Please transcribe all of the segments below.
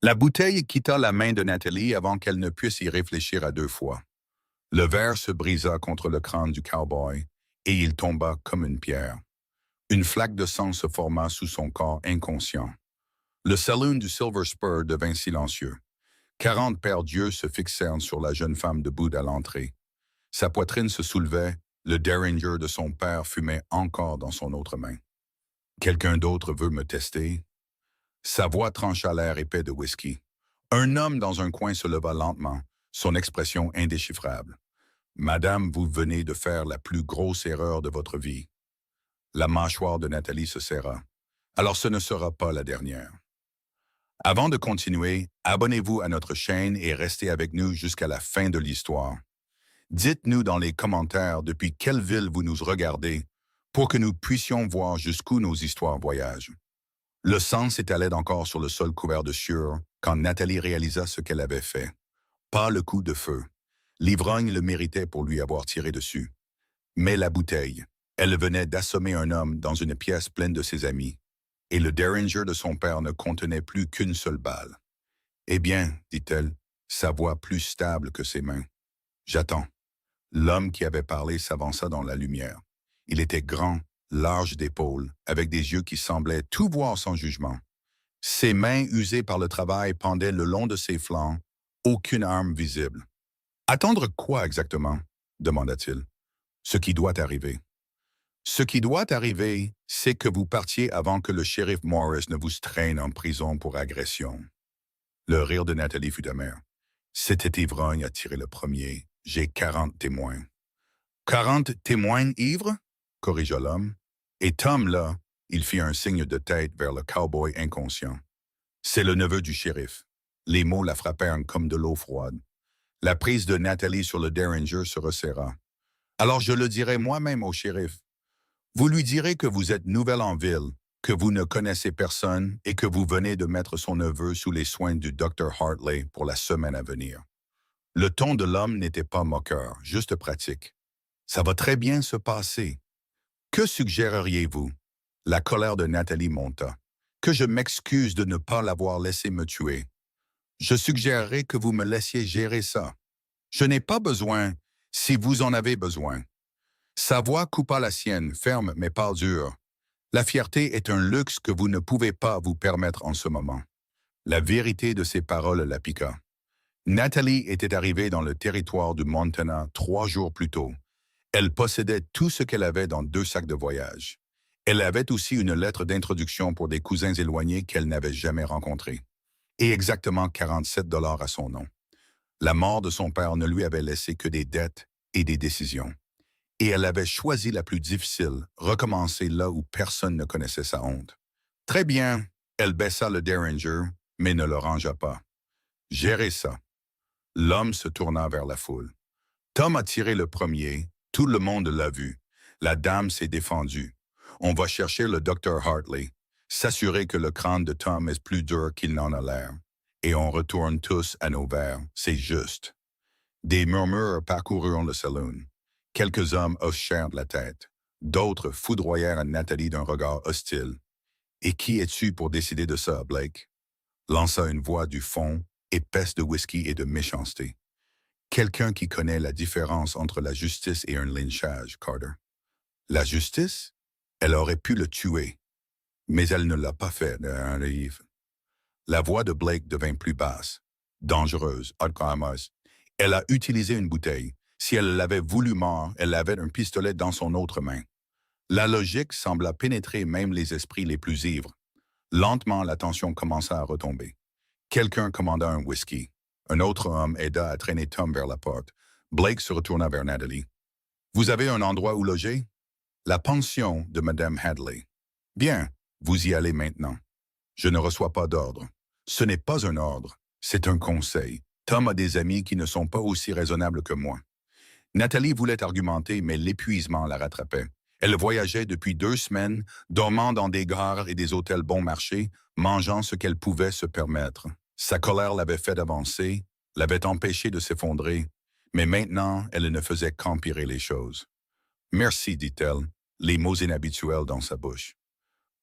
La bouteille quitta la main de Nathalie avant qu'elle ne puisse y réfléchir à deux fois. Le verre se brisa contre le crâne du cowboy et il tomba comme une pierre. Une flaque de sang se forma sous son corps inconscient. Le saloon du Silver Spur devint silencieux. 40 paires d'yeux se fixèrent sur la jeune femme debout à l'entrée. Sa poitrine se soulevait, le Derringer de son père fumait encore dans son autre main. Quelqu'un d'autre veut me tester? Sa voix trancha l'air épais de whisky. Un homme dans un coin se leva lentement, son expression indéchiffrable. Madame, vous venez de faire la plus grosse erreur de votre vie. La mâchoire de Nathalie se serra. Alors ce ne sera pas la dernière. Avant de continuer, abonnez-vous à notre chaîne et restez avec nous jusqu'à la fin de l'histoire. Dites-nous dans les commentaires depuis quelle ville vous nous regardez pour que nous puissions voir jusqu'où nos histoires voyagent. Le sang s'étalait encore sur le sol couvert de sueur quand Nathalie réalisa ce qu'elle avait fait. Pas le coup de feu. L'ivrogne le méritait pour lui avoir tiré dessus. Mais la bouteille. Elle venait d'assommer un homme dans une pièce pleine de ses amis. Et le Derringer de son père ne contenait plus qu'une seule balle. Eh bien, dit-elle, sa voix plus stable que ses mains. J'attends. L'homme qui avait parlé s'avança dans la lumière. Il était grand, large d'épaules, avec des yeux qui semblaient tout voir sans jugement. Ses mains usées par le travail pendaient le long de ses flancs, aucune arme visible. Attendre quoi exactement? Demanda-t-il. Ce qui doit arriver. Ce qui doit arriver, c'est que vous partiez avant que le shérif Morris ne vous traîne en prison pour agression. Le rire de Nathalie fut amer. C'était ivrogne à tirer le premier. J'ai 40 témoins. 40 témoins ivres? Corrigea l'homme. Et Tom, là, il fit un signe de tête vers le cowboy inconscient. C'est le neveu du shérif. Les mots la frappèrent comme de l'eau froide. La prise de Nathalie sur le Derringer se resserra. Alors je le dirai moi-même au shérif. Vous lui direz que vous êtes nouvelle en ville, que vous ne connaissez personne et que vous venez de mettre son neveu sous les soins du Dr. Hartley pour la semaine à venir. Le ton de l'homme n'était pas moqueur, juste pratique. Ça va très bien se passer. Que suggéreriez-vous? La colère de Nathalie monta. Que je m'excuse de ne pas l'avoir laissé me tuer. Je suggérerais que vous me laissiez gérer ça. Je n'ai pas besoin, si vous en avez besoin. Sa voix coupa la sienne, ferme mais pas dure. La fierté est un luxe que vous ne pouvez pas vous permettre en ce moment. La vérité de ses paroles la piqua. Nathalie était arrivée dans le territoire du Montana 3 jours plus tôt. Elle possédait tout ce qu'elle avait dans 2 sacs de voyage. Elle avait aussi une lettre d'introduction pour des cousins éloignés qu'elle n'avait jamais rencontrés. Et exactement 47 $ à son nom. La mort de son père ne lui avait laissé que des dettes et des décisions. Et elle avait choisi la plus difficile, recommencer là où personne ne connaissait sa honte. Très bien, elle baissa le Derringer, mais ne le rangea pas. Gérez ça. L'homme se tourna vers la foule. Tom a tiré le premier, tout le monde l'a vu. La dame s'est défendue. On va chercher le Dr. Hartley, s'assurer que le crâne de Tom est plus dur qu'il n'en a l'air. Et on retourne tous à nos verres, c'est juste. Des murmures parcoururent le saloon. Quelques hommes hochèrent la tête. D'autres foudroyèrent Nathalie d'un regard hostile. « Et qui es-tu pour décider de ça, Blake? » lança une voix du fond, épaisse de whisky et de méchanceté. Quelqu'un qui connaît la différence entre la justice et un lynchage, Carter. La justice? Elle aurait pu le tuer, mais elle ne l'a pas fait, Yves. La voix de Blake devint plus basse, dangereuse, Alcamas. Elle a utilisé une bouteille. Si elle l'avait voulu mort, elle avait un pistolet dans son autre main. La logique sembla pénétrer même les esprits les plus ivres. Lentement, la tension commença à retomber. Quelqu'un commanda un whisky. Un autre homme aida à traîner Tom vers la porte. Blake se retourna vers Nathalie. « Vous avez un endroit où loger? » « La pension de Madame Hadley. »« Bien, vous y allez maintenant. Je ne reçois pas d'ordre. Ce n'est pas un ordre, c'est un conseil. Tom a des amis qui ne sont pas aussi raisonnables que moi. » Nathalie voulait argumenter, mais l'épuisement la rattrapait. Elle voyageait depuis 2 semaines, dormant dans des gares et des hôtels bon marché, mangeant ce qu'elle pouvait se permettre. Sa colère l'avait fait avancer, l'avait empêchée de s'effondrer, mais maintenant, elle ne faisait qu'empirer les choses. « Merci, dit-elle, les mots inhabituels dans sa bouche.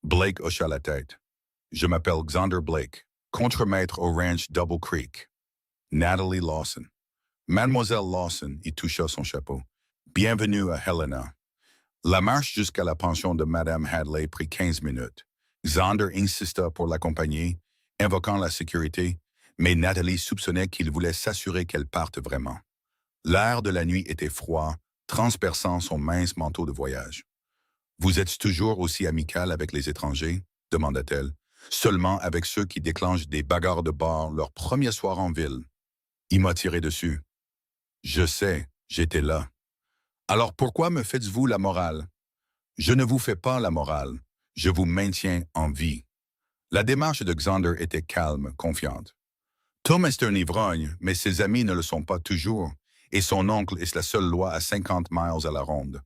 Blake hocha la tête. « Je m'appelle Xander Blake. Contremaître au ranch Double Creek. Natalie Lawson. Mademoiselle Lawson y toucha son chapeau. Bienvenue à Helena. La marche jusqu'à la pension de Madame Hadley prit 15 minutes. Xander insista pour l'accompagner, invoquant la sécurité, mais Nathalie soupçonnait qu'il voulait s'assurer qu'elle parte vraiment. L'air de la nuit était froid, transperçant son mince manteau de voyage. « Vous êtes toujours aussi amical avec les étrangers ?» demanda-t-elle. « Seulement avec ceux qui déclenchent des bagarres de bar leur premier soir en ville. » Il m'a tiré dessus. « Je sais, j'étais là. » « Alors pourquoi me faites-vous la morale? » « Je ne vous fais pas la morale. Je vous maintiens en vie. » La démarche de Xander était calme, confiante. Tom est un ivrogne, mais ses amis ne le sont pas toujours, et son oncle est la seule loi à 50 miles à la ronde.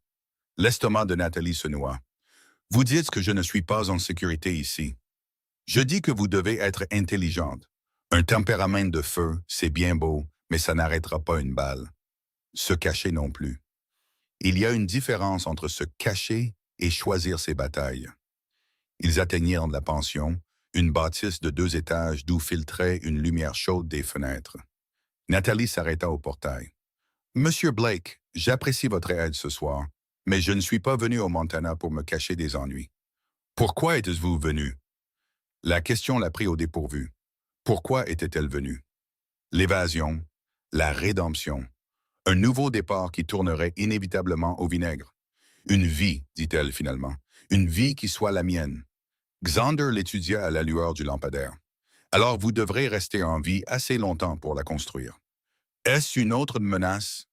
L'estomac de Nathalie se noua. « Vous dites que je ne suis pas en sécurité ici. Je dis que vous devez être intelligente. Un tempérament de feu, c'est bien beau, mais ça n'arrêtera pas une balle. Se cacher non plus. Il y a une différence entre se cacher et choisir ses batailles. » Ils atteignirent la pension, une bâtisse de 2 étages d'où filtrait une lumière chaude des fenêtres. Nathalie s'arrêta au portail. « Monsieur Blake, j'apprécie votre aide ce soir, mais je ne suis pas venu au Montana pour me cacher des ennuis. Pourquoi êtes-vous venu? » La question la prit au dépourvu. Pourquoi était-elle venue? L'évasion, la rédemption, un nouveau départ qui tournerait inévitablement au vinaigre. Une vie, dit-elle finalement, une vie qui soit la mienne. Xander l'étudia à la lueur du lampadaire. Alors vous devrez rester en vie assez longtemps pour la construire. Est-ce une autre menace?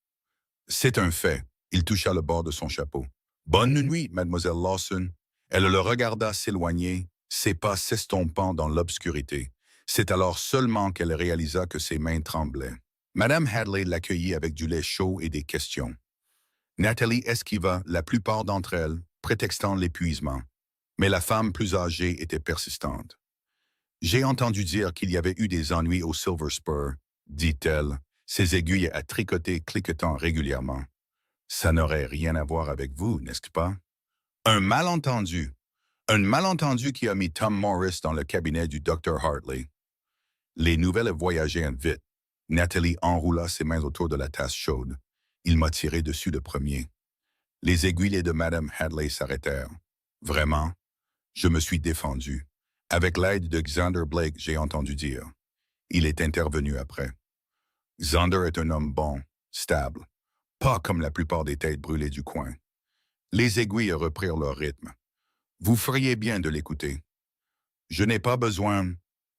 C'est un fait. Il toucha le bord de son chapeau. Bonne nuit, mademoiselle Lawson. Elle le regarda s'éloigner, ses pas s'estompant dans l'obscurité. C'est alors seulement qu'elle réalisa que ses mains tremblaient. Madame Hadley l'accueillit avec du lait chaud et des questions. Nathalie esquiva la plupart d'entre elles, prétextant l'épuisement. Mais la femme plus âgée était persistante. « J'ai entendu dire qu'il y avait eu des ennuis au Silver Spur, » dit-elle, ses aiguilles à tricoter cliquetant régulièrement. « Ça n'aurait rien à voir avec vous, n'est-ce pas? » Un malentendu. Un malentendu qui a mis Tom Morris dans le cabinet du Dr. Hartley. Les nouvelles voyagèrent vite. Nathalie enroula ses mains autour de la tasse chaude. Il m'a tiré dessus le premier. Les aiguillets de Madame Hadley s'arrêtèrent. Vraiment? Je me suis défendu. Avec l'aide de Xander Blake, j'ai entendu dire. Il est intervenu après. Xander est un homme bon, stable, pas comme la plupart des têtes brûlées du coin. Les aiguilles reprirent leur rythme. Vous feriez bien de l'écouter. Je n'ai pas besoin...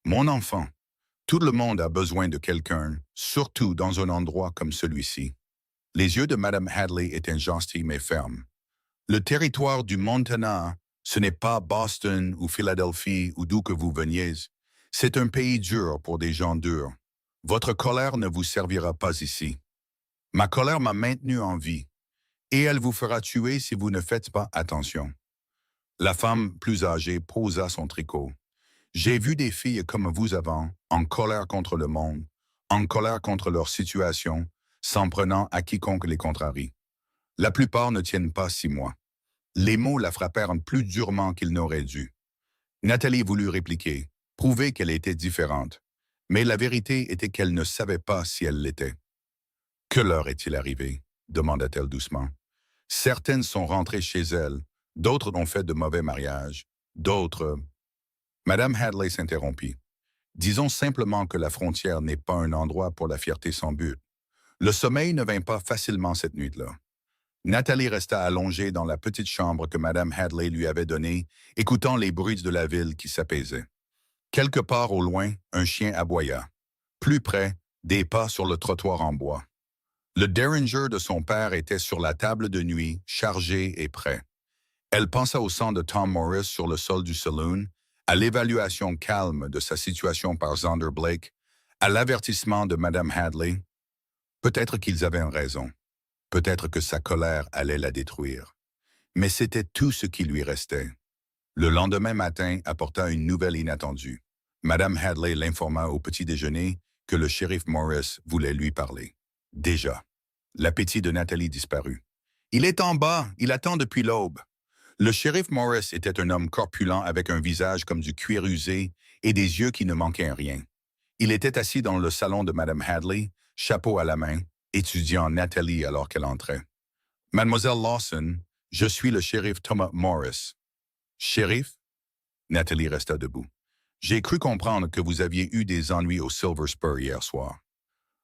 Mon enfant. Tout le monde a besoin de quelqu'un, surtout dans un endroit comme celui-ci. Les yeux de Madame Hadley étaient gentils mais fermes. Le territoire du Montana, ce n'est pas Boston ou Philadelphie ou d'où que vous veniez. C'est un pays dur pour des gens durs. Votre colère ne vous servira pas ici. Ma colère m'a maintenu en vie, et elle vous fera tuer si vous ne faites pas attention. La femme plus âgée posa son tricot. J'ai vu des filles comme vous avant, en colère contre le monde, en colère contre leur situation, s'en prenant à quiconque les contrarie. La plupart ne tiennent pas 6 mois. Les mots la frappèrent plus durement qu'ils n'auraient dû. Nathalie voulut répliquer, prouver qu'elle était différente, mais la vérité était qu'elle ne savait pas si elle l'était. « Que leur est-il arrivé? » demanda-t-elle doucement. « Certaines sont rentrées chez elles, d'autres ont fait de mauvais mariages, d'autres... » Madame Hadley s'interrompit. « Disons simplement que la frontière n'est pas un endroit pour la fierté sans but. Le sommeil ne vint pas facilement cette nuit-là. » Nathalie resta allongée dans la petite chambre que Madame Hadley lui avait donnée, écoutant les bruits de la ville qui s'apaisaient. Quelque part au loin, un chien aboya. Plus près, des pas sur le trottoir en bois. Le Derringer de son père était sur la table de nuit, chargé et prêt. Elle pensa au sang de Tom Morris sur le sol du saloon, à l'évaluation calme de sa situation par Xander Blake, à l'avertissement de Madame Hadley. Peut-être qu'ils avaient raison. Peut-être que sa colère allait la détruire. Mais c'était tout ce qui lui restait. Le lendemain matin apporta une nouvelle inattendue. Madame Hadley l'informa au petit déjeuner que le shérif Morris voulait lui parler. Déjà. L'appétit de Nathalie disparut. « Il est en bas, il attend depuis l'aube. » Le shérif Morris était un homme corpulent avec un visage comme du cuir usé et des yeux qui ne manquaient rien. Il était assis dans le salon de Madame Hadley, chapeau à la main, étudiant Nathalie alors qu'elle entrait. « Mademoiselle Lawson, je suis le shérif Thomas Morris. »« Shérif? » Nathalie resta debout. « J'ai cru comprendre que vous aviez eu des ennuis au Silver Spur hier soir.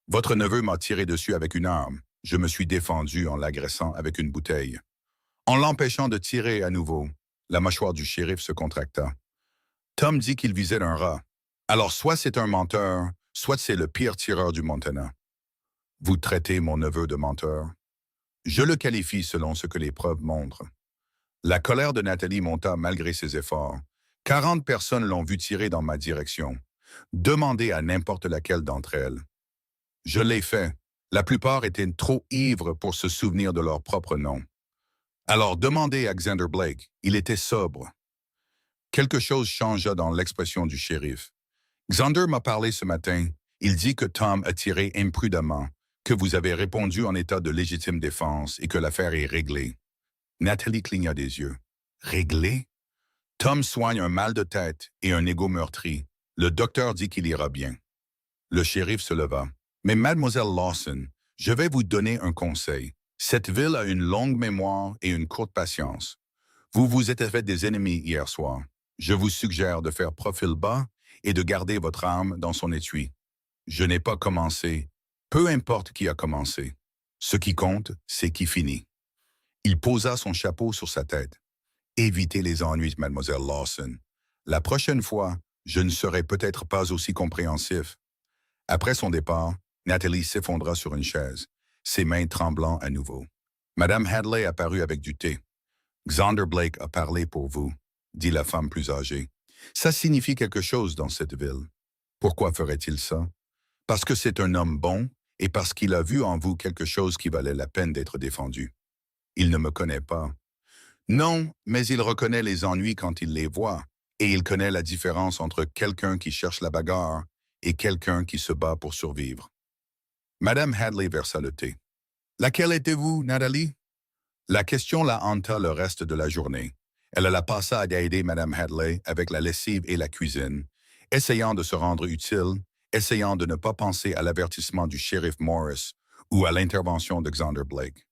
Votre neveu m'a tiré dessus avec une arme. Je me suis défendu en l'agressant avec une bouteille. En l'empêchant de tirer à nouveau, la mâchoire du shérif se contracta. Tom dit qu'il visait un rat. Alors soit c'est un menteur, soit c'est le pire tireur du Montana. Vous traitez mon neveu de menteur? Je le qualifie selon ce que les preuves montrent. La colère de Nathalie monta malgré ses efforts. 40 personnes l'ont vu tirer dans ma direction. Demandez à n'importe laquelle d'entre elles. Je l'ai fait. La plupart étaient trop ivres pour se souvenir de leur propre nom. Alors demandez à Xander Blake. Il était sobre. Quelque chose changea dans l'expression du shérif. Xander m'a parlé ce matin. Il dit que Tom a tiré imprudemment, que vous avez répondu en état de légitime défense et que l'affaire est réglée. Nathalie cligna des yeux. Réglée? Tom soigne un mal de tête et un égo meurtri. Le docteur dit qu'il ira bien. Le shérif se leva. Mais mademoiselle Lawson, je vais vous donner un conseil. Cette ville a une longue mémoire et une courte patience. Vous vous êtes fait des ennemis hier soir. Je vous suggère de faire profil bas et de garder votre arme dans son étui. Je n'ai pas commencé. Peu importe qui a commencé. Ce qui compte, c'est qui finit. Il posa son chapeau sur sa tête. Évitez les ennuis, mademoiselle Lawson. La prochaine fois, je ne serai peut-être pas aussi compréhensif. Après son départ, Nathalie s'effondra sur une chaise, ses mains tremblant à nouveau. Madame Hadley apparut avec du thé. Xander Blake a parlé pour vous, dit la femme plus âgée. Ça signifie quelque chose dans cette ville. Pourquoi ferait-il ça? Parce que c'est un homme bon et parce qu'il a vu en vous quelque chose qui valait la peine d'être défendu. Il ne me connaît pas. Non, mais il reconnaît les ennuis quand il les voit, et il connaît la différence entre quelqu'un qui cherche la bagarre et quelqu'un qui se bat pour survivre. Madame Hadley versa le thé. Laquelle étiez-vous, Nathalie? La question la hanta le reste de la journée. Elle la passa à aider Madame Hadley avec la lessive et la cuisine, essayant de se rendre utile, essayant de ne pas penser à l'avertissement du shérif Morris ou à l'intervention de Xander Blake.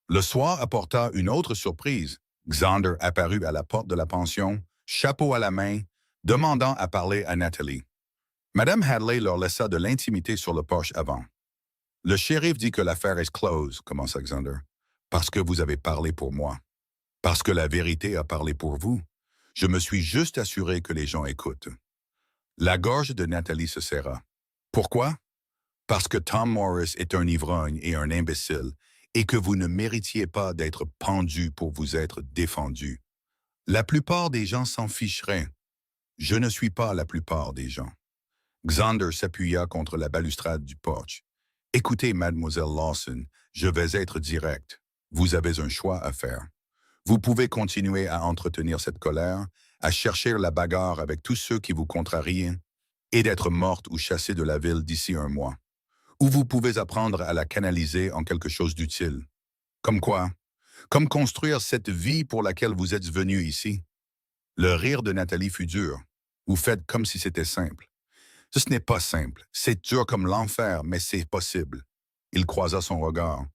Le soir apporta une autre surprise. Xander apparut à la porte de la pension, chapeau à la main, demandant à parler à Nathalie. Madame Hadley leur laissa de l'intimité sur le porche avant. « Le shérif dit que l'affaire est close, » commença Xander, « parce que vous avez parlé pour moi. Parce que la vérité a parlé pour vous. Je me suis juste assuré que les gens écoutent. » La gorge de Nathalie se serra. « Pourquoi? Parce que Tom Morris est un ivrogne et un imbécile, et que vous ne méritiez pas d'être pendu pour vous être défendu. La plupart des gens s'en ficheraient. Je ne suis pas la plupart des gens. » Xander s'appuya contre la balustrade du porche. « Écoutez, mademoiselle Lawson, je vais être direct. Vous avez un choix à faire. Vous pouvez continuer à entretenir cette colère, à chercher la bagarre avec tous ceux qui vous contrarient, et d'être morte ou chassée de la ville d'ici un mois. Ou vous pouvez apprendre à la canaliser en quelque chose d'utile. Comme quoi? Comme construire cette vie pour laquelle vous êtes venu ici. » Le rire de Nathalie fut dur. Vous faites comme si c'était simple. Ce n'est pas simple. C'est dur comme l'enfer, mais c'est possible. Il croisa son regard.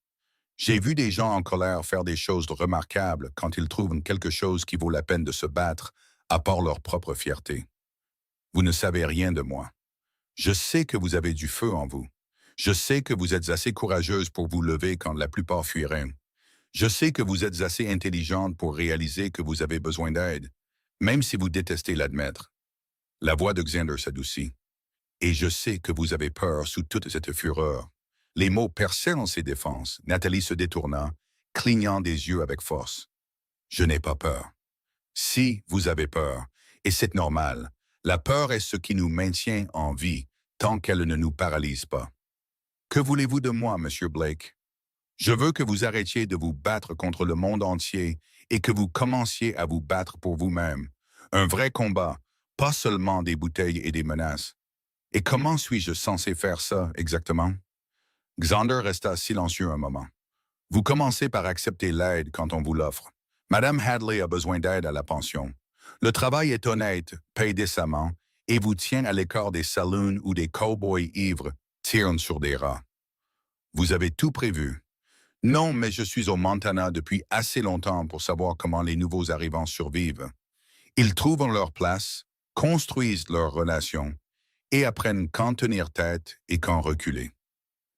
J'ai vu des gens en colère faire des choses remarquables quand ils trouvent quelque chose qui vaut la peine de se battre, à part leur propre fierté. Vous ne savez rien de moi. Je sais que vous avez du feu en vous. Je sais que vous êtes assez courageuse pour vous lever quand la plupart fuiraient. Je sais que vous êtes assez intelligente pour réaliser que vous avez besoin d'aide, même si vous détestez l'admettre. La voix de Xander s'adoucit. Et je sais que vous avez peur sous toute cette fureur. Les mots perçaient en ses défenses. Nathalie se détourna, clignant des yeux avec force. Je n'ai pas peur. Si vous avez peur, et c'est normal, la peur est ce qui nous maintient en vie tant qu'elle ne nous paralyse pas. Que voulez-vous de moi, Monsieur Blake? Je veux que vous arrêtiez de vous battre contre le monde entier et que vous commenciez à vous battre pour vous-même. Un vrai combat, pas seulement des bouteilles et des menaces. Et comment suis-je censé faire ça, exactement? Xander resta silencieux un moment. Vous commencez par accepter l'aide quand on vous l'offre. Madame Hadley a besoin d'aide à la pension. Le travail est honnête, paye décemment, et vous tient à l'écart des saloons où des cow-boys ivres tirent sur des rats. Vous avez tout prévu. Non, mais je suis au Montana depuis assez longtemps pour savoir comment les nouveaux arrivants survivent. Ils trouvent leur place, construisent leurs relations et apprennent quand tenir tête et quand reculer.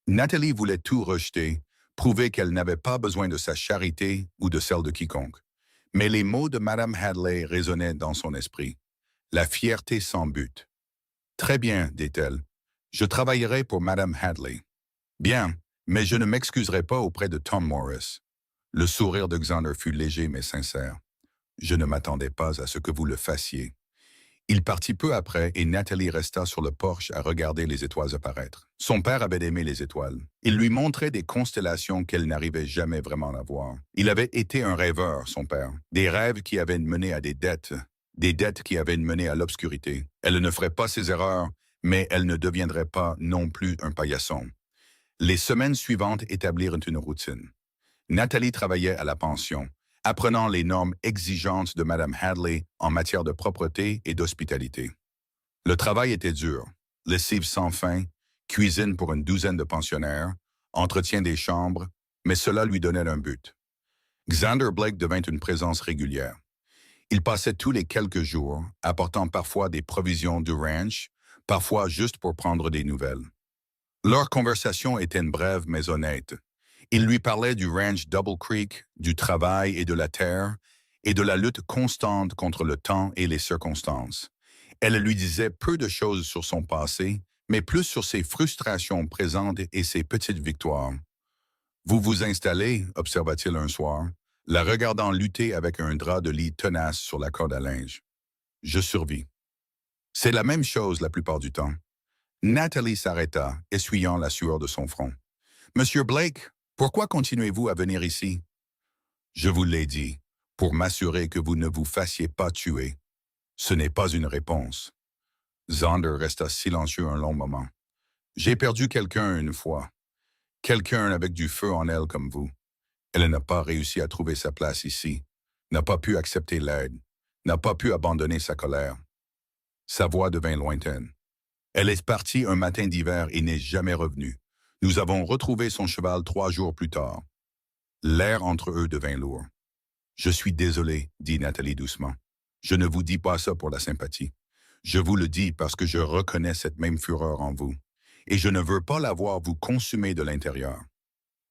Nathalie voulait tout rejeter, prouver qu'elle n'avait pas besoin de sa charité ou de celle de quiconque. Mais les mots de Madame Hadley résonnaient dans son esprit. La fierté sans but. Très bien, dit-elle. Je travaillerai pour Madame Hadley. Bien, mais je ne m'excuserai pas auprès de Tom Morris. Le sourire de Xander fut léger mais sincère. Je ne m'attendais pas à ce que vous le fassiez. Il partit peu après et Nathalie resta sur le porche à regarder les étoiles apparaître. Son père avait aimé les étoiles. Il lui montrait des constellations qu'elle n'arrivait jamais vraiment à voir. Il avait été un rêveur, son père. Des rêves qui avaient mené à des dettes qui avaient mené à l'obscurité. Elle ne ferait pas ses erreurs, mais elle ne deviendrait pas non plus un paillasson. Les semaines suivantes établirent une routine. Nathalie travaillait à la pension, apprenant les normes exigeantes de Madame Hadley en matière de propreté et d'hospitalité. Le travail était dur, lessive sans fin, cuisine pour une douzaine de pensionnaires, entretien des chambres, mais cela lui donnait un but. Xander Blake devint une présence régulière. Il passait tous les quelques jours, apportant parfois des provisions du ranch, parfois juste pour prendre des nouvelles. Leur conversation était brève mais honnête. Il lui parlait du ranch Double Creek, du travail et de la terre, et de la lutte constante contre le temps et les circonstances. Elle lui disait peu de choses sur son passé, mais plus sur ses frustrations présentes et ses petites victoires. Vous vous installez, observa-t-il un soir, la regardant lutter avec un drap de lit tenace sur la corde à linge. Je survis. C'est la même chose la plupart du temps. Nathalie s'arrêta, essuyant la sueur de son front. Monsieur Blake, pourquoi continuez-vous à venir ici? Je vous l'ai dit, pour m'assurer que vous ne vous fassiez pas tuer. Ce n'est pas une réponse. Xander resta silencieux un long moment. J'ai perdu quelqu'un une fois. Quelqu'un avec du feu en elle comme vous. Elle n'a pas réussi à trouver sa place ici, n'a pas pu accepter l'aide, n'a pas pu abandonner sa colère. Sa voix devint lointaine. Elle est partie un matin d'hiver et n'est jamais revenue. Nous avons retrouvé son cheval 3 jours plus tard. L'air entre eux devint lourd. Je suis désolé, dit Nathalie doucement. Je ne vous dis pas ça pour la sympathie. Je vous le dis parce que je reconnais cette même fureur en vous. Et je ne veux pas la voir vous consumer de l'intérieur.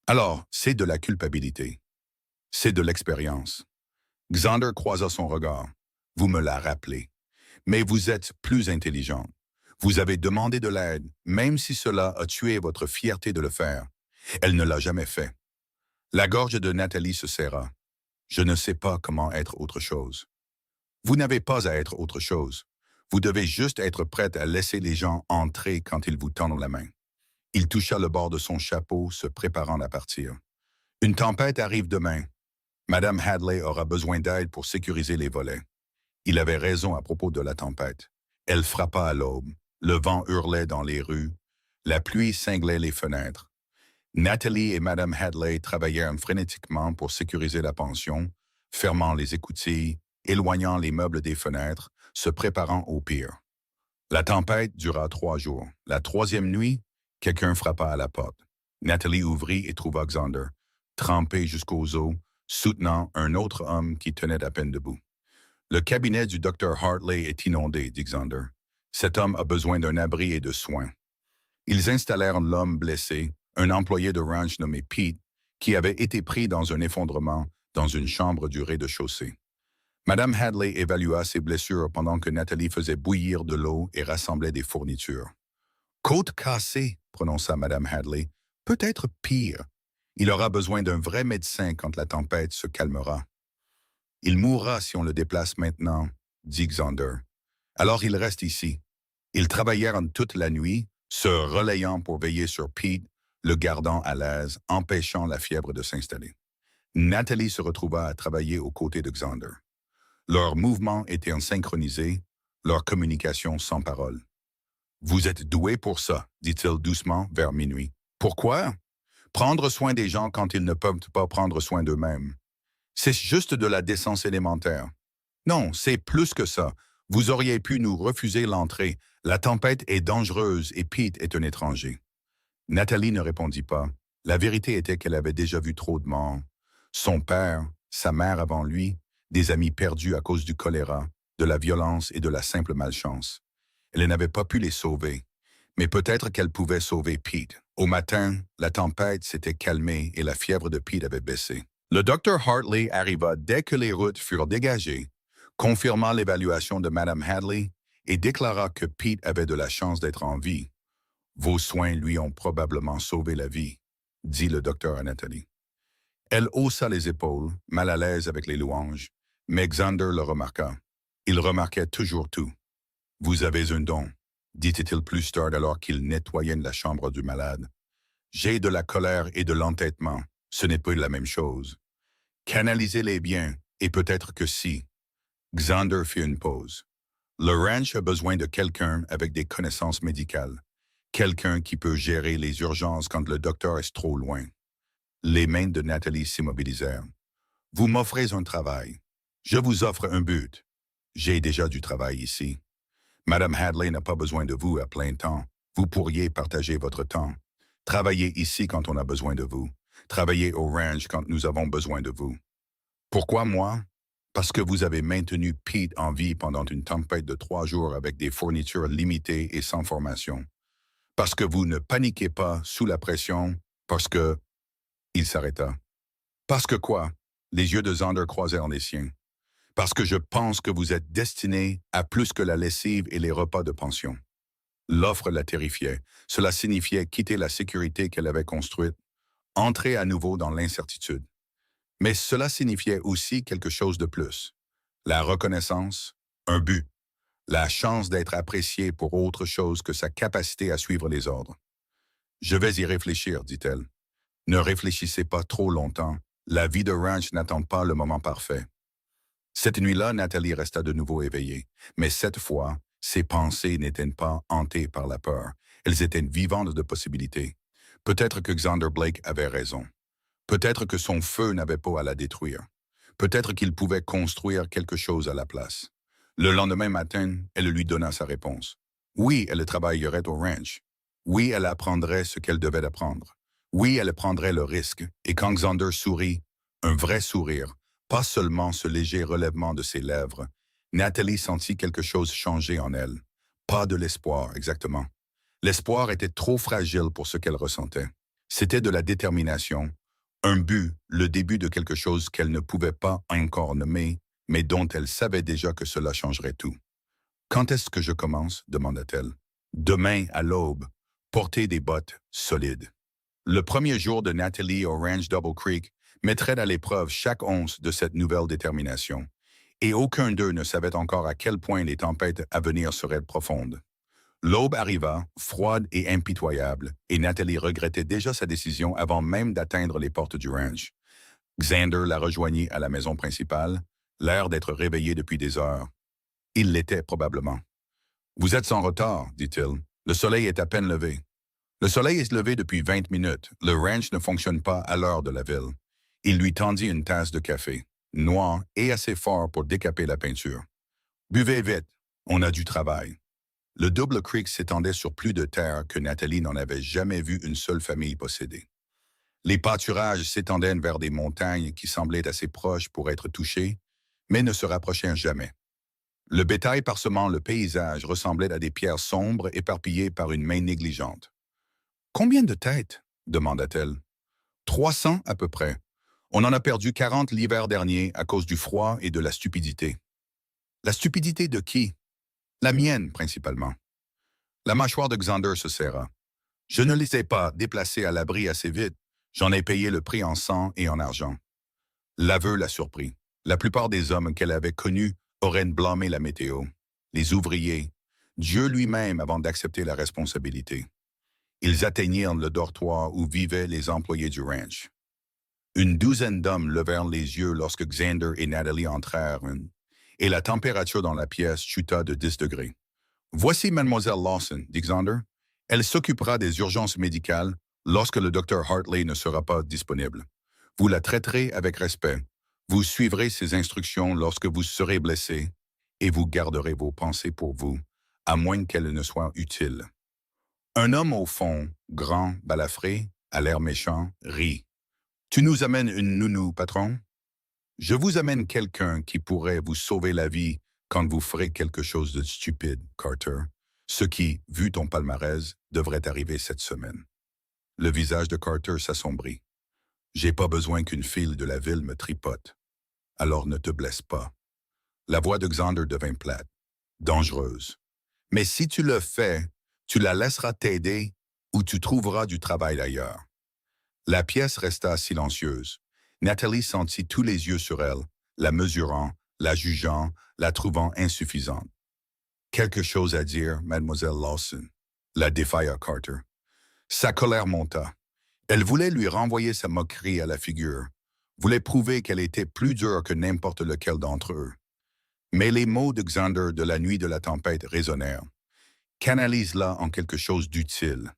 Alors, c'est de la culpabilité. C'est de l'expérience. Xander croisa son regard. Vous me l'a rappelé. Mais vous êtes plus intelligente. Vous avez demandé de l'aide, même si cela a tué votre fierté de le faire. Elle ne l'a jamais fait. La gorge de Nathalie se serra. Je ne sais pas comment être autre chose. Vous n'avez pas à être autre chose. Vous devez juste être prête à laisser les gens entrer quand ils vous tendent la main. Il toucha le bord de son chapeau, se préparant à partir. Une tempête arrive demain. Madame Hadley aura besoin d'aide pour sécuriser les volets. Il avait raison à propos de la tempête. Elle frappa à l'aube. Le vent hurlait dans les rues. La pluie cinglait les fenêtres. Nathalie et Madame Hadley travaillèrent frénétiquement pour sécuriser la pension, fermant les écoutilles, éloignant les meubles des fenêtres, se préparant au pire. La tempête dura 3 jours. La 3e nuit, quelqu'un frappa à la porte. Nathalie ouvrit et trouva Xander, trempé jusqu'aux os, soutenant un autre homme qui tenait à peine debout. Le cabinet du docteur Hartley est inondé, dit Xander. Cet homme a besoin d'un abri et de soins. Ils installèrent l'homme blessé, un employé de ranch nommé Pete, qui avait été pris dans un effondrement dans une chambre du rez-de-chaussée. Madame Hadley évalua ses blessures pendant que Nathalie faisait bouillir de l'eau et rassemblait des fournitures. Côte cassée, prononça Madame Hadley. Peut-être pire. Il aura besoin d'un vrai médecin quand la tempête se calmera. Il mourra si on le déplace maintenant, dit Xander. Alors il reste ici. Ils travaillèrent toute la nuit, se relayant pour veiller sur Pete, le gardant à l'aise, empêchant la fièvre de s'installer. Nathalie se retrouva à travailler aux côtés de Xander. Leurs mouvements étaient synchronisés, leur communication sans parole. « Vous êtes doué pour ça, dit-il doucement vers minuit. Pourquoi? Prendre soin des gens quand ils ne peuvent pas prendre soin d'eux-mêmes. C'est juste de la décence élémentaire. Non, c'est plus que ça. Vous auriez pu nous refuser l'entrée. La tempête est dangereuse et Pete est un étranger. Nathalie ne répondit pas. La vérité était qu'elle avait déjà vu trop de morts. Son père, sa mère avant lui, des amis perdus à cause du choléra, de la violence et de la simple malchance. Elle n'avait pas pu les sauver, mais peut-être qu'elle pouvait sauver Pete. Au matin, la tempête s'était calmée et la fièvre de Pete avait baissé. Le docteur Hartley arriva dès que les routes furent dégagées, confirma l'évaluation de Madame Hadley et déclara que Pete avait de la chance d'être en vie. Vos soins lui ont probablement sauvé la vie, dit le docteur à Nathalie. Elle haussa les épaules, mal à l'aise avec les louanges, mais Xander le remarqua. Il remarquait toujours tout. Vous avez un don, dit-il plus tard alors qu'il nettoyait la chambre du malade. J'ai de la colère et de l'entêtement. Ce n'est pas la même chose. Canalisez-les bien, et peut-être que si. Xander fit une pause. Le ranch a besoin de quelqu'un avec des connaissances médicales. Quelqu'un qui peut gérer les urgences quand le docteur est trop loin. Les mains de Nathalie s'immobilisèrent. Vous m'offrez un travail. Je vous offre un but. J'ai déjà du travail ici. Madame Hadley n'a pas besoin de vous à plein temps. Vous pourriez partager votre temps. Travaillez ici quand on a besoin de vous. Travaillez au ranch quand nous avons besoin de vous. Pourquoi moi? Parce que vous avez maintenu Pete en vie pendant une tempête de 3 jours avec des fournitures limitées et sans formation. Parce que vous ne paniquez pas sous la pression, parce que... Il s'arrêta. Parce que quoi? Les yeux de Xander croisèrent les siens. Parce que je pense que vous êtes destiné à plus que la lessive et les repas de pension. L'offre la terrifiait. Cela signifiait quitter la sécurité qu'elle avait construite, entrer à nouveau dans l'incertitude. Mais cela signifiait aussi quelque chose de plus. La reconnaissance, un but, la chance d'être appréciée pour autre chose que sa capacité à suivre les ordres. Je vais y réfléchir, dit-elle. Ne réfléchissez pas trop longtemps. La vie de ranch n'attend pas le moment parfait. Cette nuit-là, Nathalie resta de nouveau éveillée, mais cette fois, ses pensées n'étaient pas hantées par la peur. Elles étaient vivantes de possibilités. Peut-être que Xander Blake avait raison. Peut-être que son feu n'avait pas à la détruire. Peut-être qu'il pouvait construire quelque chose à la place. Le lendemain matin, elle lui donna sa réponse. Oui, elle travaillerait au ranch. Oui, elle apprendrait ce qu'elle devait apprendre. Oui, elle prendrait le risque. Et quand Xander sourit, un vrai sourire, pas seulement ce léger relèvement de ses lèvres, Nathalie sentit quelque chose changer en elle. Pas de l'espoir, exactement. L'espoir était trop fragile pour ce qu'elle ressentait. C'était de la détermination, un but, le début de quelque chose qu'elle ne pouvait pas encore nommer, mais dont elle savait déjà que cela changerait tout. « Quand est-ce que je commence » demanda-t-elle. « Demain, à l'aube, portez des bottes solides. » Le premier jour de Nathalie au ranch Double Creek mettrait à l'épreuve chaque once de cette nouvelle détermination, et aucun d'eux ne savait encore à quel point les tempêtes à venir seraient profondes. L'aube arriva, froide et impitoyable, et Nathalie regrettait déjà sa décision avant même d'atteindre les portes du ranch. Xander la rejoignit à la maison principale, l'air d'être réveillé depuis des heures. Il l'était probablement. « Vous êtes en retard, dit-il. Le soleil est à peine levé. » « Le soleil est levé depuis 20 minutes. Le ranch ne fonctionne pas à l'heure de la ville. » Il lui tendit une tasse de café, noir et assez fort pour décaper la peinture. « Buvez vite, on a du travail. » Le Double Creek s'étendait sur plus de terre que Nathalie n'en avait jamais vu une seule famille posséder. Les pâturages s'étendaient vers des montagnes qui semblaient assez proches pour être touchées, mais ne se rapprochaient jamais. Le bétail parsemant le paysage ressemblait à des pierres sombres éparpillées par une main négligente. « Combien de têtes » demanda-t-elle. « 300 à peu près. On en a perdu 40 l'hiver dernier à cause du froid et de la stupidité. » « La stupidité de qui ?»« La mienne, principalement. » La mâchoire de Xander se serra. « Je ne les ai pas déplacés à l'abri assez vite. J'en ai payé le prix en sang et en argent. » L'aveu la surprit. La plupart des hommes qu'elle avait connus auraient blâmé la météo, les ouvriers, Dieu lui-même avant d'accepter la responsabilité. Ils atteignirent le dortoir où vivaient les employés du ranch. Une douzaine d'hommes levèrent les yeux lorsque Xander et Nathalie entrèrent, et la température dans la pièce chuta de 10 degrés. « Voici Mademoiselle Lawson, » dit Xander. « Elle s'occupera des urgences médicales lorsque le docteur Hartley ne sera pas disponible. Vous la traiterez avec respect. Vous suivrez ses instructions lorsque vous serez blessé. et vous garderez vos pensées pour vous, à moins qu'elles ne soient utiles. Un homme au fond, grand, balafré, à l'air méchant, rit. Tu nous amènes une nounou, patron? Je vous amène quelqu'un qui pourrait vous sauver la vie quand vous ferez quelque chose de stupide, Carter. Ce qui, vu ton palmarès, devrait arriver cette semaine. Le visage de Carter s'assombrit. J'ai pas besoin qu'une fille de la ville me tripote. Alors ne te blesse pas. La voix de Xander devint plate, dangereuse. Mais si tu le fais, tu la laisseras t'aider ou tu trouveras du travail ailleurs. La pièce resta silencieuse. Nathalie sentit tous les yeux sur elle, la mesurant, la jugeant, la trouvant insuffisante. Quelque chose à dire, mademoiselle Lawson, la défailla Carter. Sa colère monta. Elle voulait lui renvoyer sa moquerie à la figure, voulait prouver qu'elle était plus dure que n'importe lequel d'entre eux. Mais les mots de Xander de la nuit de la tempête résonnèrent. Canalise-la en quelque chose d'utile.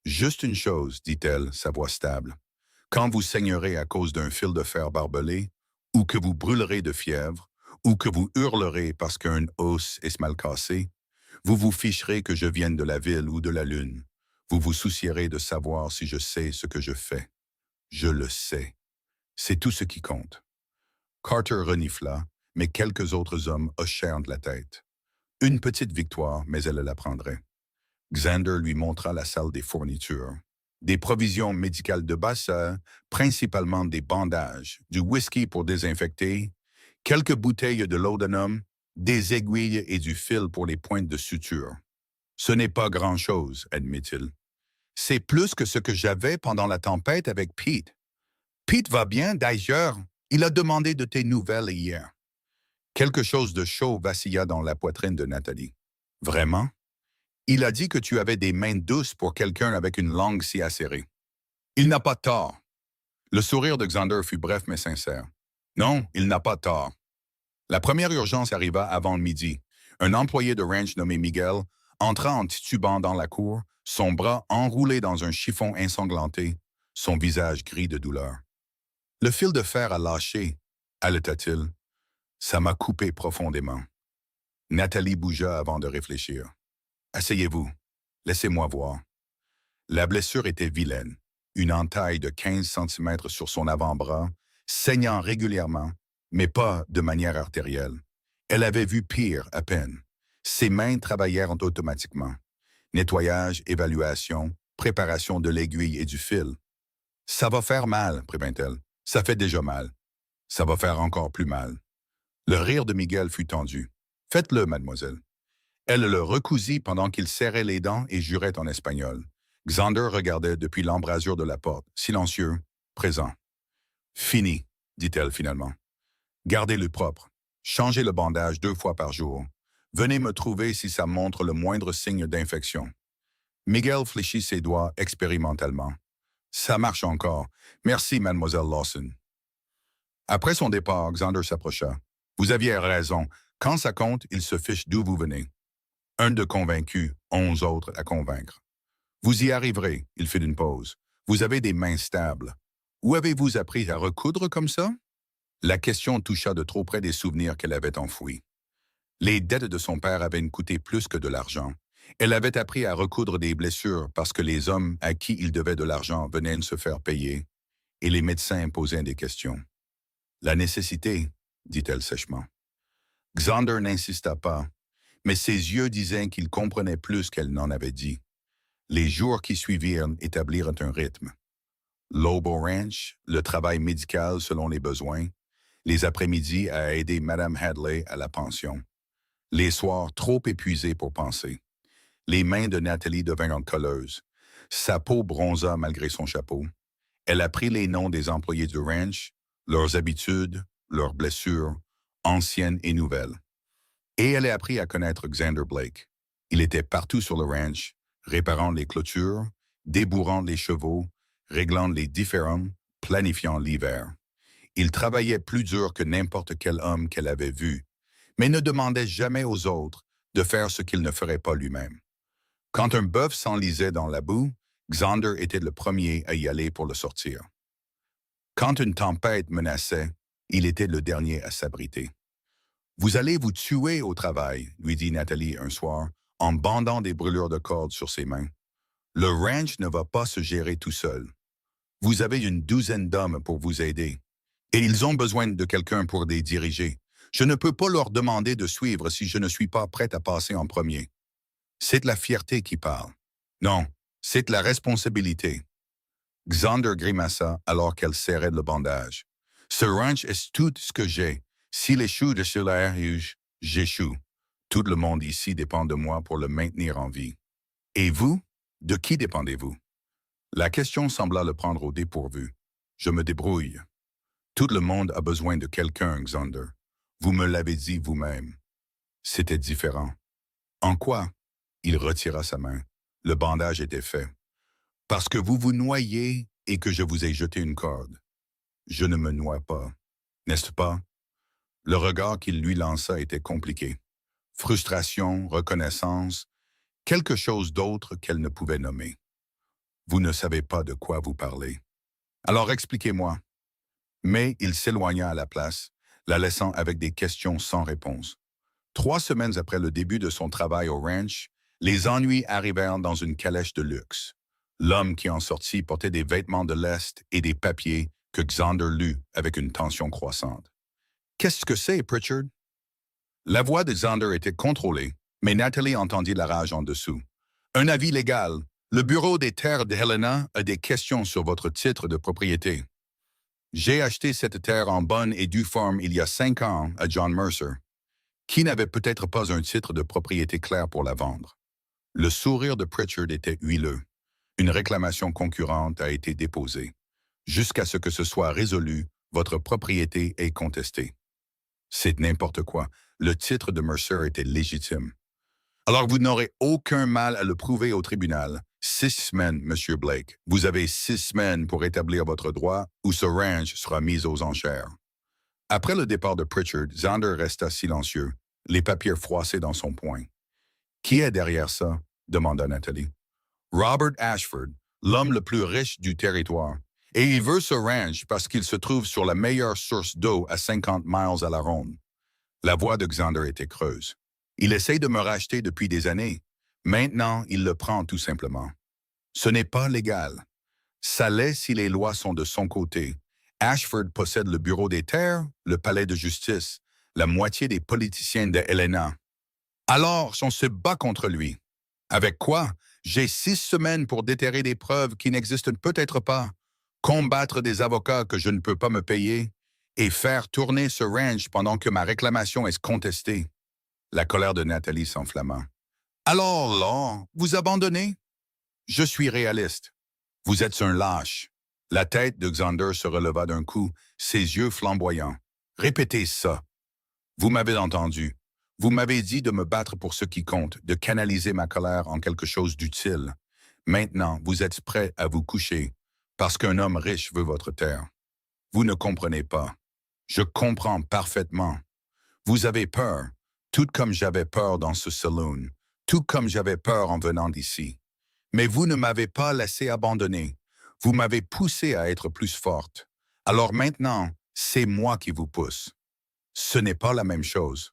Juste une chose, dit-elle, sa voix stable. Quand vous saignerez à cause d'un fil de fer barbelé, ou que vous brûlerez de fièvre, ou que vous hurlerez parce qu'un os est mal cassé, vous vous ficherez que je vienne de la ville ou de la lune. Vous vous soucierez de savoir si je sais ce que je fais. Je le sais. C'est tout ce qui compte. Carter renifla, mais quelques autres hommes hochèrent de la tête. Une petite victoire, mais elle la prendrait. Xander lui montra la salle des fournitures. Des provisions médicales de basse, principalement des bandages, du whisky pour désinfecter, quelques bouteilles de laudanum, des aiguilles et du fil pour les pointes de suture. Ce n'est pas grand-chose, admit-il. C'est plus que ce que j'avais pendant la tempête avec Pete. Pete va bien, d'ailleurs. Il a demandé de tes nouvelles hier. Quelque chose de chaud vacilla dans la poitrine de Nathalie. Vraiment? Il a dit que tu avais des mains douces pour quelqu'un avec une langue si acérée. Il n'a pas tort. Le sourire de Xander fut bref mais sincère. Non, il n'a pas tort. La première urgence arriva avant le midi. Un employé de ranch nommé Miguel entra en titubant dans la cour, son bras enroulé dans un chiffon ensanglanté, son visage gris de douleur. Le fil de fer a lâché, haleta-t-il. Ça m'a coupé profondément. Nathalie bougea avant de réfléchir. Asseyez-vous. Laissez-moi voir. La blessure était vilaine. Une entaille de 15 centimètres sur son avant-bras, saignant régulièrement, mais pas de manière artérielle. Elle avait vu pire à peine. Ses mains travaillèrent automatiquement. Nettoyage, évaluation, préparation de l'aiguille et du fil. Ça va faire mal, prévint-elle. Ça fait déjà mal. Ça va faire encore plus mal. Le rire de Miguel fut tendu. Faites-le, mademoiselle. Elle le recousit pendant qu'il serrait les dents et jurait en espagnol. Xander regardait depuis l'embrasure de la porte, silencieux, présent. Fini, dit-elle finalement. Gardez-le propre. Changez le bandage 2 fois par jour. Venez me trouver si ça montre le moindre signe d'infection. Miguel fléchit ses doigts expérimentalement. Ça marche encore. Merci, mademoiselle Lawson. Après son départ, Xander s'approcha. Vous aviez raison. Quand ça compte, il se fiche d'où vous venez. Un de convaincu, 11 autres à convaincre. Vous y arriverez, il fit une pause. Vous avez des mains stables. Où avez-vous appris à recoudre comme ça? La question toucha de trop près des souvenirs qu'elle avait enfouis. Les dettes de son père avaient coûté plus que de l'argent. Elle avait appris à recoudre des blessures parce que les hommes à qui il devait de l'argent venaient de se faire payer, et les médecins posaient des questions. La nécessité, dit-elle sèchement. Xander n'insista pas, mais ses yeux disaient qu'il comprenait plus qu'elle n'en avait dit. Les jours qui suivirent établirent un rythme. L'aube au ranch, le travail médical selon les besoins, les après-midi à aider Madame Hadley à la pension, les soirs trop épuisés pour penser. Les mains de Nathalie devinrent colleuses. Sa peau bronza malgré son chapeau. Elle apprit les noms des employés du ranch, leurs habitudes, leurs blessures, anciennes et nouvelles. Et elle a appris à connaître Xander Blake. Il était partout sur le ranch, réparant les clôtures, débourrant les chevaux, réglant les différends, planifiant l'hiver. Il travaillait plus dur que n'importe quel homme qu'elle avait vu, mais ne demandait jamais aux autres de faire ce qu'il ne ferait pas lui-même. Quand un bœuf s'enlisait dans la boue, Xander était le premier à y aller pour le sortir. Quand une tempête menaçait, il était le dernier à s'abriter. Vous allez vous tuer au travail, lui dit Nathalie un soir, en bandant des brûlures de cordes sur ses mains. Le ranch ne va pas se gérer tout seul. Vous avez une douzaine d'hommes pour vous aider. Et ils ont besoin de quelqu'un pour les diriger. Je ne peux pas leur demander de suivre si je ne suis pas prête à passer en premier. C'est de la fierté qui parle. Non, c'est de la responsabilité. Xander grimaça alors qu'elle serrait le bandage. Ce ranch est tout ce que j'ai. S'il échoue de sur la rive, j'échoue. Tout le monde ici dépend de moi pour le maintenir en vie. Et vous? De qui dépendez-vous? La question sembla le prendre au dépourvu. Je me débrouille. Tout le monde a besoin de quelqu'un, Xander. Vous me l'avez dit vous-même. C'était différent. En quoi? Il retira sa main. Le bandage était fait. Parce que vous vous noyez et que je vous ai jeté une corde. Je ne me noie pas. N'est-ce pas? Le regard qu'il lui lança était compliqué. Frustration, reconnaissance, quelque chose d'autre qu'elle ne pouvait nommer. Vous ne savez pas de quoi vous parlez. Alors expliquez-moi. Mais il s'éloigna à la place, la laissant avec des questions sans réponse. 3 semaines après le début de son travail au ranch, les ennuis arrivèrent dans une calèche de luxe. L'homme qui en sortit portait des vêtements de l'Est et des papiers que Xander lut avec une tension croissante. « Qu'est-ce que c'est, Pritchard? » La voix de Xander était contrôlée, mais Nathalie entendit la rage en dessous. « Un avis légal. Le Bureau des terres de Helena a des questions sur votre titre de propriété. J'ai acheté cette terre en bonne et due forme il y a 5 ans à John Mercer, qui n'avait peut-être pas un titre de propriété clair pour la vendre. » Le sourire de Pritchard était huileux. Une réclamation concurrente a été déposée. Jusqu'à ce que ce soit résolu, votre propriété est contestée. C'est n'importe quoi. Le titre de Mercer était légitime. Alors vous n'aurez aucun mal à le prouver au tribunal. 6 semaines, Monsieur Blake. Vous avez 6 semaines pour établir votre droit ou ce ranch sera mis aux enchères. Après le départ de Pritchard, Xander resta silencieux, les papiers froissés dans son poing. « Qui est derrière ça? » demanda Nathalie. « Robert Ashford, l'homme le plus riche du territoire. Et il veut ce ranch parce qu'il se trouve sur la meilleure source d'eau à 50 miles à la ronde. » La voix de Xander était creuse. « Il essaie de me racheter depuis des années. Maintenant, il le prend tout simplement. Ce n'est pas légal. Ça l'est si les lois sont de son côté. Ashford possède le bureau des terres, le palais de justice, la moitié des politiciens de Helena. Alors, on se bat contre lui. Avec quoi? J'ai 6 semaines pour déterrer des preuves qui n'existent peut-être pas, combattre des avocats que je ne peux pas me payer et faire tourner ce ranch pendant que ma réclamation est contestée. » La colère de Nathalie s'enflamma. « Alors là, vous abandonnez? Je suis réaliste. Vous êtes un lâche. » La tête de Xander se releva d'un coup, ses yeux flamboyants. « Répétez ça. Vous m'avez entendu. Vous m'avez dit de me battre pour ce qui compte, de canaliser ma colère en quelque chose d'utile. Maintenant, vous êtes prêt à vous coucher parce qu'un homme riche veut votre terre. Vous ne comprenez pas. Je comprends parfaitement. Vous avez peur, tout comme j'avais peur dans ce saloon, tout comme j'avais peur en venant d'ici. Mais vous ne m'avez pas laissé abandonner. Vous m'avez poussé à être plus forte. Alors maintenant, c'est moi qui vous pousse. Ce n'est pas la même chose.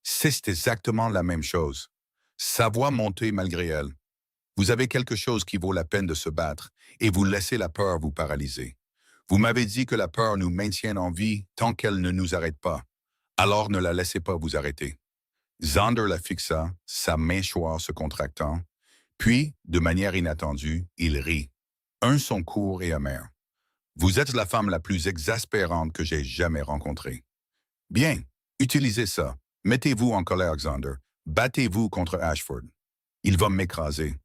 C'est exactement la même chose. » Sa voix montait malgré elle. « Vous avez quelque chose qui vaut la peine de se battre et vous laissez la peur vous paralyser. Vous m'avez dit que la peur nous maintient en vie tant qu'elle ne nous arrête pas. Alors ne la laissez pas vous arrêter. » Xander la fixa, sa mâchoire se contractant. Puis, de manière inattendue, il rit. Un son court et amer. « Vous êtes la femme la plus exaspérante que j'ai jamais rencontrée. » « Bien, utilisez ça. Mettez-vous en colère, Xander. Battez-vous contre Ashford. Il va m'écraser.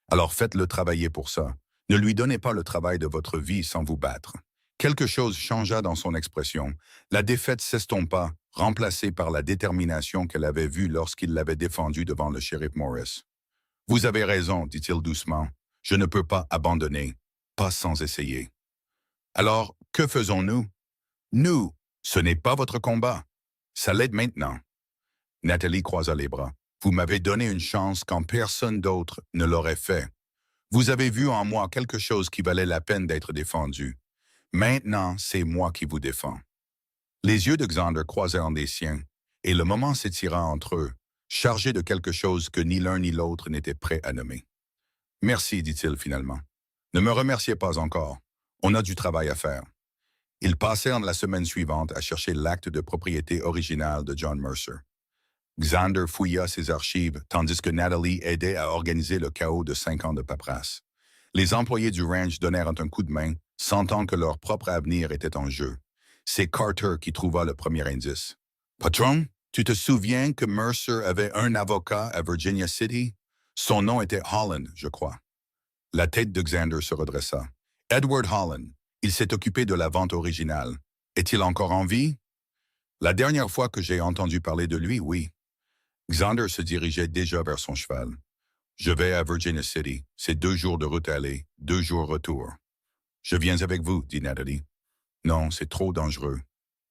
Alors faites-le travailler pour ça. Ne lui donnez pas le travail de votre vie sans vous battre. » Quelque chose changea dans son expression. La défaite s'estompa, remplacée par la détermination qu'elle avait vue lorsqu'il l'avait défendue devant le shérif Morris. « Vous avez raison, dit-il doucement. Je ne peux pas abandonner, pas sans essayer. » « Alors, que faisons-nous? »« Nous, ce n'est pas votre combat. Ça l'aide maintenant. » Nathalie croisa les bras. « Vous m'avez donné une chance quand personne d'autre ne l'aurait fait. Vous avez vu en moi quelque chose qui valait la peine d'être défendu. Maintenant, c'est moi qui vous défends. » Les yeux de Xander croisèrent les siens. et le moment s'étira entre eux, chargé de quelque chose que ni l'un ni l'autre n'était prêt à nommer. « Merci, dit-il finalement. Ne me remerciez pas encore. On a du travail à faire. » Ils passèrent la semaine suivante à chercher l'acte de propriété original de John Mercer. Xander fouilla ses archives, tandis que Natalie aidait à organiser le chaos de 5 ans de paperasse. Les employés du ranch donnèrent un coup de main, sentant que leur propre avenir était en jeu. C'est Carter qui trouva le premier indice. « Patron, tu te souviens que Mercer avait un avocat à Virginia City? Son nom était Holland, je crois. » La tête de Xander se redressa. « Edward Holland. Il s'est occupé de la vente originale. Est-il encore en vie? » « La dernière fois que j'ai entendu parler de lui, oui. » Xander se dirigeait déjà vers son cheval. « Je vais à Virginia City. C'est 2 jours de route aller, 2 jours retour. »« Je viens avec vous, dit Natalie. »« Non, c'est trop dangereux.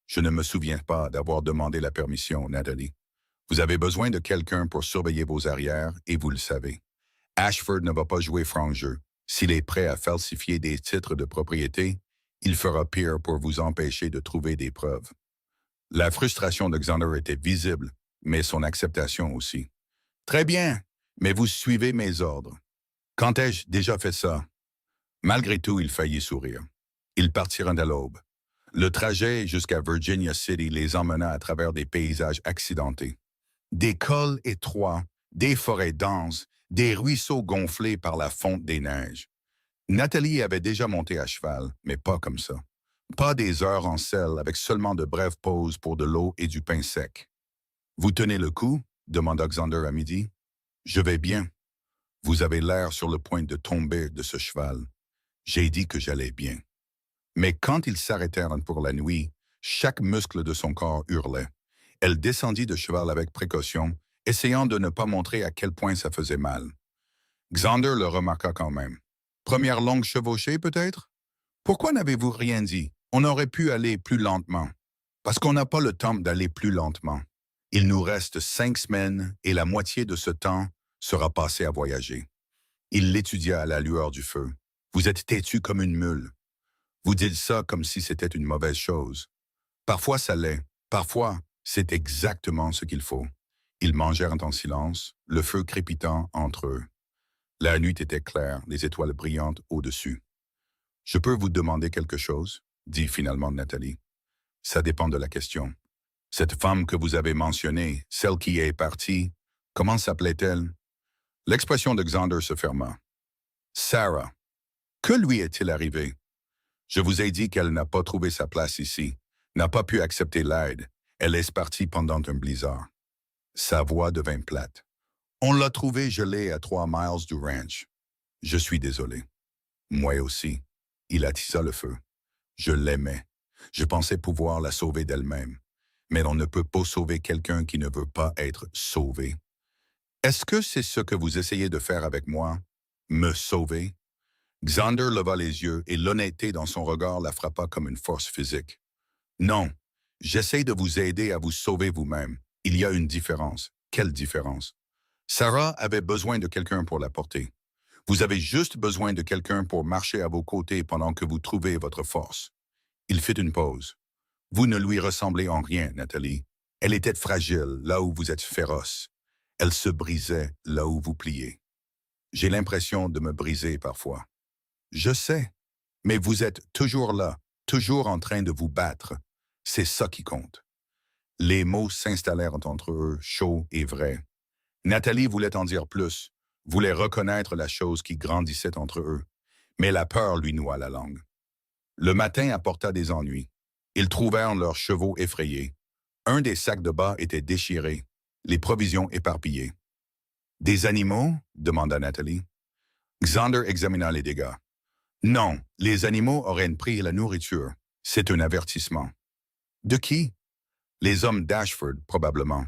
Je ne me souviens pas d'avoir demandé la permission, Natalie. Vous avez besoin de quelqu'un pour surveiller vos arrières, et vous le savez. Ashford ne va pas jouer franc jeu. S'il est prêt à falsifier des titres de propriété, il fera pire pour vous empêcher de trouver des preuves. » La frustration de Xander était visible, mais son acceptation aussi. « Très bien, mais vous suivez mes ordres. Quand ai-je déjà fait ça? » Malgré tout, il faillit sourire. Ils partirent à l'aube. Le trajet jusqu'à Virginia City les emmena à travers des paysages accidentés. Des cols étroits, des forêts denses, des ruisseaux gonflés par la fonte des neiges. Nathalie avait déjà monté à cheval, mais pas comme ça. Pas des heures en selle avec seulement de brèves pauses pour de l'eau et du pain sec. « Vous tenez le coup? » demanda Xander à midi. « Je vais bien. Vous avez l'air sur le point de tomber de ce cheval. J'ai dit que j'allais bien. » Mais quand ils s'arrêtèrent pour la nuit, chaque muscle de son corps hurlait. Elle descendit de cheval avec précaution, essayant de ne pas montrer à quel point ça faisait mal. Xander le remarqua quand même. « Première longue chevauchée, peut-être? Pourquoi n'avez-vous rien dit? On aurait pu aller plus lentement. » « Parce qu'on n'a pas le temps d'aller plus lentement. Il nous reste 5 semaines et la moitié de ce temps sera passé à voyager. » Il l'étudia à la lueur du feu. « Vous êtes têtu comme une mule. Vous dites ça comme si c'était une mauvaise chose. Parfois ça l'est, parfois c'est exactement ce qu'il faut. » Ils mangèrent en silence, le feu crépitant entre eux. La nuit était claire, les étoiles brillantes au-dessus. « Je peux vous demander quelque chose? » dit finalement Nathalie. « Ça dépend de la question. Cette femme que vous avez mentionnée, celle qui est partie, comment s'appelait-elle? » L'expression de Xander se ferma. « Sarah. Que lui est-il arrivé? Je vous ai dit qu'elle n'a pas trouvé sa place ici, n'a pas pu accepter l'aide. Elle est partie pendant un blizzard. » Sa voix devint plate. « On l'a trouvée gelée à 3 miles du ranch. Je suis désolé. » Moi aussi. Il attisa le feu. Je l'aimais. Je pensais pouvoir la sauver d'elle-même. Mais on ne peut pas sauver quelqu'un qui ne veut pas être sauvé. Est-ce que c'est ce que vous essayez de faire avec moi? Me sauver? Xander leva les yeux et l'honnêteté dans son regard la frappa comme une force physique. Non, j'essaie de vous aider à vous sauver vous-même. Il y a une différence. Quelle différence? Sarah avait besoin de quelqu'un pour la porter. Vous avez juste besoin de quelqu'un pour marcher à vos côtés pendant que vous trouvez votre force. Il fit une pause. Vous ne lui ressemblez en rien, Nathalie. Elle était fragile là où vous êtes féroce. Elle se brisait là où vous pliez. J'ai l'impression de me briser parfois. Je sais, mais vous êtes toujours là, toujours en train de vous battre. C'est ça qui compte. Les mots s'installèrent entre eux, chauds et vrais. Nathalie voulait en dire plus, voulait reconnaître la chose qui grandissait entre eux, mais la peur lui noua la langue. Le matin apporta des ennuis. Ils trouvèrent leurs chevaux effrayés. Un des sacs de bas était déchiré, les provisions éparpillées. « Des animaux? » demanda Nathalie. Xander examina les dégâts. « Non, les animaux auraient pris la nourriture. C'est un avertissement. »« De qui? » ?»« Les hommes d'Ashford, probablement.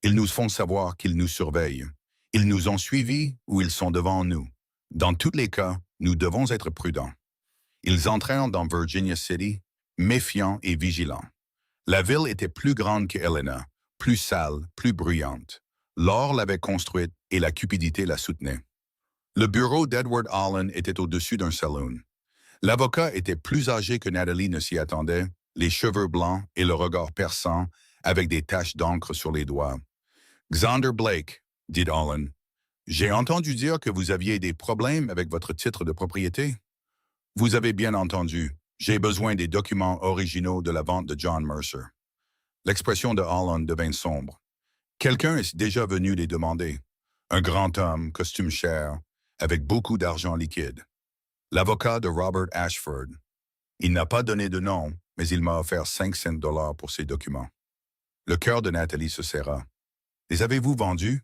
Ils nous font savoir qu'ils nous surveillent. Ils nous ont suivis ou ils sont devant nous. Dans tous les cas, nous devons être prudents. » Ils entrèrent dans Virginia City, méfiants et vigilants. La ville était plus grande que Helena, plus sale, plus bruyante. L'or l'avait construite et la cupidité la soutenait. Le bureau d'Edward Holland était au-dessus d'un saloon. L'avocat était plus âgé que Nathalie ne s'y attendait, les cheveux blancs et le regard perçant, avec des taches d'encre sur les doigts. Xander Blake, dit Holland, j'ai entendu dire que vous aviez des problèmes avec votre titre de propriété. Vous avez bien entendu. J'ai besoin des documents originaux de la vente de John Mercer. L'expression de Holland devint sombre. Quelqu'un est déjà venu les demander. Un grand homme, costume cher, avec beaucoup d'argent liquide. L'avocat de Robert Ashford. Il n'a pas donné de nom, mais il m'a offert 500 $ pour ces documents. Le cœur de Nathalie se serra. Les avez-vous vendus?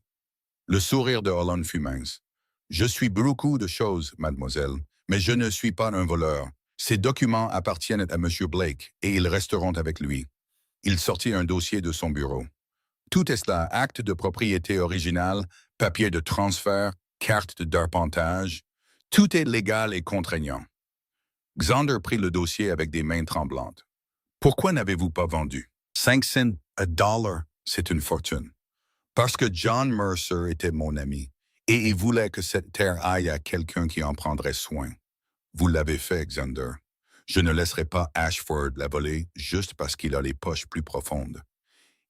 Le sourire de Holland fut mince. Je suis beaucoup de choses, mademoiselle, mais je ne suis pas un voleur. Ces documents appartiennent à M. Blake et ils resteront avec lui. Il sortit un dossier de son bureau. Tout est là, acte de propriété original, papier de transfert, carte d'arpentage. Tout est légal et contraignant. Xander prit le dossier avec des mains tremblantes. Pourquoi n'avez-vous pas vendu? 500 $, c'est une fortune. Parce que John Mercer était mon ami, et il voulait que cette terre aille à quelqu'un qui en prendrait soin. Vous l'avez fait, Xander. Je ne laisserai pas Ashford la voler juste parce qu'il a les poches plus profondes.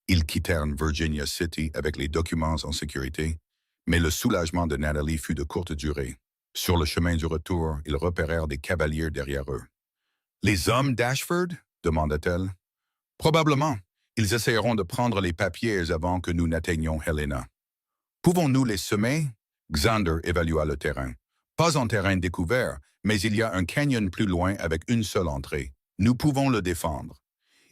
Ils quittèrent Virginia City avec les documents en sécurité, mais le soulagement de Nathalie fut de courte durée. Sur le chemin du retour, ils repérèrent des cavaliers derrière eux. « Les hommes d'Ashford » demanda-t-elle. « Probablement. Ils essayeront de prendre les papiers avant que nous n'atteignions Helena. »« Pouvons-nous les semer » Xander évalua le terrain. « Pas en terrain découvert, mais il y a un canyon plus loin avec une seule entrée. Nous pouvons le défendre. »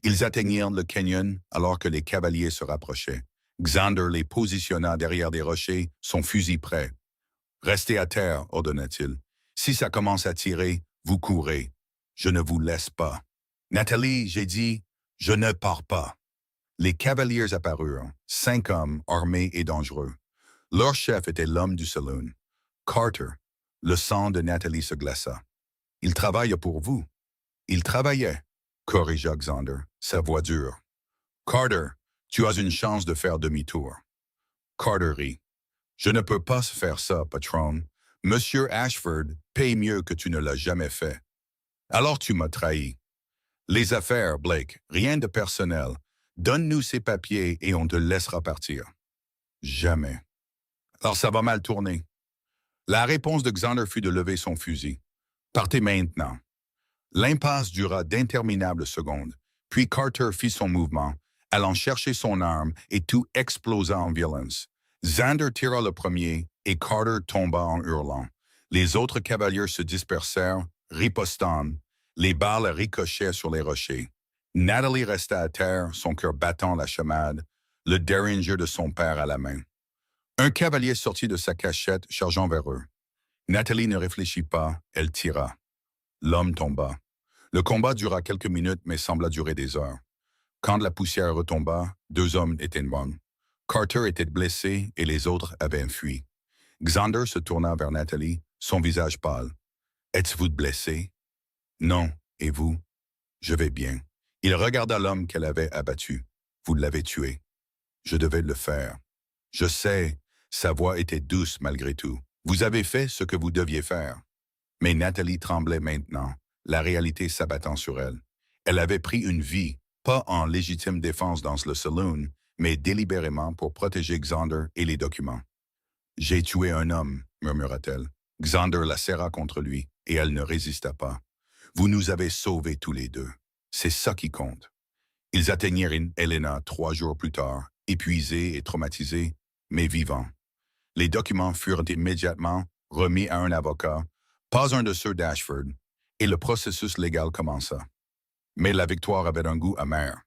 Ils atteignirent le canyon alors que les cavaliers se rapprochaient. Xander les positionna derrière des rochers, son fusil prêt. « Restez à terre, ordonna-t-il. Si ça commence à tirer, vous courez. Je ne vous laisse pas. »« Nathalie, j'ai dit, je ne pars pas. » Les cavaliers apparurent, 5 hommes armés et dangereux. Leur chef était l'homme du saloon, Carter. Le sang de Nathalie se glaça. « Il travaille pour vous. »« Il travaillait, » corrigea Xander, sa voix dure. « Carter, tu as une chance de faire demi-tour. » Carter rit. « Je ne peux pas faire ça, patron. Monsieur Ashford paye mieux que tu ne l'as jamais fait. Alors tu m'as trahi. Les affaires, Blake, rien de personnel. Donne-nous ces papiers et on te laissera partir. » Jamais. Alors ça va mal tourner. La réponse de Xander fut de lever son fusil. Partez maintenant. L'impasse dura d'interminables secondes, puis Carter fit son mouvement, allant chercher son arme et tout explosa en violence. Xander tira le premier et Carter tomba en hurlant. Les autres cavaliers se dispersèrent, ripostant. Les balles ricochaient sur les rochers. Nathalie resta à terre, son cœur battant la chamade, le derringer de son père à la main. Un cavalier sortit de sa cachette, chargeant vers eux. Nathalie ne réfléchit pas, elle tira. L'homme tomba. Le combat dura quelques minutes, mais sembla durer des heures. Quand la poussière retomba, 2 hommes étaient morts. Carter était blessé et les autres avaient fui. Xander se tourna vers Nathalie, son visage pâle. « Êtes-vous blessé? »« Non, et vous? »« Je vais bien. » Il regarda l'homme qu'elle avait abattu. « Vous l'avez tué. »« Je devais le faire. »« Je sais. » Sa voix était douce malgré tout. « Vous avez fait ce que vous deviez faire. » Mais Nathalie tremblait maintenant, la réalité s'abattant sur elle. Elle avait pris une vie, pas en légitime défense dans le saloon, mais délibérément pour protéger Xander et les documents. « J'ai tué un homme, » murmura-t-elle. Xander la serra contre lui, et elle ne résista pas. « Vous nous avez sauvés tous les deux. C'est ça qui compte. » Ils atteignirent Helena 3 jours plus tard, épuisés et traumatisés, mais vivants. Les documents furent immédiatement remis à un avocat, pas un de ceux d'Ashford, et le processus légal commença. Mais la victoire avait un goût amer.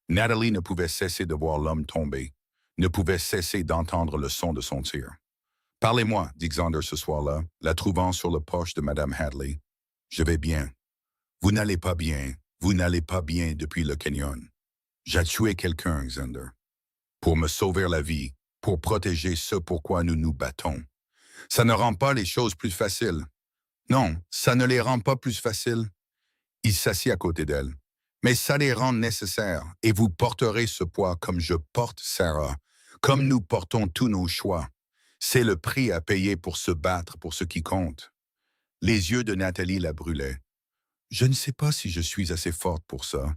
Nathalie ne pouvait cesser de voir l'homme tomber, ne pouvait cesser d'entendre le son de son tir. « Parlez-moi, » dit Xander ce soir-là, la trouvant sur le porche de Madame Hadley. « Je vais bien. »« Vous n'allez pas bien. Vous n'allez pas bien depuis le canyon. »« J'ai tué quelqu'un, Xander. Pour me sauver la vie, pour protéger ce pourquoi nous nous battons. Ça ne rend pas les choses plus faciles. Non, ça ne les rend pas plus faciles. » Il s'assit à côté d'elle. « Mais ça les rend nécessaires, et vous porterez ce poids comme je porte Sarah, comme nous portons tous nos choix. C'est le prix à payer pour se battre pour ce qui compte. » Les yeux de Nathalie la brûlaient. « Je ne sais pas si je suis assez forte pour ça. »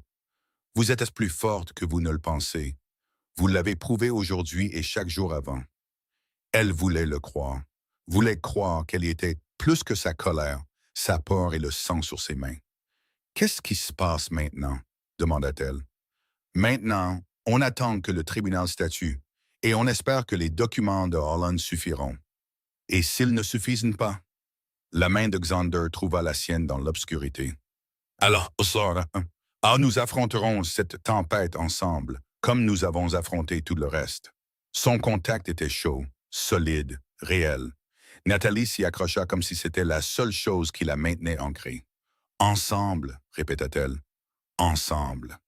Vous êtes plus forte que vous ne le pensez. Vous l'avez prouvé aujourd'hui et chaque jour avant. Elle voulait le croire. Voulait croire qu'elle était plus que sa colère, sa peur et le sang sur ses mains. Qu'est-ce qui se passe maintenant? Demanda-t-elle. Maintenant, on attend que le tribunal statue et on espère que les documents de Holland suffiront. Et s'ils ne suffisent pas? La main de Xander trouva la sienne dans l'obscurité. Alors, Sora, nous affronterons cette tempête ensemble, comme nous avons affronté tout le reste. Son contact était chaud, solide, réel. Nathalie s'y accrocha comme si c'était la seule chose qui la maintenait ancrée. Ensemble, répéta-t-elle. Ensemble.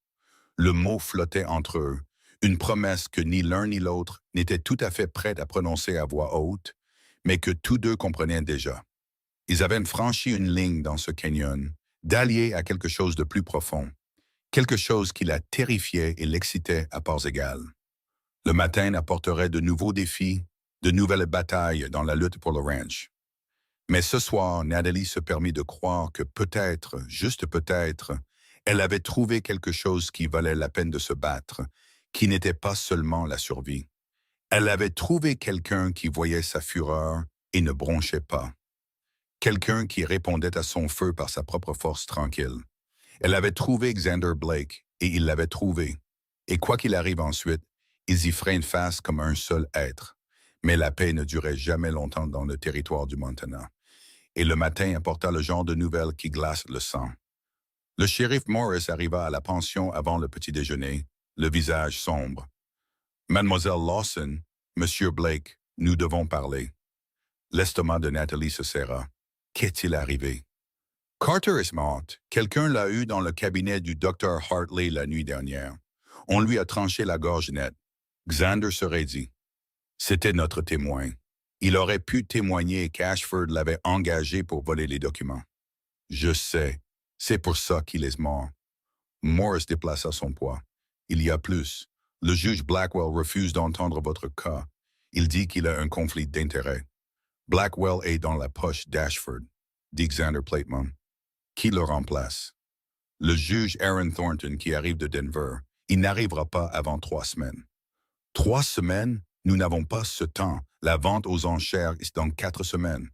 Le mot flottait entre eux, une promesse que ni l'un ni l'autre n'était tout à fait prêt à prononcer à voix haute, mais que tous deux comprenaient déjà. Ils avaient franchi une ligne dans ce canyon, d'allier à quelque chose de plus profond, quelque chose qui la terrifiait et l'excitait à parts égales. Le matin apporterait de nouveaux défis, de nouvelles batailles dans la lutte pour le ranch. Mais ce soir, Nathalie se permit de croire que peut-être, juste peut-être, elle avait trouvé quelque chose qui valait la peine de se battre, qui n'était pas seulement la survie. Elle avait trouvé quelqu'un qui voyait sa fureur et ne bronchait pas. Quelqu'un qui répondait à son feu par sa propre force tranquille. Elle avait trouvé Xander Blake, et il l'avait trouvé. Et quoi qu'il arrive ensuite, ils y feraient une face comme un seul être. Mais la paix ne durait jamais longtemps dans le territoire du Montana. Et le matin apporta le genre de nouvelles qui glace le sang. Le shérif Morris arriva à la pension avant le petit déjeuner, le visage sombre. « Mademoiselle Lawson, Monsieur Blake, nous devons parler. » L'estomac de Nathalie se serra. Qu'est-il arrivé? Carter est mort. Quelqu'un l'a eu dans le cabinet du docteur Hartley la nuit dernière. On lui a tranché la gorge nette. Xander serait dit. C'était notre témoin. Il aurait pu témoigner qu'Ashford l'avait engagé pour voler les documents. Je sais. C'est pour ça qu'il est mort. Morris déplaça son poids. Il y a plus. Le juge Blackwell refuse d'entendre votre cas. Il dit qu'il a un conflit d'intérêts. Blackwell est dans la poche d'Ashford, dit Xander Plateman. Qui le remplace? Le juge Aaron Thornton qui arrive de Denver. Il n'arrivera pas avant 3 semaines. 3 semaines? Nous n'avons pas ce temps. La vente aux enchères est dans 4 semaines.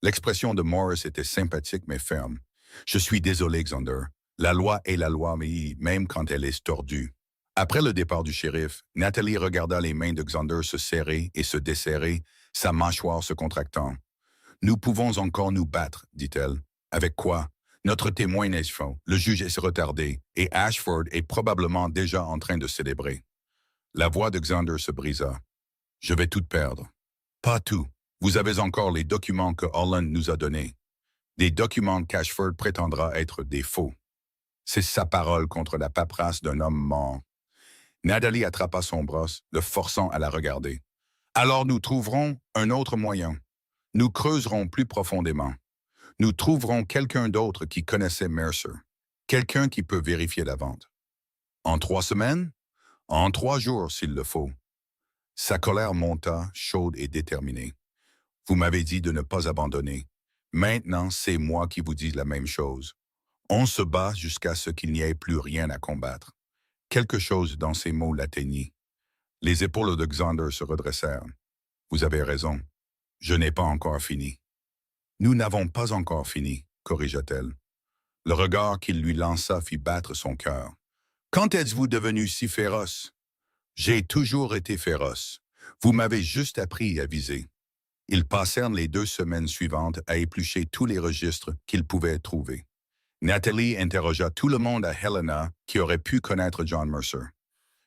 L'expression de Morris était sympathique mais ferme. Je suis désolé, Xander. La loi est la loi, mais même quand elle est tordue. Après le départ du shérif, Nathalie regarda les mains de Xander se serrer et se desserrer, sa mâchoire se contractant. Nous pouvons encore nous battre, dit-elle. Avec quoi? Notre témoin n'est faux. Le juge est retardé et Ashford est probablement déjà en train de célébrer. La voix de Xander se brisa. Je vais tout perdre. Pas tout. Vous avez encore les documents que Holland nous a donnés. Des documents qu'Ashford prétendra être des faux. C'est sa parole contre la paperasse d'un homme mort. Nathalie attrapa son bras, le forçant à la regarder. Alors nous trouverons un autre moyen. Nous creuserons plus profondément. Nous trouverons quelqu'un d'autre qui connaissait Mercer. Quelqu'un qui peut vérifier la vente. En 3 semaines? En 3 jours, s'il le faut. Sa colère monta, chaude et déterminée. Vous m'avez dit de ne pas abandonner. Maintenant, c'est moi qui vous dis la même chose. On se bat jusqu'à ce qu'il n'y ait plus rien à combattre. Quelque chose dans ces mots l'atteignit. Les épaules de Xander se redressèrent. Vous avez raison. Je n'ai pas encore fini. Nous n'avons pas encore fini, corrigea-t-elle. Le regard qu'il lui lança fit battre son cœur. Quand êtes-vous devenu si féroce? J'ai toujours été féroce. Vous m'avez juste appris à viser. Ils passèrent les 2 semaines suivantes à éplucher tous les registres qu'ils pouvaient trouver. Nathalie interrogea tout le monde à Helena qui aurait pu connaître John Mercer.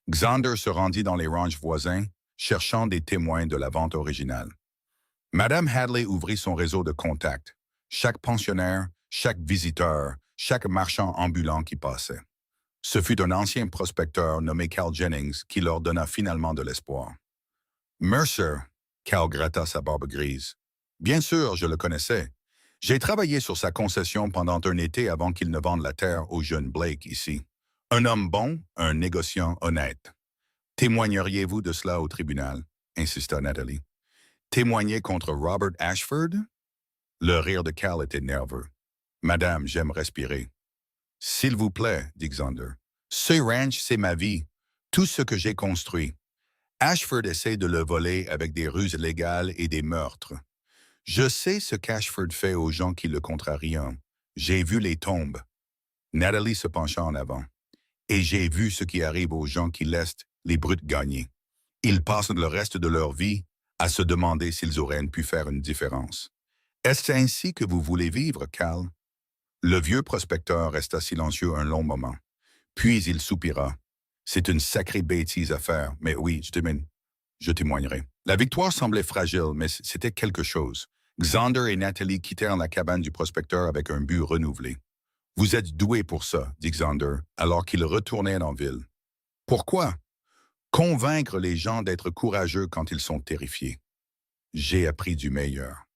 Xander se rendit dans les ranchs voisins, cherchant des témoins de la vente originale. Madame Hadley ouvrit son réseau de contacts. Chaque pensionnaire, chaque visiteur, chaque marchand ambulant qui passait. Ce fut un ancien prospecteur nommé Cal Jennings qui leur donna finalement de l'espoir. Mercer, Cal gratta sa barbe grise. Bien sûr, je le connaissais. J'ai travaillé sur sa concession pendant un été avant qu'il ne vende la terre au jeune Blake ici. Un homme bon, un négociant honnête. Témoigneriez-vous de cela au tribunal? Insista Nathalie. Témoigner contre Robert Ashford? Le rire de Cal était nerveux. Madame, j'aime respirer. S'il vous plaît, dit Xander, Ce ranch, c'est ma vie, tout ce que j'ai construit. Ashford essaie de le voler avec des ruses légales et des meurtres. Je sais ce qu'Ashford fait aux gens qui le contrarient. J'ai vu les tombes. Natalie se pencha en avant. Et j'ai vu ce qui arrive aux gens qui laissent les brutes gagner. Ils passent le reste de leur vie à se demander s'ils auraient pu faire une différence. Est-ce ainsi que vous voulez vivre, Cal? Le vieux prospecteur resta silencieux un long moment. Puis il soupira. C'est une sacrée bêtise à faire, mais oui, je témoignerai. La victoire semblait fragile, mais c'était quelque chose. Xander et Natalie quittèrent la cabane du prospecteur avec un but renouvelé. Vous êtes doués pour ça, dit Xander, alors qu'ils retournaient en ville. Pourquoi? Convaincre les gens d'être courageux quand ils sont terrifiés. J'ai appris du meilleur.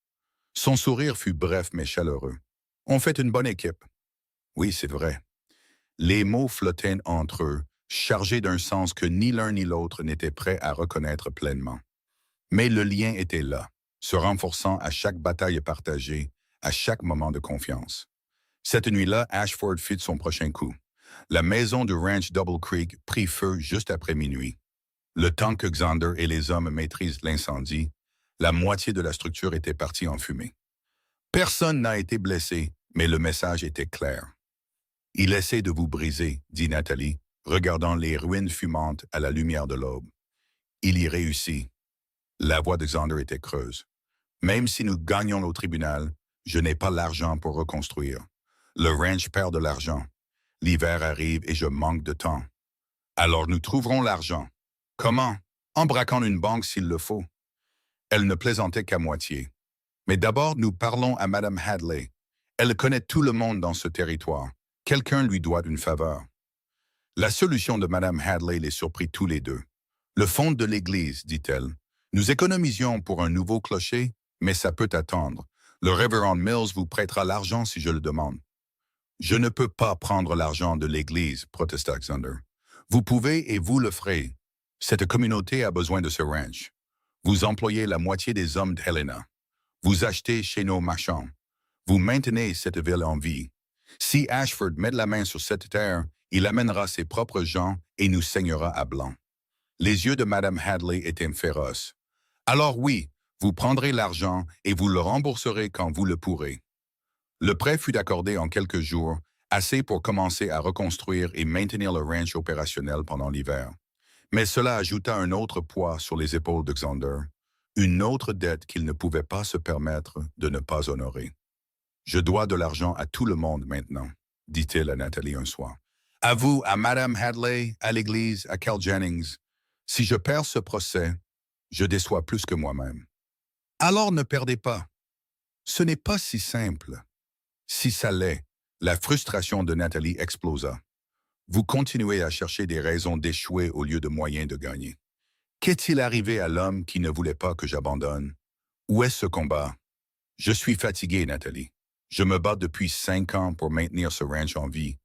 Son sourire fut bref mais chaleureux. On fait une bonne équipe. Oui, c'est vrai. Les mots flottaient entre eux, chargés d'un sens que ni l'un ni l'autre n'était prêt à reconnaître pleinement. Mais le lien était là, se renforçant à chaque bataille partagée, à chaque moment de confiance. Cette nuit-là, Ashford fit son prochain coup. La maison du ranch Double Creek prit feu juste après minuit. Le temps que Xander et les hommes maîtrisent l'incendie, la moitié de la structure était partie en fumée. Personne n'a été blessé, mais le message était clair. « Il essaie de vous briser, » dit Natalie, regardant les ruines fumantes à la lumière de l'aube. « Il y réussit. » La voix de Xander était creuse. « Même si nous gagnons au tribunal, je n'ai pas l'argent pour reconstruire. Le ranch perd de l'argent. L'hiver arrive et je manque de temps. Alors nous trouverons l'argent. Comment? En braquant une banque s'il le faut. » Elle ne plaisantait qu'à moitié. « Mais d'abord, nous parlons à Madame Hadley. Elle connaît tout le monde dans ce territoire. Quelqu'un lui doit une faveur. » La solution de Madame Hadley les surprit tous les deux. « Le fond de l'église, dit-elle. Nous économisions pour un nouveau clocher, mais ça peut attendre. Le révérend Mills vous prêtera l'argent si je le demande. » « Je ne peux pas prendre l'argent de l'église, protesta Xander. Vous pouvez et vous le ferez. Cette communauté a besoin de ce ranch. Vous employez la moitié des hommes de Helena. Vous achetez chez nos marchands. Vous maintenez cette ville en vie. Si Ashford met la main sur cette terre, il amènera ses propres gens et nous saignera à blanc. » Les yeux de Madame Hadley étaient féroces. « Alors oui, vous prendrez l'argent et vous le rembourserez quand vous le pourrez. » Le prêt fut accordé en quelques jours, assez pour commencer à reconstruire et maintenir le ranch opérationnel pendant l'hiver. Mais cela ajouta un autre poids sur les épaules de Xander, une autre dette qu'il ne pouvait pas se permettre de ne pas honorer. « Je dois de l'argent à tout le monde maintenant, » dit-il à Natalie un soir. « À vous, à Madame Hadley, à l'Église, à Cal Jennings. Si je perds ce procès, je déçois plus que moi-même. » « Alors ne perdez pas. Ce n'est pas si simple. » Si ça l'est, la frustration de Natalie explosa. Vous continuez à chercher des raisons d'échouer au lieu de moyens de gagner. Qu'est-il arrivé à l'homme qui ne voulait pas que j'abandonne? Où est ce combat? Je suis fatigué, Natalie. Je me bats depuis 5 ans pour maintenir ce ranch en vie.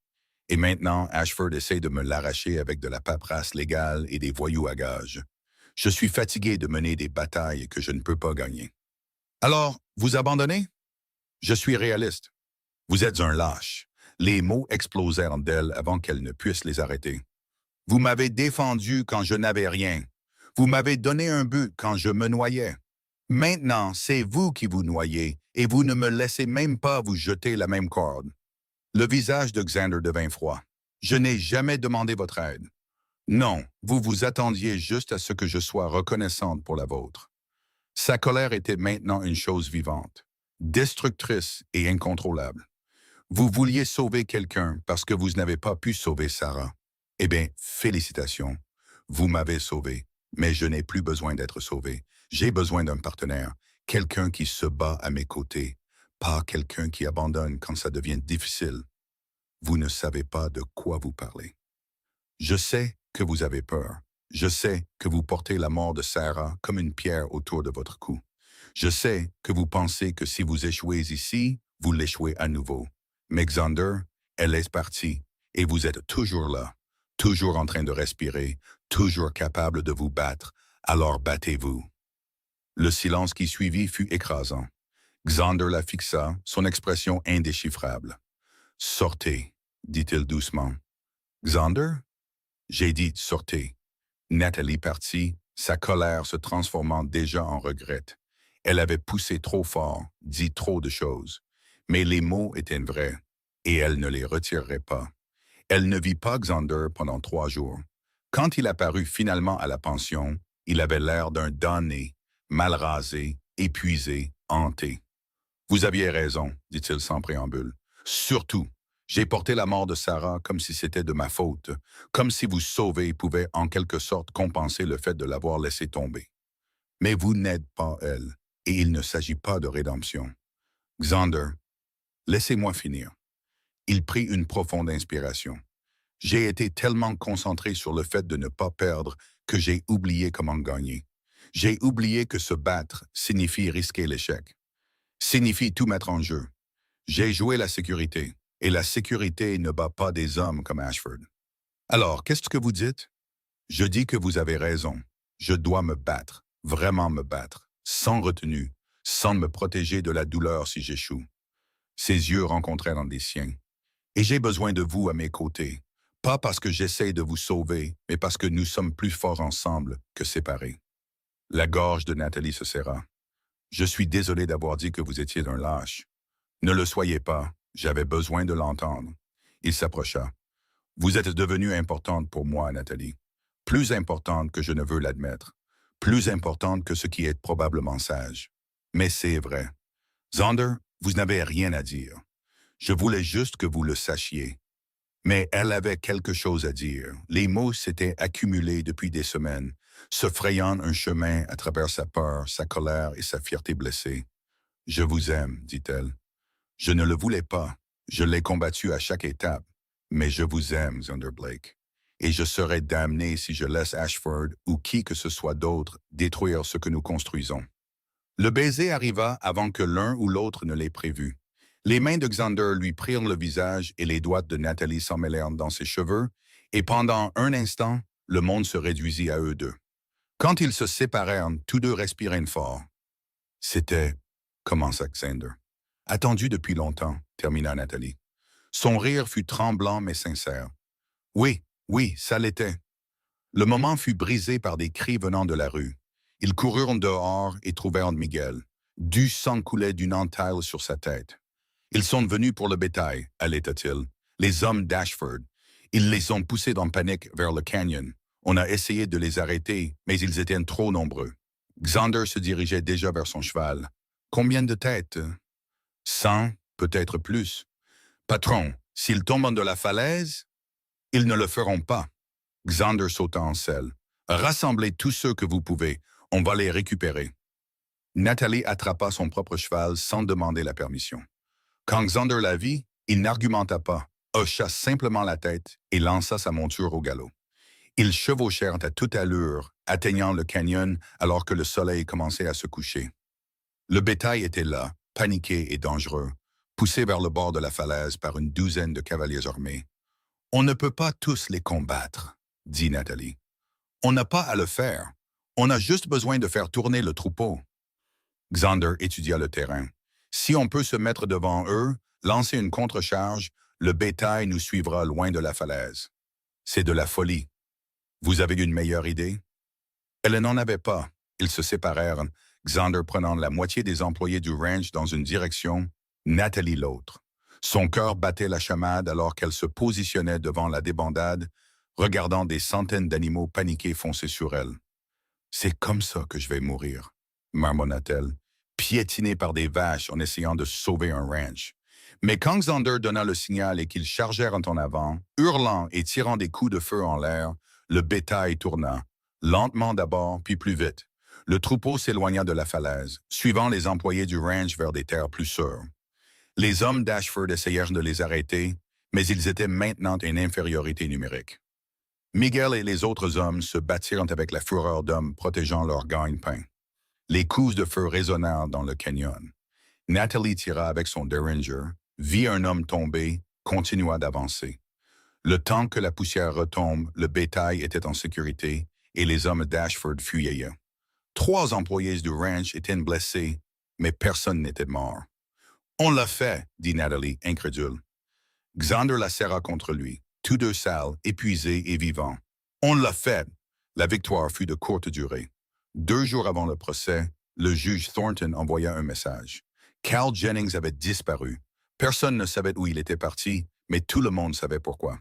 Et maintenant, Ashford essaie de me l'arracher avec de la paperasse légale et des voyous à gages. Je suis fatigué de mener des batailles que je ne peux pas gagner. Alors, vous abandonnez? Je suis réaliste. Vous êtes un lâche. Les mots explosèrent d'elle avant qu'elle ne puisse les arrêter. Vous m'avez défendu quand je n'avais rien. Vous m'avez donné un but quand je me noyais. Maintenant, c'est vous qui vous noyez et vous ne me laissez même pas vous jeter la même corde. Le visage de Xander devint froid. Je n'ai jamais demandé votre aide. Non, vous vous attendiez juste à ce que je sois reconnaissante pour la vôtre. Sa colère était maintenant une chose vivante, destructrice et incontrôlable. Vous vouliez sauver quelqu'un parce que vous n'avez pas pu sauver Sarah. Eh bien, félicitations. Vous m'avez sauvé, mais je n'ai plus besoin d'être sauvé. J'ai besoin d'un partenaire, quelqu'un qui se bat à mes côtés, pas quelqu'un qui abandonne quand ça devient difficile. Vous ne savez pas de quoi vous parlez. Je sais que vous avez peur. Je sais que vous portez la mort de Sarah comme une pierre autour de votre cou. Je sais que vous pensez que si vous échouez ici, vous l'échouez à nouveau. Mais Xander, elle est partie, et vous êtes toujours là, toujours en train de respirer, toujours capable de vous battre, alors battez-vous. Le silence qui suivit fut écrasant. Xander la fixa, son expression indéchiffrable. « Sortez », dit-il doucement. Xander? J'ai dit sortez. Nathalie partit, sa colère se transformant déjà en regret. Elle avait poussé trop fort, dit trop de choses. Mais les mots étaient vrais, et elle ne les retirerait pas. Elle ne vit pas Xander pendant 3 jours. Quand il apparut finalement à la pension, il avait l'air d'un damné, mal rasé, épuisé, hanté. Vous aviez raison, dit-il sans préambule. Surtout, j'ai porté la mort de Sarah comme si c'était de ma faute, comme si vous sauver pouvait en quelque sorte compenser le fait de l'avoir laissé tomber. Mais vous n'êtes pas elle, et il ne s'agit pas de rédemption. Xander, laissez-moi finir. Il prit une profonde inspiration. J'ai été tellement concentré sur le fait de ne pas perdre que j'ai oublié comment gagner. J'ai oublié que se battre signifie risquer l'échec, signifie tout mettre en jeu. J'ai joué la sécurité, et la sécurité ne bat pas des hommes comme Ashford. Alors, qu'est-ce que vous dites? Je dis que vous avez raison. Je dois me battre, vraiment me battre, sans retenue, sans me protéger de la douleur si j'échoue. Ses yeux rencontrèrent dans les siens. Et j'ai besoin de vous à mes côtés, pas parce que j'essaie de vous sauver, mais parce que nous sommes plus forts ensemble que séparés. La gorge de Nathalie se serra. Je suis désolé d'avoir dit que vous étiez un lâche. Ne le soyez pas, j'avais besoin de l'entendre. Il s'approcha. Vous êtes devenue importante pour moi, Nathalie. Plus importante que je ne veux l'admettre. Plus importante que ce qui est probablement sage. Mais c'est vrai. Xander, vous n'avez rien à dire. Je voulais juste que vous le sachiez. Mais elle avait quelque chose à dire. Les mots s'étaient accumulés depuis des semaines, se frayant un chemin à travers sa peur, sa colère et sa fierté blessée. « Je vous aime, dit-elle. Je ne le voulais pas. Je l'ai combattu à chaque étape. Mais je vous aime, Xander Blake. Et je serai damné si je laisse Ashford ou qui que ce soit d'autre détruire ce que nous construisons. » Le baiser arriva avant que l'un ou l'autre ne l'ait prévu. Les mains de Xander lui prirent le visage et les doigts de Nathalie s'emmêlèrent dans ses cheveux, et pendant un instant, le monde se réduisit à eux deux. Quand ils se séparèrent, tous deux respirèrent fort. C'était, commença Xander. Attendu depuis longtemps, termina Nathalie. Son rire fut tremblant mais sincère. Oui, oui, ça l'était. Le moment fut brisé par des cris venant de la rue. Ils coururent dehors et trouvèrent Miguel. Du sang coulait d'une entaille sur sa tête. Ils sont venus pour le bétail, allaita-t-il. Les hommes d'Ashford. Ils les ont poussés dans panique vers le canyon. On a essayé de les arrêter, mais ils étaient trop nombreux. Xander se dirigeait déjà vers son cheval. Combien de têtes? 100, peut-être plus. Patron, s'ils tombent de la falaise, ils ne le feront pas. Xander sauta en selle. Rassemblez tous ceux que vous pouvez. On va les récupérer. Nathalie attrapa son propre cheval sans demander la permission. Quand Xander la vit, il n'argumenta pas, hocha simplement la tête et lança sa monture au galop. Ils chevauchèrent à toute allure, atteignant le canyon alors que le soleil commençait à se coucher. Le bétail était là, paniqué et dangereux, poussé vers le bord de la falaise par une douzaine de cavaliers armés. « On ne peut pas tous les combattre, » dit Nathalie. « On n'a pas à le faire. On a juste besoin de faire tourner le troupeau. » Xander étudia le terrain. Si on peut se mettre devant eux, lancer une contre-charge, le bétail nous suivra loin de la falaise. C'est de la folie. Vous avez une meilleure idée? Elle n'en avait pas. Ils se séparèrent, Xander prenant la moitié des employés du ranch dans une direction, Nathalie l'autre. Son cœur battait la chamade alors qu'elle se positionnait devant la débandade, regardant des centaines d'animaux paniqués foncer sur elle. « C'est comme ça que je vais mourir, » marmonna-t-elle, piétinée par des vaches en essayant de sauver un ranch. Mais quand Xander donna le signal et qu'ils chargèrent en avant, hurlant et tirant des coups de feu en l'air, le bétail tourna, lentement d'abord, puis plus vite. Le troupeau s'éloigna de la falaise, suivant les employés du ranch vers des terres plus sûres. Les hommes d'Ashford essayèrent de les arrêter, mais ils étaient maintenant en infériorité numérique. Miguel et les autres hommes se battirent avec la fureur d'hommes protégeant leur gagne-pain. Les coups de feu résonnèrent dans le canyon. Nathalie tira avec son Derringer, vit un homme tomber, continua d'avancer. Le temps que la poussière retombe, le bétail était en sécurité et les hommes d'Ashford fuyaient. 3 employés du ranch étaient blessés, mais personne n'était mort. « On l'a fait, » dit Nathalie, incrédule. Xander la serra contre lui. tous deux sales, épuisés et vivants. On l'a fait. La victoire fut de courte durée. 2 jours avant le procès, le juge Thornton envoya un message. Cal Jennings avait disparu. Personne ne savait où il était parti, mais tout le monde savait pourquoi.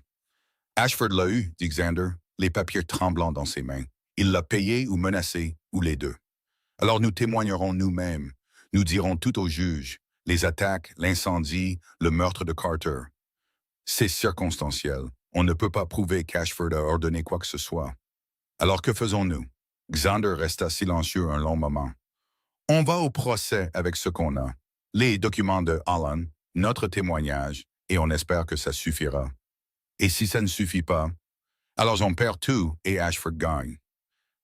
Ashford l'a eu, dit Xander, les papiers tremblants dans ses mains. Il l'a payé ou menacé, ou les deux. Alors nous témoignerons nous-mêmes. Nous dirons tout au juge, les attaques, l'incendie, le meurtre de Carter. C'est circonstanciel. On ne peut pas prouver qu'Ashford a ordonné quoi que ce soit. Alors que faisons-nous? Xander resta silencieux un long moment. On va au procès avec ce qu'on a. Les documents de Holland, notre témoignage, et on espère que ça suffira. Et si ça ne suffit pas, alors on perd tout et Ashford gagne.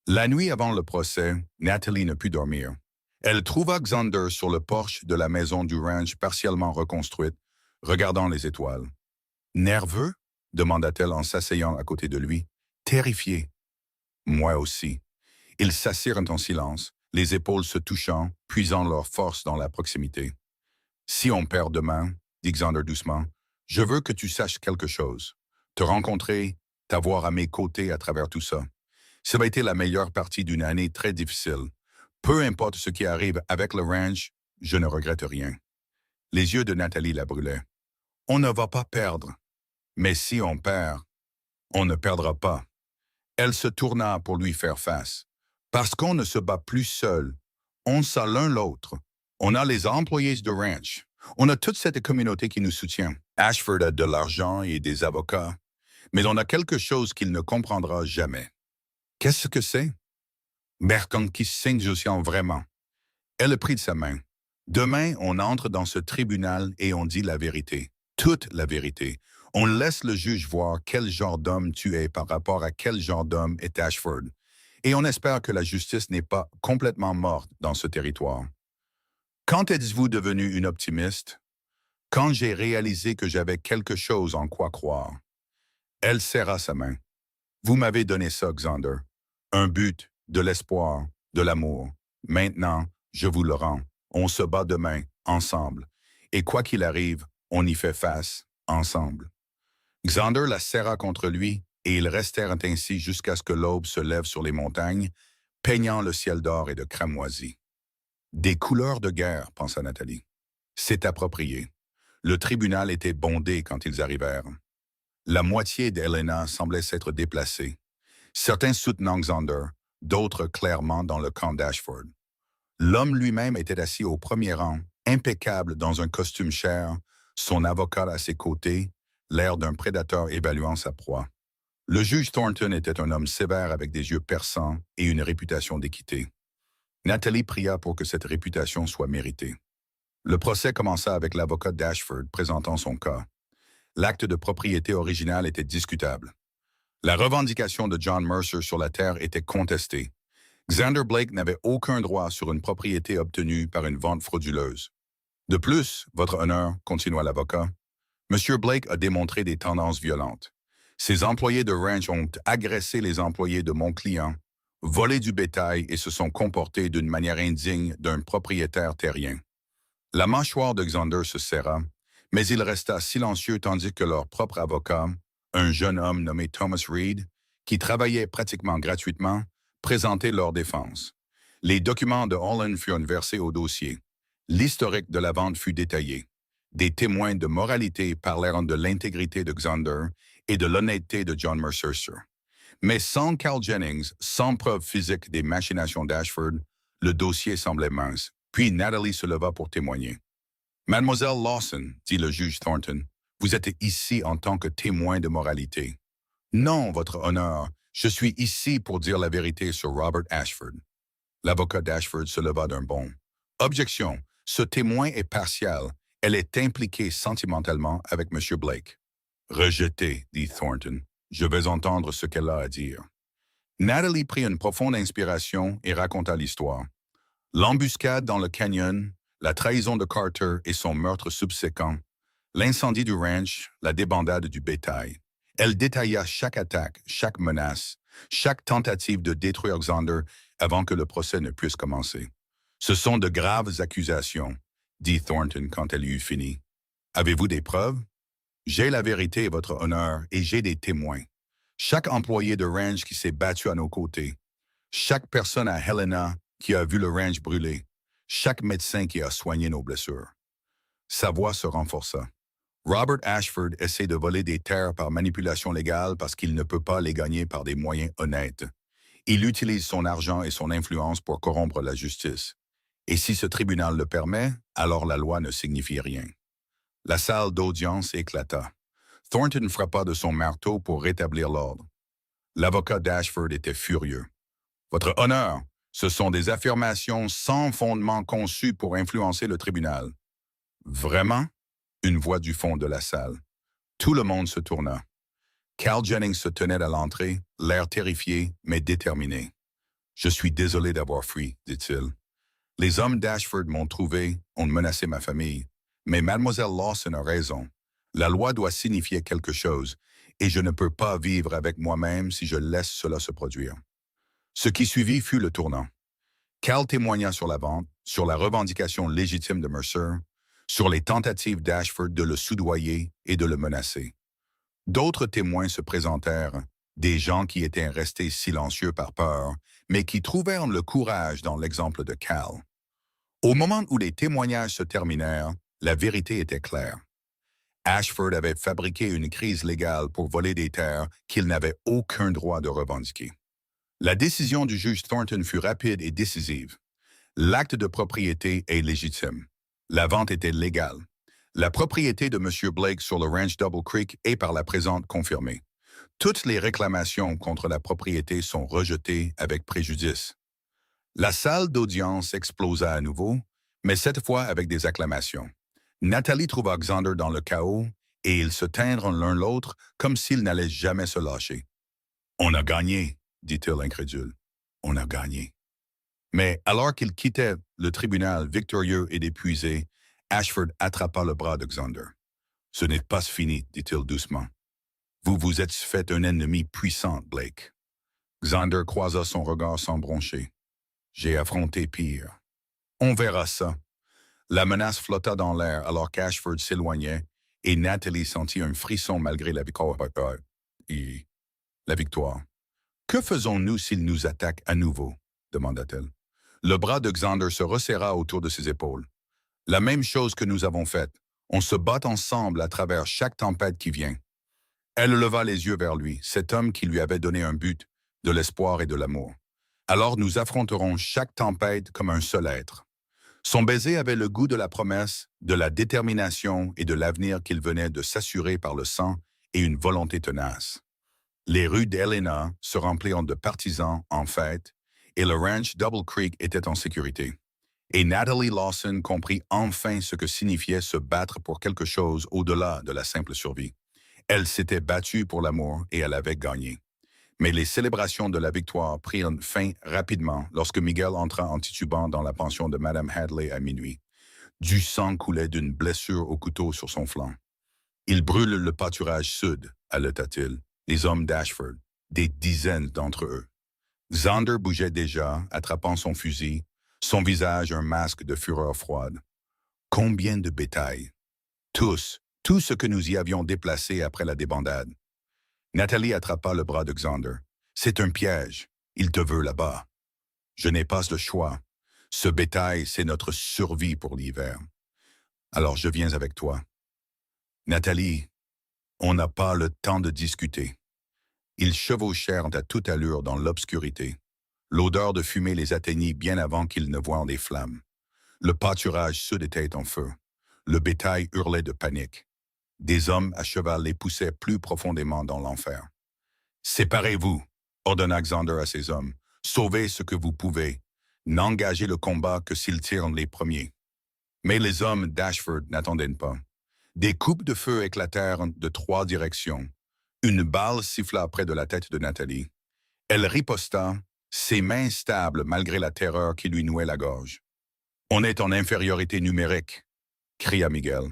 La nuit avant le procès, Natalie ne put dormir. Elle trouva Xander sur le porche de la maison du ranch partiellement reconstruite, regardant les étoiles. Nerveux? Demanda-t-elle en s'asseyant à côté de lui. Terrifié. Moi aussi. Ils s'assirent en silence, les épaules se touchant, puisant leur force dans la proximité. Si on perd demain, dit Xander doucement, je veux que tu saches quelque chose. Te rencontrer, t'avoir à mes côtés à travers tout ça. Ça va été la meilleure partie d'une année très difficile. Peu importe ce qui arrive avec le ranch, je ne regrette rien. Les yeux de Nathalie la brûlaient. On ne va pas perdre. Mais si on perd, on ne perdra pas. Elle se tourna pour lui faire face. Parce qu'on ne se bat plus seul. On sait l'un l'autre. On a les employés de ranch. On a toute cette communauté qui nous soutient. Ashford a de l'argent et des avocats. Mais on a quelque chose qu'il ne comprendra jamais. Qu'est-ce que c'est? Merkankisingjusian vraiment. Elle prit de sa main. Demain, on entre dans ce tribunal et on dit la vérité. Toute la vérité. On laisse le juge voir quel genre d'homme tu es par rapport à quel genre d'homme est Ashford. Et on espère que la justice n'est pas complètement morte dans ce territoire. Quand êtes-vous devenu une optimiste? Quand j'ai réalisé que j'avais quelque chose en quoi croire. Elle serra sa main. Vous m'avez donné ça, Xander. Un but, de l'espoir, de l'amour. Maintenant, je vous le rends. On se bat demain, ensemble. Et quoi qu'il arrive, on y fait face, ensemble. Xander la serra contre lui, et ils restèrent ainsi jusqu'à ce que l'aube se lève sur les montagnes, peignant le ciel d'or et de cramoisi. Des couleurs de guerre, pensa Nathalie. C'est approprié. Le tribunal était bondé quand ils arrivèrent. La moitié d'Helena semblait s'être déplacée. Certains soutenant Xander, d'autres clairement dans le camp d'Ashford. L'homme lui-même était assis au premier rang, impeccable dans un costume cher, son avocat à ses côtés, l'air d'un prédateur évaluant sa proie. Le juge Thornton était un homme sévère avec des yeux perçants et une réputation d'équité. Nathalie pria pour que cette réputation soit méritée. Le procès commença avec l'avocat d'Ashford présentant son cas. L'acte de propriété original était discutable. La revendication de John Mercer sur la terre était contestée. Xander Blake n'avait aucun droit sur une propriété obtenue par une vente frauduleuse. De plus, votre honneur, continua l'avocat, M. Blake a démontré des tendances violentes. Ses employés de ranch ont agressé les employés de mon client, volé du bétail et se sont comportés d'une manière indigne d'un propriétaire terrien. La mâchoire de Xander se serra, mais il resta silencieux tandis que leur propre avocat, un jeune homme nommé Thomas Reed, qui travaillait pratiquement gratuitement, présentait leur défense. Les documents de Holland furent versés au dossier. L'historique de la vente fut détaillé. Des témoins de moralité parlèrent de l'intégrité de Xander et de l'honnêteté de John Mercer. Mais sans Cal Jennings, sans preuve physique des machinations d'Ashford, le dossier semblait mince. Puis Nathalie se leva pour témoigner. « Mademoiselle Lawson, dit le juge Thornton, vous êtes ici en tant que témoin de moralité. »« Non, votre honneur, je suis ici pour dire la vérité sur Robert Ashford. » L'avocat d'Ashford se leva d'un bond. « Objection, ce témoin est partial. Elle est impliquée sentimentalement avec M. Blake. »« Rejeté, dit Thornton. Je vais entendre ce qu'elle a à dire. » Nathalie prit une profonde inspiration et raconta l'histoire. L'embuscade dans le canyon, la trahison de Carter et son meurtre subséquent, l'incendie du ranch, la débandade du bétail. Elle détailla chaque attaque, chaque menace, chaque tentative de détruire Xander avant que le procès ne puisse commencer. « Ce sont de graves accusations, dit Thornton quand elle eut fini. Avez-vous des preuves? » J'ai la vérité, votre honneur, et j'ai des témoins. Chaque employé de ranch qui s'est battu à nos côtés. Chaque personne à Helena qui a vu le ranch brûler. Chaque médecin qui a soigné nos blessures. Sa voix se renforça. Robert Ashford essaie de voler des terres par manipulation légale parce qu'il ne peut pas les gagner par des moyens honnêtes. Il utilise son argent et son influence pour corrompre la justice. Et si ce tribunal le permet, alors la loi ne signifie rien. La salle d'audience éclata. Thornton frappa de son marteau pour rétablir l'ordre. L'avocat d'Ashford était furieux. Votre honneur, ce sont des affirmations sans fondement conçues pour influencer le tribunal. Vraiment? Une voix du fond de la salle. Tout le monde se tourna. Cal Jennings se tenait à l'entrée, l'air terrifié, mais déterminé. Je suis désolé d'avoir fui, dit-il. Les hommes d'Ashford m'ont trouvé, ont menacé ma famille. Mais mademoiselle Lawson a raison. La loi doit signifier quelque chose, et je ne peux pas vivre avec moi-même si je laisse cela se produire. Ce qui suivit fut le tournant. Cal témoigna sur la vente, sur la revendication légitime de Mercer, sur les tentatives d'Ashford de le soudoyer et de le menacer. D'autres témoins se présentèrent, des gens qui étaient restés silencieux par peur, mais qui trouvèrent le courage dans l'exemple de Cal. Au moment où les témoignages se terminèrent, la vérité était claire. Ashford avait fabriqué une crise légale pour voler des terres qu'il n'avait aucun droit de revendiquer. La décision du juge Thornton fut rapide et décisive. L'acte de propriété est légitime. La vente était légale. La propriété de M. Blake sur le ranch Double Creek est par la présente confirmée. Toutes les réclamations contre la propriété sont rejetées avec préjudice. La salle d'audience explosa à nouveau, mais cette fois avec des acclamations. Nathalie trouva Xander dans le chaos et ils se tinrent l'un l'autre comme s'ils n'allaient jamais se lâcher. « On a gagné », dit-il incrédule. « On a gagné. » Mais alors qu'il quittait le tribunal victorieux et épuisé, Ashford attrapa le bras de Xander. « Ce n'est pas fini, dit-il doucement. Vous vous êtes fait un ennemi puissant, Blake. » Xander croisa son regard sans broncher. « J'ai affronté pire. »« On verra ça. » La menace flotta dans l'air alors qu'Ashford s'éloignait et Nathalie sentit un frisson malgré la victoire. La victoire. « Que faisons-nous s'il nous attaque à nouveau ?» demanda-t-elle. Le bras de Xander se resserra autour de ses épaules. « La même chose que nous avons faite. On se bat ensemble à travers chaque tempête qui vient. » Elle leva les yeux vers lui, cet homme qui lui avait donné un but, de l'espoir et de l'amour. « Alors nous affronterons chaque tempête comme un seul être. » Son baiser avait le goût de la promesse, de la détermination et de l'avenir qu'il venait de s'assurer par le sang et une volonté tenace. Les rues d'Helena se remplirent de partisans en fête et le ranch Double Creek était en sécurité. Et Nathalie Lawson comprit enfin ce que signifiait se battre pour quelque chose au-delà de la simple survie. Elle s'était battue pour l'amour et elle avait gagné. Mais les célébrations de la victoire prirent fin rapidement lorsque Miguel entra en titubant dans la pension de Madame Hadley à minuit. Du sang coulait d'une blessure au couteau sur son flanc. « Il brûle le pâturage sud », haleta-t-il, les hommes d'Ashford, des dizaines d'entre eux. Xander bougeait déjà, attrapant son fusil, son visage un masque de fureur froide. Combien de bétail? Tous, tout ce que nous y avions déplacé après la débandade. Nathalie attrapa le bras de Xander. « C'est un piège. Il te veut là-bas. »« Je n'ai pas le choix. Ce bétail, c'est notre survie pour l'hiver. Alors je viens avec toi. »« Nathalie, on n'a pas le temps de discuter. » Ils chevauchèrent à toute allure dans l'obscurité. L'odeur de fumée les atteignit bien avant qu'ils ne voient des flammes. Le pâturage sud était en feu. Le bétail hurlait de panique. Des hommes à cheval les poussaient plus profondément dans l'enfer. « Séparez-vous » ordonna Xander à ses hommes. « Sauvez ce que vous pouvez. N'engagez le combat que s'ils tirent les premiers. » Mais les hommes d'Ashford n'attendaient pas. Des coupes de feu éclatèrent de 3 directions. Une balle siffla près de la tête de Nathalie. Elle riposta, ses mains stables malgré la terreur qui lui nouait la gorge. « On est en infériorité numérique » cria Miguel.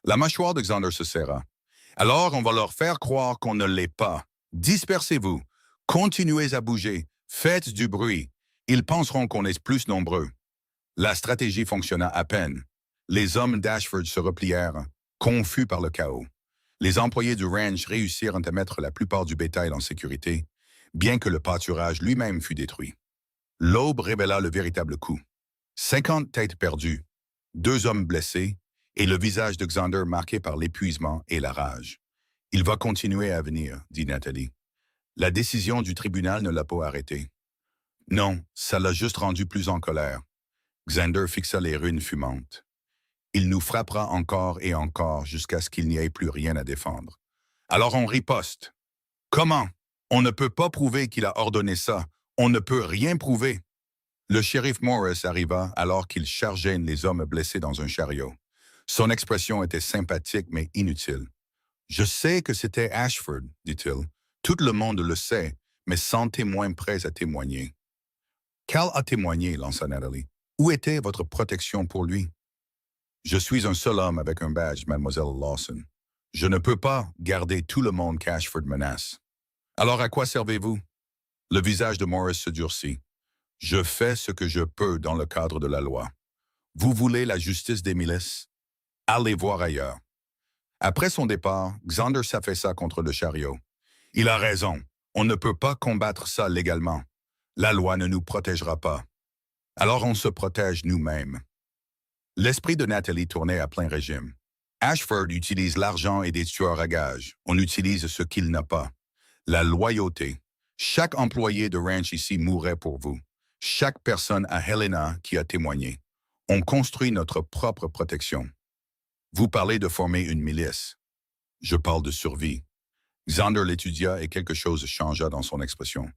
La mâchoire de Xander se serra. « Alors on va leur faire croire qu'on ne l'est pas. Dispersez-vous. Continuez à bouger. Faites du bruit. Ils penseront qu'on est plus nombreux. » La stratégie fonctionna à peine. Les hommes d'Ashford se replièrent, confus par le chaos. Les employés du ranch réussirent à mettre la plupart du bétail en sécurité, bien que le pâturage lui-même fût détruit. L'aube révéla le véritable coup. 50 têtes perdues, 2 hommes blessés, et le visage de Xander marqué par l'épuisement et la rage. « Il va continuer à venir », dit Nathalie. La décision du tribunal ne l'a pas arrêté. Non, ça l'a juste rendu plus en colère. Xander fixa les runes fumantes. Il nous frappera encore et encore jusqu'à ce qu'il n'y ait plus rien à défendre. Alors on riposte. Comment? On ne peut pas prouver qu'il a ordonné ça. On ne peut rien prouver. Le shérif Morris arriva alors qu'il chargeait les hommes blessés dans un chariot. Son expression était sympathique mais inutile. « Je sais que c'était Ashford, dit-il. Tout le monde le sait, mais sans témoins prêts à témoigner. » Cal a témoigné, lança Nathalie. Où était votre protection pour lui? Je suis un seul homme avec un badge, mademoiselle Lawson. Je ne peux pas garder tout le monde qu'Ashford menace. Alors à quoi servez-vous? Le visage de Morris se durcit. Je fais ce que je peux dans le cadre de la loi. Vous voulez la justice des milices? Allez voir ailleurs. Après son départ, Xander s'affaissa contre le chariot. Il a raison. On ne peut pas combattre ça légalement. La loi ne nous protégera pas. Alors on se protège nous-mêmes. L'esprit de Nathalie tournait à plein régime. Ashford utilise l'argent et des tueurs à gages. On utilise ce qu'il n'a pas. La loyauté. Chaque employé de ranch ici mourrait pour vous. Chaque personne à Helena qui a témoigné. On construit notre propre protection. Vous parlez de former une milice. Je parle de survie. Xander l'étudia et quelque chose changea dans son expression.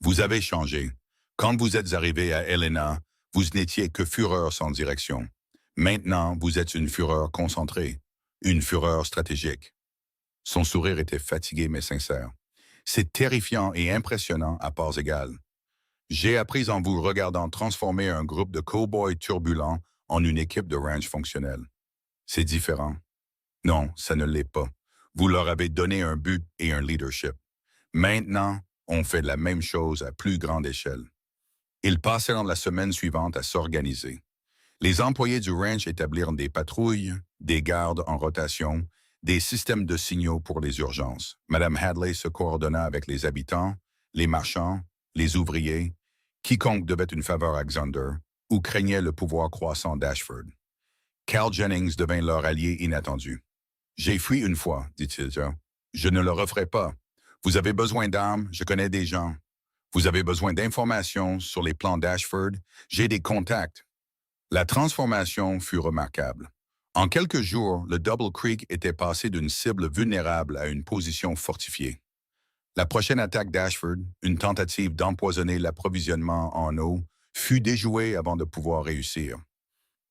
Vous avez changé. Quand vous êtes arrivé à Helena, vous n'étiez que fureur sans direction. Maintenant, vous êtes une fureur concentrée, une fureur stratégique. Son sourire était fatigué mais sincère. C'est terrifiant et impressionnant à parts égales. J'ai appris en vous regardant transformer un groupe de cow-boys turbulents en une équipe de ranch fonctionnelle. C'est différent. Non, ça ne l'est pas. Vous leur avez donné un but et un leadership. Maintenant, on fait la même chose à plus grande échelle. Ils passèrent la semaine suivante à s'organiser. Les employés du ranch établirent des patrouilles, des gardes en rotation, des systèmes de signaux pour les urgences. Madame Hadley se coordonna avec les habitants, les marchands, les ouvriers, quiconque devait une faveur à Xander ou craignait le pouvoir croissant d'Ashford. Cal Jennings devint leur allié inattendu. « J'ai fui une fois, dit-il. Je ne le referai pas. Vous avez besoin d'armes, je connais des gens. Vous avez besoin d'informations sur les plans d'Ashford, j'ai des contacts. » La transformation fut remarquable. En quelques jours, le Double Creek était passé d'une cible vulnérable à une position fortifiée. La prochaine attaque d'Ashford, une tentative d'empoisonner l'approvisionnement en eau, fut déjouée avant de pouvoir réussir.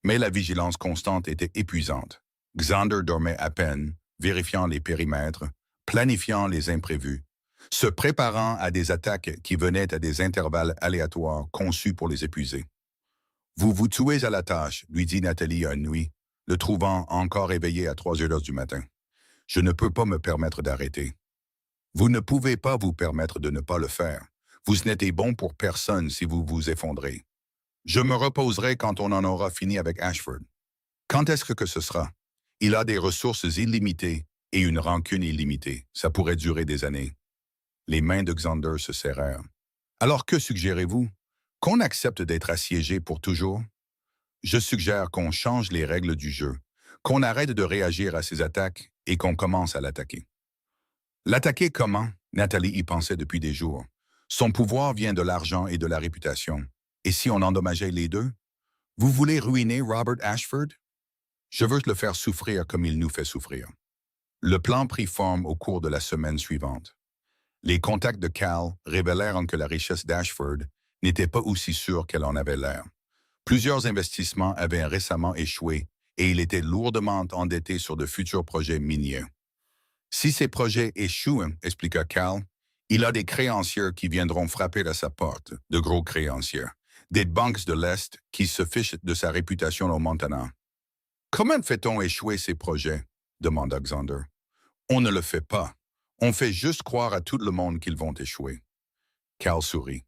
Mais la vigilance constante était épuisante. Xander dormait à peine, vérifiant les périmètres, planifiant les imprévus, se préparant à des attaques qui venaient à des intervalles aléatoires conçus pour les épuiser. « Vous vous tuez à la tâche », lui dit Nathalie une nuit, le trouvant encore éveillé à 3 heures du matin. « Je ne peux pas me permettre d'arrêter. » Vous ne pouvez pas vous permettre de ne pas le faire. Vous n'êtes bon pour personne si vous vous effondrez. Je me reposerai quand on en aura fini avec Ashford. Quand est-ce que ce sera? Il a des ressources illimitées et une rancune illimitée. Ça pourrait durer des années. Les mains de Xander se serrèrent. Alors que suggérez-vous? Qu'on accepte d'être assiégé pour toujours? Je suggère qu'on change les règles du jeu, qu'on arrête de réagir à ces attaques et qu'on commence à l'attaquer. L'attaquer comment? Nathalie y pensait depuis des jours. Son pouvoir vient de l'argent et de la réputation. Et si on endommageait les deux? Vous voulez ruiner Robert Ashford? Je veux le faire souffrir comme il nous fait souffrir. Le plan prit forme au cours de la semaine suivante. Les contacts de Cal révélèrent que la richesse d'Ashford n'était pas aussi sûre qu'elle en avait l'air. Plusieurs investissements avaient récemment échoué et il était lourdement endetté sur de futurs projets miniers. Si ces projets échouent, expliqua Cal, il a des créanciers qui viendront frapper à sa porte, de gros créanciers, des banques de l'Est qui se fichent de sa réputation au Montana. Comment fait-on échouer ces projets? Demanda Xander. On ne le fait pas. On fait juste croire à tout le monde qu'ils vont échouer. Cal sourit.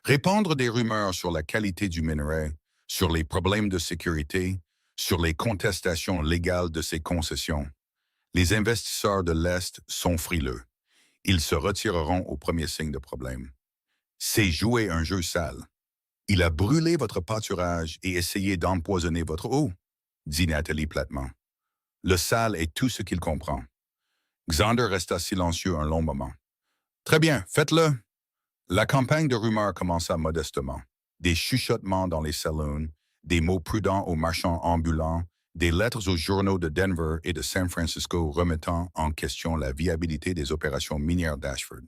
Répandre des rumeurs sur la qualité du minerai, sur les problèmes de sécurité, sur les contestations légales de ces concessions. Les investisseurs de l'Est sont frileux. Ils se retireront au premier signe de problème. C'est jouer un jeu sale. Il a brûlé votre pâturage et essayé d'empoisonner votre eau, dit Nathalie platement. Le sale est tout ce qu'il comprend. Xander resta silencieux un long moment. Très bien, faites-le. La campagne de rumeurs commença modestement. Des chuchotements dans les saloons, des mots prudents aux marchands ambulants, des lettres aux journaux de Denver et de San Francisco remettant en question la viabilité des opérations minières d'Ashford.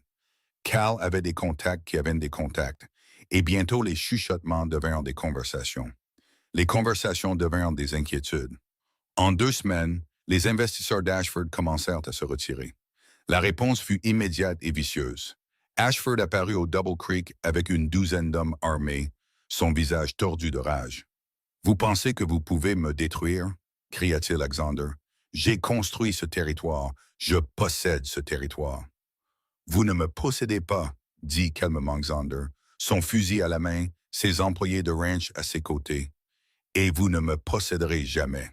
Cal avait des contacts qui avaient des contacts, et bientôt les chuchotements devinrent des conversations. Les conversations devinrent des inquiétudes. En 2 semaines, les investisseurs d'Ashford commencèrent à se retirer. La réponse fut immédiate et vicieuse. Ashford apparut au Double Creek avec une douzaine d'hommes armés, son visage tordu de rage. « Vous pensez que vous pouvez me détruire ?» cria-t-il à Xander. « J'ai construit ce territoire. Je possède ce territoire. » « Vous ne me possédez pas, » dit calmement Xander, son fusil à la main, ses employés de ranch à ses côtés. « Et vous ne me posséderez jamais.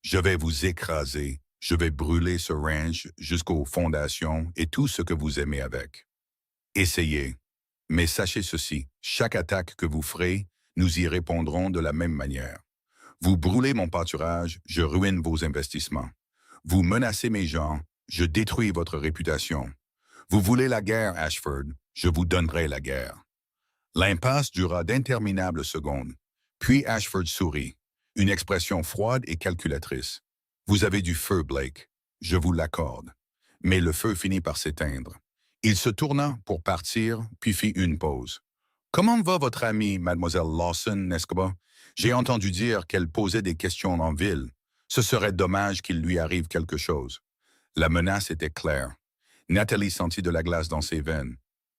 Je vais vous écraser, je vais brûler ce ranch jusqu'aux fondations et tout ce que vous aimez avec. Essayez. Mais sachez ceci, chaque attaque que vous ferez, nous y répondrons de la même manière. Vous brûlez mon pâturage, je ruine vos investissements. Vous menacez mes gens, je détruis votre réputation. Vous voulez la guerre, Ashford, je vous donnerai la guerre. » L'impasse dura d'interminables secondes. Puis Ashford sourit, une expression froide et calculatrice. « Vous avez du feu, Blake. Je vous l'accorde. » Mais le feu finit par s'éteindre. Il se tourna pour partir, puis fit une pause. « Comment va votre amie, mademoiselle Lawson, n'est-ce pas? J'ai entendu dire qu'elle posait des questions en ville. Ce serait dommage qu'il lui arrive quelque chose. » La menace était claire. Nathalie sentit de la glace dans ses veines.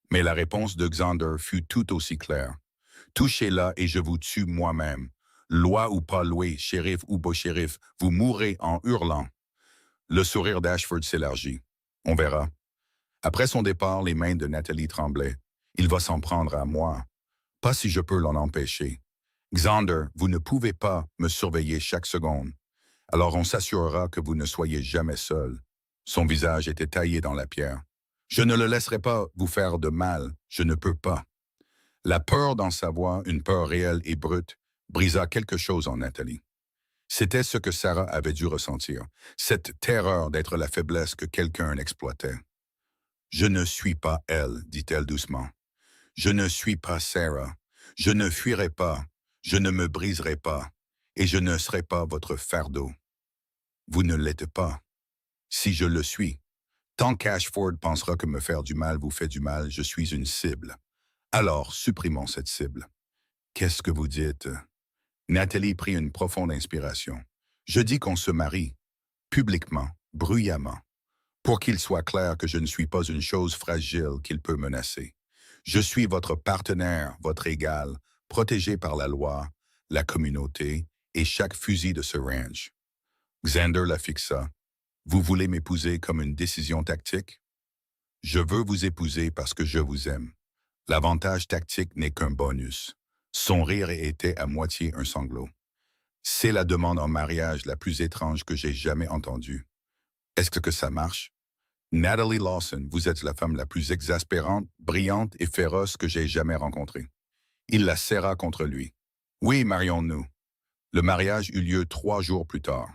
Mais la réponse de Xander fut tout aussi claire. « Touchez-la et je vous tue moi-même. Loi ou pas loi, shérif ou beau shérif, vous mourrez en hurlant. » Le sourire d'Ashford s'élargit. « On verra. » Après son départ, les mains de Nathalie tremblaient. « Il va s'en prendre à moi. Pas si je peux l'en empêcher. Xander, vous ne pouvez pas me surveiller chaque seconde. Alors on s'assurera que vous ne soyez jamais seul. » Son visage était taillé dans la pierre. « Je ne le laisserai pas vous faire de mal. Je ne peux pas. » La peur dans sa voix, une peur réelle et brute, brisa quelque chose en Nathalie. C'était ce que Sarah avait dû ressentir, cette terreur d'être la faiblesse que quelqu'un exploitait. « Je ne suis pas elle, dit-elle doucement. Je ne suis pas Sarah. Je ne fuirai pas. Je ne me briserai pas. Et je ne serai pas votre fardeau. Vous ne l'êtes pas. Si je le suis. Tant qu'Ashford pensera que me faire du mal vous fait du mal, je suis une cible. Alors, supprimons cette cible. » « Qu'est-ce que vous dites? » Nathalie prit une profonde inspiration. « Je dis qu'on se marie, publiquement, bruyamment, pour qu'il soit clair que je ne suis pas une chose fragile qu'il peut menacer. Je suis votre partenaire, votre égal, protégé par la loi, la communauté et chaque fusil de ce ranch. » Xander la fixa. « Vous voulez m'épouser comme une décision tactique? » « Je veux vous épouser parce que je vous aime. L'avantage tactique n'est qu'un bonus. » Son rire était à moitié un sanglot. « C'est la demande en mariage la plus étrange que j'ai jamais entendue. Est-ce que ça marche? Nathalie Lawson, vous êtes la femme la plus exaspérante, brillante et féroce que j'ai jamais rencontrée. » Il la serra contre lui. « Oui, marions-nous. » Le mariage eut lieu 3 jours plus tard.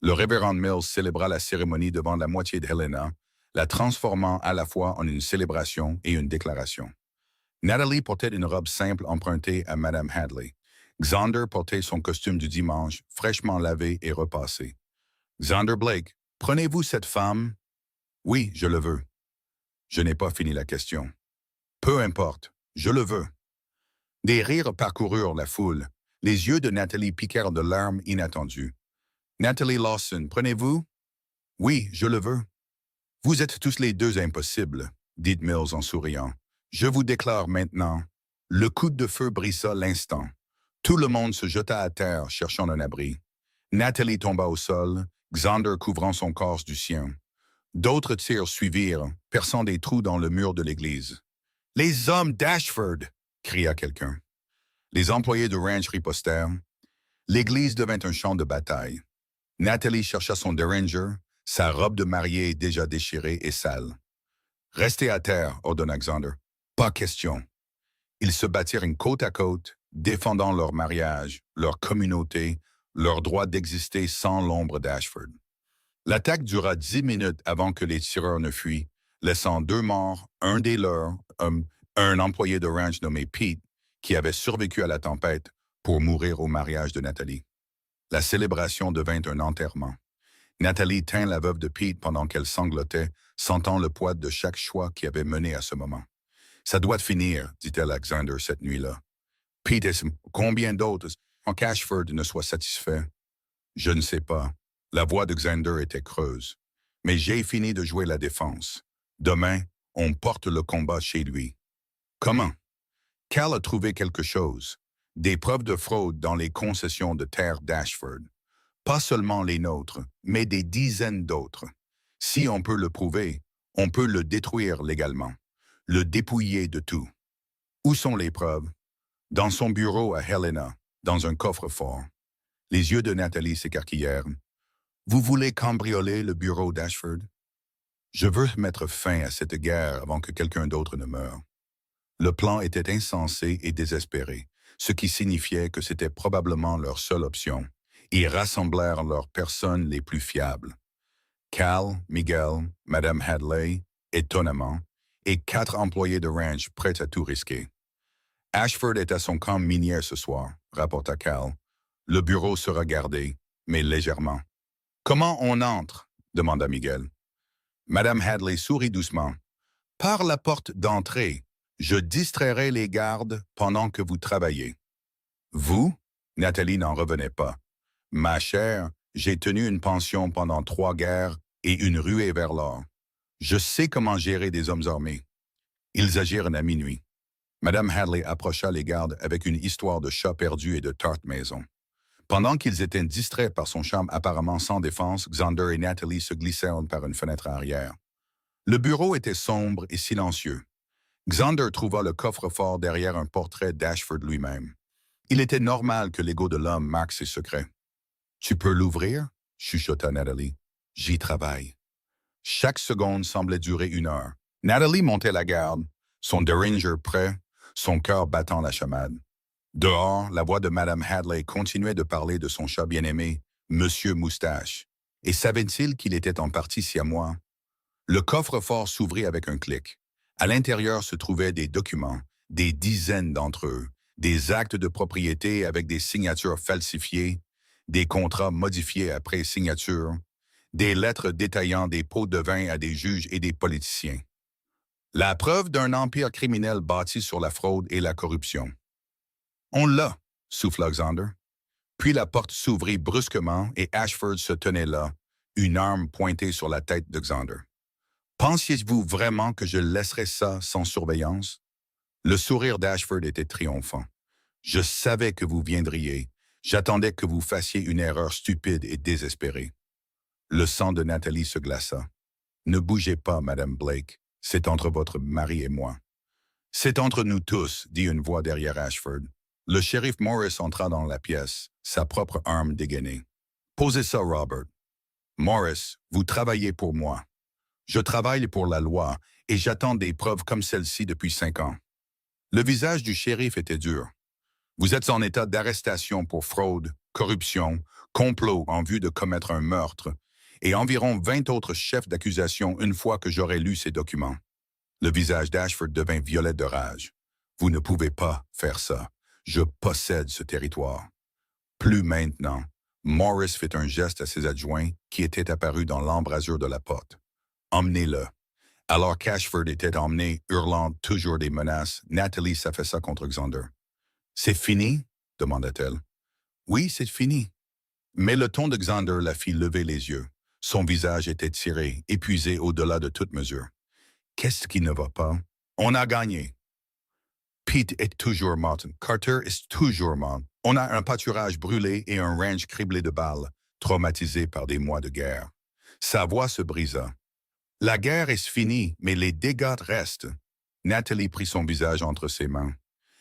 Le révérend Mills célébra la cérémonie devant la moitié de Helena, la transformant à la fois en une célébration et une déclaration. Nathalie portait une robe simple empruntée à Madame Hadley. Xander portait son costume du dimanche, fraîchement lavé et repassé. « Xander Blake, prenez-vous cette femme? »« Oui, je le veux. » Je n'ai pas fini la question. « Peu importe, je le veux. » Des rires parcoururent la foule. Les yeux de Nathalie piquèrent de larmes inattendues. « Nathalie Lawson, prenez-vous? »« Oui, je le veux. »« Vous êtes tous les deux impossibles, » dit Mills en souriant. « Je vous déclare maintenant. » Le coup de feu brisa l'instant. Tout le monde se jeta à terre, cherchant un abri. Nathalie tomba au sol, Xander couvrant son corps du sien. D'autres tirs suivirent, perçant des trous dans le mur de l'église. « Les hommes d'Ashford !» cria quelqu'un. Les employés de ranch ripostèrent. L'église devint un champ de bataille. Nathalie chercha son Derringer, Sa robe de mariée déjà déchirée et sale. Restez à terre, ordonna Xander. Pas question. Ils se battirent côte à côte, défendant leur mariage, leur communauté, leur droit d'exister sans l'ombre d'Ashford. L'attaque dura 10 minutes avant que les tireurs ne fuient, laissant 2 morts, un des leurs, un employé de ranch nommé Pete, qui avait survécu à la tempête pour mourir au mariage de Nathalie. La célébration devint un enterrement. Nathalie tint la veuve de Pete pendant qu'elle sanglotait, sentant le poids de chaque choix qui avait mené à ce moment. « Ça doit finir, dit-elle à Xander cette nuit-là. Pete est combien d'autres en qu'Ashford ne soit satisfait? Je ne sais pas. La voix de Xander était creuse. Mais j'ai fini de jouer la défense. Demain, on porte le combat chez lui. Comment? Cal a trouvé quelque chose. Des preuves de fraude dans les concessions de terre d'Ashford. Pas seulement les nôtres, mais des dizaines d'autres. Si on peut le prouver, on peut le détruire légalement, le dépouiller de tout. Où sont les preuves? Dans son bureau à Helena, dans un coffre-fort. Les yeux de Nathalie s'écarquillèrent. Vous voulez cambrioler le bureau d'Ashford? Je veux mettre fin à cette guerre avant que quelqu'un d'autre ne meure. Le plan était insensé et désespéré, ce qui signifiait que c'était probablement leur seule option. Ils rassemblèrent leurs personnes les plus fiables. Cal, Miguel, Madame Hadley, étonnamment, et 4 employés de ranch prêts à tout risquer. Ashford est à son camp minier ce soir, rapporta Cal. Le bureau sera gardé, mais légèrement. Comment on entre? Demanda Miguel. Madame Hadley sourit doucement. Par la porte d'entrée, je distrairai les gardes pendant que vous travaillez. Vous? Nathalie n'en revenait pas. Ma chère, j'ai tenu une pension pendant 3 guerres et une ruée vers l'or. Je sais comment gérer des hommes armés. Ils agirent à minuit. Madame Hadley approcha les gardes avec une histoire de chat perdu et de tarte maison. Pendant qu'ils étaient distraits par son charme apparemment sans défense, Xander et Nathalie se glissèrent par une fenêtre arrière. Le bureau était sombre et silencieux. Xander trouva le coffre-fort derrière un portrait d'Ashford lui-même. Il était normal que l'ego de l'homme marque ses secrets. « Tu peux l'ouvrir? » chuchota Nathalie. « J'y travaille. » Chaque seconde semblait durer 1 heure. Nathalie montait la garde, son Derringer prêt, son cœur battant la chamade. Dehors, la voix de Madame Hadley continuait de parler de son chat bien-aimé, Monsieur Moustache. Et savait-il qu'il était en partie siamois? Le coffre-fort s'ouvrit avec un clic. À l'intérieur se trouvaient des documents, des dizaines d'entre eux, des actes de propriété avec des signatures falsifiées, des contrats modifiés après signature, des lettres détaillant des pots de vin à des juges et des politiciens. La preuve d'un empire criminel bâti sur la fraude et la corruption. « On l'a !» souffla Xander. Puis la porte s'ouvrit brusquement et Ashford se tenait là, une arme pointée sur la tête de Xander. « Pensiez-vous vraiment que je laisserais ça sans surveillance? » Le sourire d'Ashford était triomphant. « Je savais que vous viendriez. J'attendais que vous fassiez une erreur stupide et désespérée. » Le sang de Nathalie se glaça. « Ne bougez pas, Madame Blake. C'est entre votre mari et moi. »« C'est entre nous tous, » dit une voix derrière Ashford. Le shérif Morris entra dans la pièce, sa propre arme dégainée. « Posez ça, Robert. »« Morris, vous travaillez pour moi. Je travaille pour la loi et j'attends des preuves comme celle-ci depuis 5 ans. » Le visage du shérif était dur. « Vous êtes en état d'arrestation pour fraude, corruption, complot en vue de commettre un meurtre et environ 20 autres chefs d'accusation une fois que j'aurai lu ces documents. » Le visage d'Ashford devint violet de rage. « Vous ne pouvez pas faire ça. Je possède ce territoire. » Plus maintenant. Morris fit un geste à ses adjoints qui étaient apparus dans l'embrasure de la porte. « Emmenez-le. » Alors qu'Ashford était emmené, hurlant toujours des menaces, Nathalie s'affaissa contre Xander. « C'est fini? » demanda-t-elle. « Oui, c'est fini. » Mais le ton de Xander la fit lever les yeux. Son visage était tiré, épuisé au-delà de toute mesure. « Qu'est-ce qui ne va pas? On a gagné. Pete est toujours mort. Carter est toujours mort. On a un pâturage brûlé et un ranch criblé de balles, traumatisé par des mois de guerre. » Sa voix se brisa. « La guerre est finie, mais les dégâts restent. » Nathalie prit son visage entre ses mains.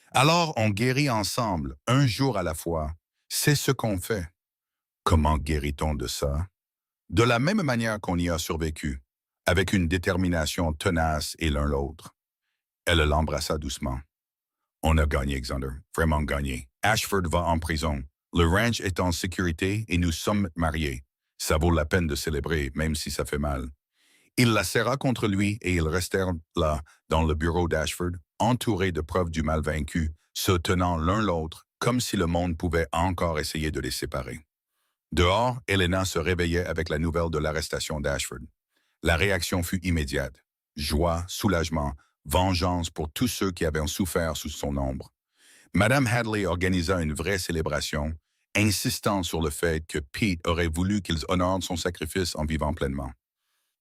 « Alors on guérit ensemble, un jour à la fois. C'est ce qu'on fait. » « Comment guérit-on de ça? » De la même manière qu'on y a survécu, avec une détermination tenace et l'un l'autre. Elle l'embrassa doucement. On a gagné, Xander, vraiment gagné. Ashford va en prison. Le ranch est en sécurité et nous sommes mariés. Ça vaut la peine de célébrer, même si ça fait mal. Il la serra contre lui et ils restèrent là, dans le bureau d'Ashford, entourés de preuves du mal vaincu, se tenant l'un l'autre, comme si le monde pouvait encore essayer de les séparer. Dehors, Helena se réveillait avec la nouvelle de l'arrestation d'Ashford. La réaction fut immédiate. Joie, soulagement, vengeance pour tous ceux qui avaient souffert sous son ombre. Madame Hadley organisa une vraie célébration, insistant sur le fait que Pete aurait voulu qu'ils honorent son sacrifice en vivant pleinement.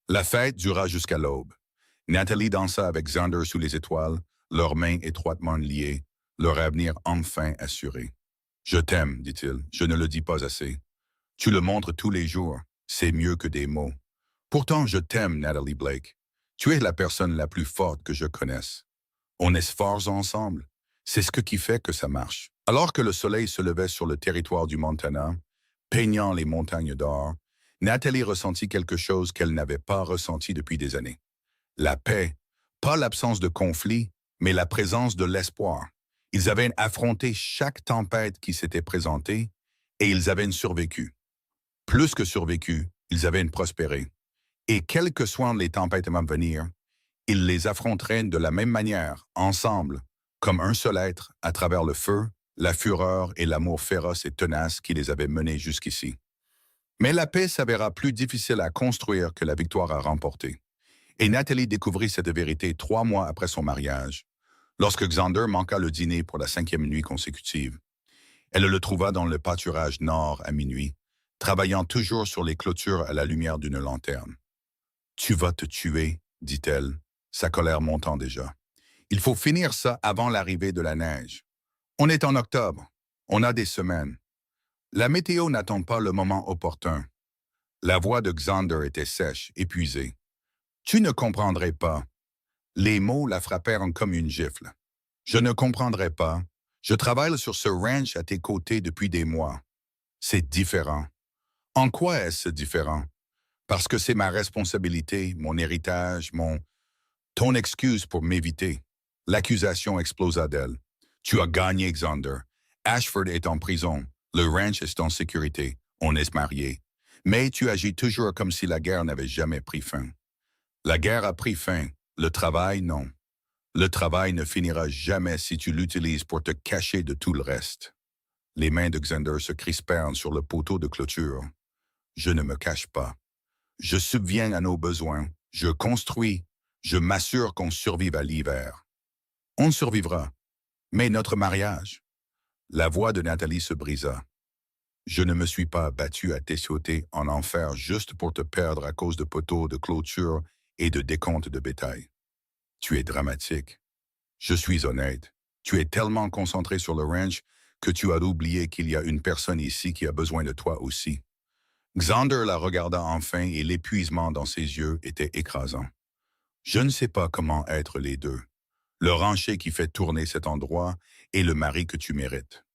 La fête dura jusqu'à l'aube. Natalie dansa avec Xander sous les étoiles, leurs mains étroitement liées, leur avenir enfin assuré. « Je t'aime, dit-il, je ne le dis pas assez. Tu le montres tous les jours, c'est mieux que des mots. Pourtant, je t'aime, Natalie Blake. Tu es la personne la plus forte que je connaisse. On est forts ensemble. C'est ce qui fait que ça marche. » Alors que le soleil se levait sur le territoire du Montana, peignant les montagnes d'or, Natalie ressentit quelque chose qu'elle n'avait pas ressenti depuis des années. La paix, pas l'absence de conflit, mais la présence de l'espoir. Ils avaient affronté chaque tempête qui s'était présentée et ils avaient survécu. Plus que survécu, ils avaient prospéré. Et quelles que soient les tempêtes à venir, ils les affronteraient de la même manière, ensemble, comme un seul être, à travers le feu, la fureur et l'amour féroce et tenace qui les avaient menés jusqu'ici. Mais la paix s'avéra plus difficile à construire que la victoire à remporter. Et Natalie découvrit cette vérité 3 mois après son mariage, lorsque Xander manqua le dîner pour la 5e nuit consécutive. Elle le trouva dans le pâturage nord à minuit, travaillant toujours sur les clôtures à la lumière d'une lanterne. « Tu vas te tuer, dit-elle, sa colère montant déjà. Il faut finir ça avant l'arrivée de la neige. On est en octobre, on a des semaines. La météo n'attend pas le moment opportun. » La voix de Xander était sèche, épuisée. « Tu ne comprendrais pas. » Les mots la frappèrent comme une gifle. « Je ne comprendrais pas. Je travaille sur ce ranch à tes côtés depuis des mois. C'est différent. » « En quoi est-ce différent? » « Parce que c'est ma responsabilité, mon héritage, ton excuse pour m'éviter. » L'accusation explosa d'elle. « Tu as gagné, Xander. Ashford est en prison. Le ranch est en sécurité. On est mariés. Mais tu agis toujours comme si la guerre n'avait jamais pris fin. La guerre a pris fin. Le travail, non. Le travail ne finira jamais si tu l'utilises pour te cacher de tout le reste. » Les mains de Xander se crispèrent sur le poteau de clôture. « Je ne me cache pas. Je subviens à nos besoins. Je construis. Je m'assure qu'on survive à l'hiver. On survivra. Mais notre mariage... » La voix de Natalie se brisa. « Je ne me suis pas battu à tes côtés en enfer juste pour te perdre à cause de poteaux de clôture et de décompte de bétail. Tu es dramatique. Je suis honnête. Tu es tellement concentré sur le ranch que tu as oublié qu'il y a une personne ici qui a besoin de toi aussi. » Xander la regarda enfin et l'épuisement dans ses yeux était écrasant. « Je ne sais pas comment être les deux. Le rancher qui fait tourner cet endroit et le mari que tu mérites.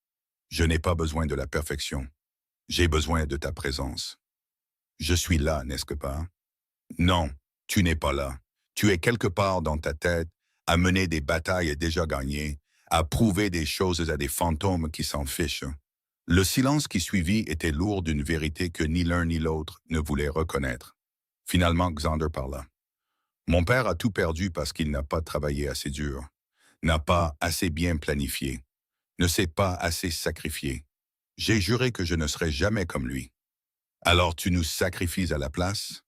Je n'ai pas besoin de la perfection. J'ai besoin de ta présence. Je suis là, n'est-ce pas? Non, tu n'es pas là. Tu es quelque part dans ta tête, à mener des batailles déjà gagnées, à prouver des choses à des fantômes qui s'en fichent. » Le silence qui suivit était lourd d'une vérité que ni l'un ni l'autre ne voulait reconnaître. Finalement, Xander parla. « Mon père a tout perdu parce qu'il n'a pas travaillé assez dur, n'a pas assez bien planifié, ne s'est pas assez sacrifié. J'ai juré que je ne serais jamais comme lui. Alors tu nous sacrifies à la place? »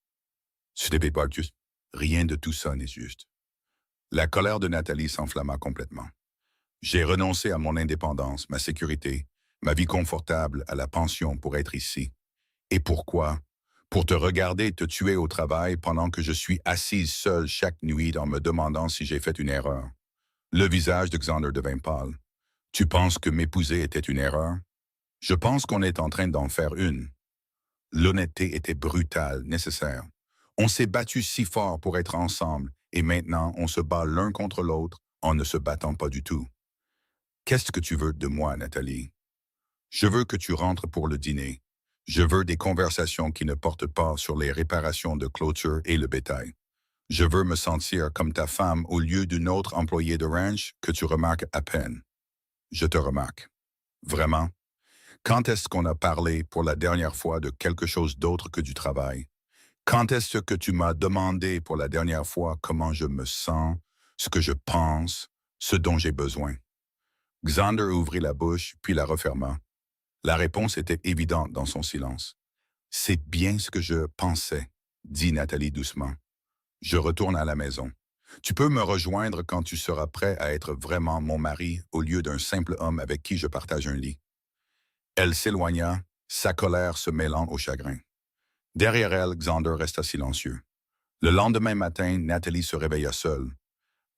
Ce n'est pas juste. Rien de tout ça n'est juste. La colère de Natalie s'enflamma complètement. « J'ai renoncé à mon indépendance, ma sécurité, ma vie confortable à la pension pour être ici. Et pourquoi? Pour te regarder te tuer au travail pendant que je suis assise seule chaque nuit en me demandant si j'ai fait une erreur. » Le visage de Xander devint pâle. « Tu penses que m'épouser était une erreur? Je pense qu'on est en train d'en faire une. » L'honnêteté était brutale, nécessaire. On s'est battu si fort pour être ensemble et maintenant on se bat l'un contre l'autre en ne se battant pas du tout. « Qu'est-ce que tu veux de moi, Nathalie? » « Je veux que tu rentres pour le dîner. Je veux des conversations qui ne portent pas sur les réparations de clôture et le bétail. Je veux me sentir comme ta femme au lieu d'une autre employée de ranch que tu remarques à peine. Je te remarque. Vraiment? Quand est-ce qu'on a parlé pour la dernière fois de quelque chose d'autre que du travail? Quand est-ce que tu m'as demandé pour la dernière fois comment je me sens, ce que je pense, ce dont j'ai besoin? Xander ouvrit la bouche, puis la referma. La réponse était évidente dans son silence. C'est bien ce que je pensais, dit Nathalie doucement. Je retourne à la maison. Tu peux me rejoindre quand tu seras prêt à être vraiment mon mari au lieu d'un simple homme avec qui je partage un lit. Elle s'éloigna, sa colère se mêlant au chagrin. Derrière elle, Xander resta silencieux. Le lendemain matin, Nathalie se réveilla seule.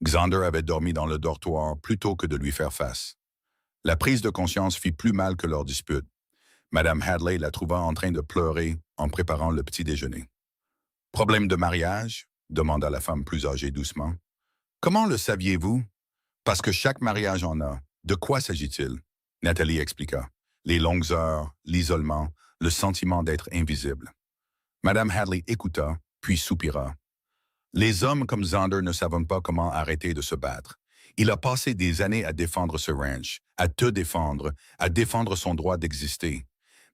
Xander avait dormi dans le dortoir plutôt que de lui faire face. La prise de conscience fit plus mal que leur dispute. Madame Hadley la trouva en train de pleurer en préparant le petit déjeuner. Problème de mariage? Demanda la femme plus âgée doucement. Comment le saviez-vous? Parce que chaque mariage en a. De quoi s'agit-il? Nathalie expliqua. Les longues heures, l'isolement, le sentiment d'être invisible. Madame Hadley écouta, puis soupira. Les hommes comme Xander ne savent pas comment arrêter de se battre. Il a passé des années à défendre ce ranch, à te défendre, à défendre son droit d'exister.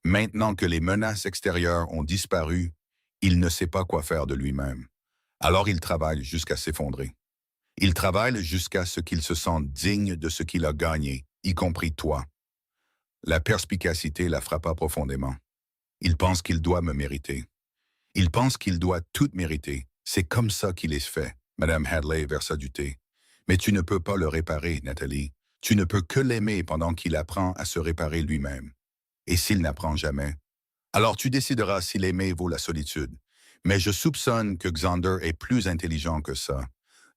Maintenant que les menaces extérieures ont disparu, il ne sait pas quoi faire de lui-même. Alors il travaille jusqu'à s'effondrer. Il travaille jusqu'à ce qu'il se sente digne de ce qu'il a gagné, y compris toi. La perspicacité la frappa profondément. Il pense qu'il doit me mériter. Il pense qu'il doit tout mériter. C'est comme ça qu'il est fait. Madame Hadley versa du thé. Mais tu ne peux pas le réparer, Nathalie. Tu ne peux que l'aimer pendant qu'il apprend à se réparer lui-même. Et s'il n'apprend jamais, alors tu décideras si l'aimer vaut la solitude. Mais je soupçonne que Xander est plus intelligent que ça.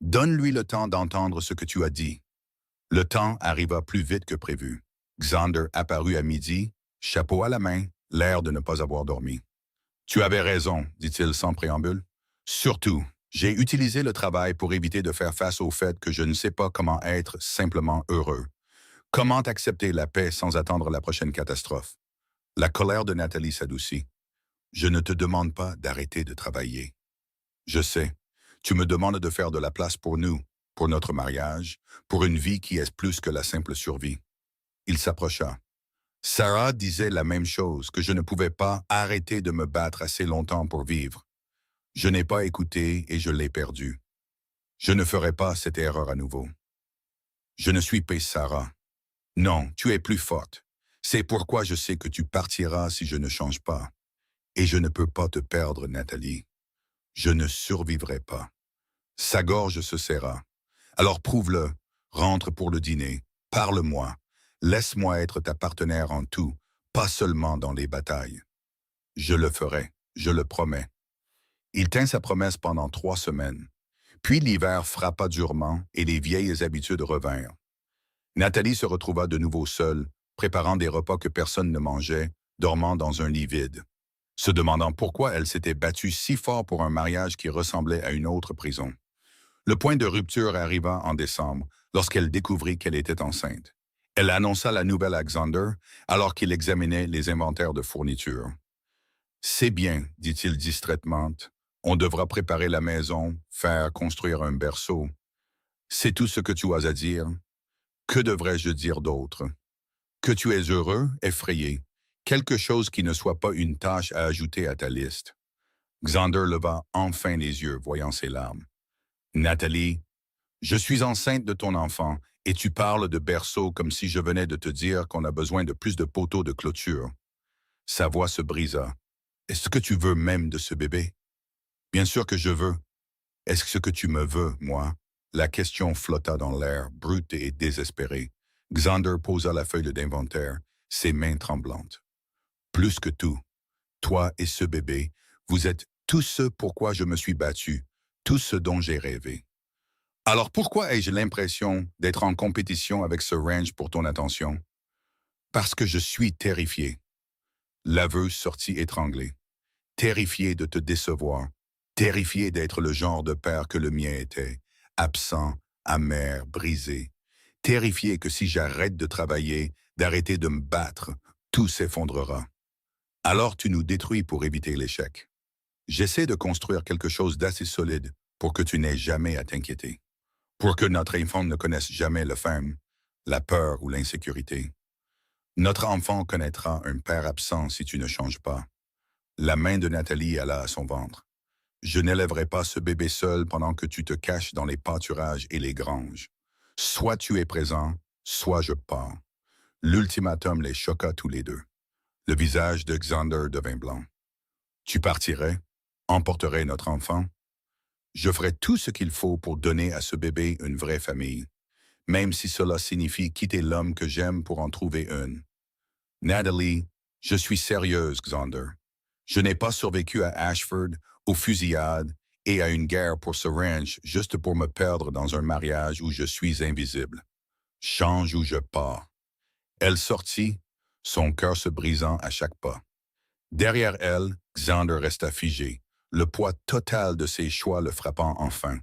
Donne-lui le temps d'entendre ce que tu as dit. Le temps arriva plus vite que prévu. Xander apparut à midi, chapeau à la main, l'air de ne pas avoir dormi. Tu avais raison, dit-il sans préambule. Surtout, j'ai utilisé le travail pour éviter de faire face au fait que je ne sais pas comment être simplement heureux. Comment accepter la paix sans attendre la prochaine catastrophe? La colère de Nathalie s'adoucit. Je ne te demande pas d'arrêter de travailler. Je sais, tu me demandes de faire de la place pour nous, pour notre mariage, pour une vie qui est plus que la simple survie. Il s'approcha. Sarah disait la même chose, que je ne pouvais pas arrêter de me battre assez longtemps pour vivre. Je n'ai pas écouté et je l'ai perdu. Je ne ferai pas cette erreur à nouveau. Je ne suis pas Sarah. Non, tu es plus forte. C'est pourquoi je sais que tu partiras si je ne change pas. Et je ne peux pas te perdre, Nathalie. Je ne survivrai pas. Sa gorge se serra. Alors prouve-le, rentre pour le dîner, parle-moi, laisse-moi être ta partenaire en tout, pas seulement dans les batailles. Je le ferai, je le promets. Il tint sa promesse pendant 3 semaines. Puis l'hiver frappa durement et les vieilles habitudes revinrent. Nathalie se retrouva de nouveau seule, préparant des repas que personne ne mangeait, dormant dans un lit vide, se demandant pourquoi elle s'était battue si fort pour un mariage qui ressemblait à une autre prison. Le point de rupture arriva en décembre, lorsqu'elle découvrit qu'elle était enceinte. Elle annonça la nouvelle à Xander, alors qu'il examinait les inventaires de fournitures. « C'est bien, dit-il distraitement. On devra préparer la maison, faire construire un berceau. C'est tout ce que tu as à dire. Que devrais-je dire d'autre? Que tu es heureux, effrayé. Quelque chose qui ne soit pas une tâche à ajouter à ta liste. » Xander leva enfin les yeux, voyant ses larmes. « Nathalie, je suis enceinte de ton enfant et tu parles de berceau comme si je venais de te dire qu'on a besoin de plus de poteaux de clôture. » Sa voix se brisa. « Est-ce que tu veux même de ce bébé? » « Bien sûr que je veux. Est-ce que tu me veux, moi? » La question flotta dans l'air, brute et désespérée. Xander posa la feuille d'inventaire, ses mains tremblantes. « Plus que tout, toi et ce bébé, vous êtes tout ce pourquoi je me suis battu, tout ce dont j'ai rêvé. Alors pourquoi ai-je l'impression d'être en compétition avec ce ranch pour ton attention? Parce que je suis terrifié. » L'aveu sortit étranglé. Terrifié de te décevoir, terrifié d'être le genre de père que le mien était, absent, amer, brisé, terrifié que si j'arrête de travailler, d'arrêter de me battre, tout s'effondrera. Alors tu nous détruis pour éviter l'échec. J'essaie de construire quelque chose d'assez solide pour que tu n'aies jamais à t'inquiéter. Pour que notre enfant ne connaisse jamais le faim, la peur ou l'insécurité. Notre enfant connaîtra un père absent si tu ne changes pas. La main de Nathalie alla à son ventre. Je n'élèverai pas ce bébé seul pendant que tu te caches dans les pâturages et les granges. Soit tu es présent, soit je pars. L'ultimatum les choqua tous les deux. Le visage de Xander devint blanc. Tu partirais, emporterais notre enfant. Je ferai tout ce qu'il faut pour donner à ce bébé une vraie famille, même si cela signifie quitter l'homme que j'aime pour en trouver une. Natalie, je suis sérieuse, Xander. Je n'ai pas survécu à Ashford, aux fusillades et à une guerre pour ce ranch juste pour me perdre dans un mariage où je suis invisible. Change ou je pars. Elle sortit, son cœur se brisant à chaque pas. Derrière elle, Xander resta figé, le poids total de ses choix le frappant enfin.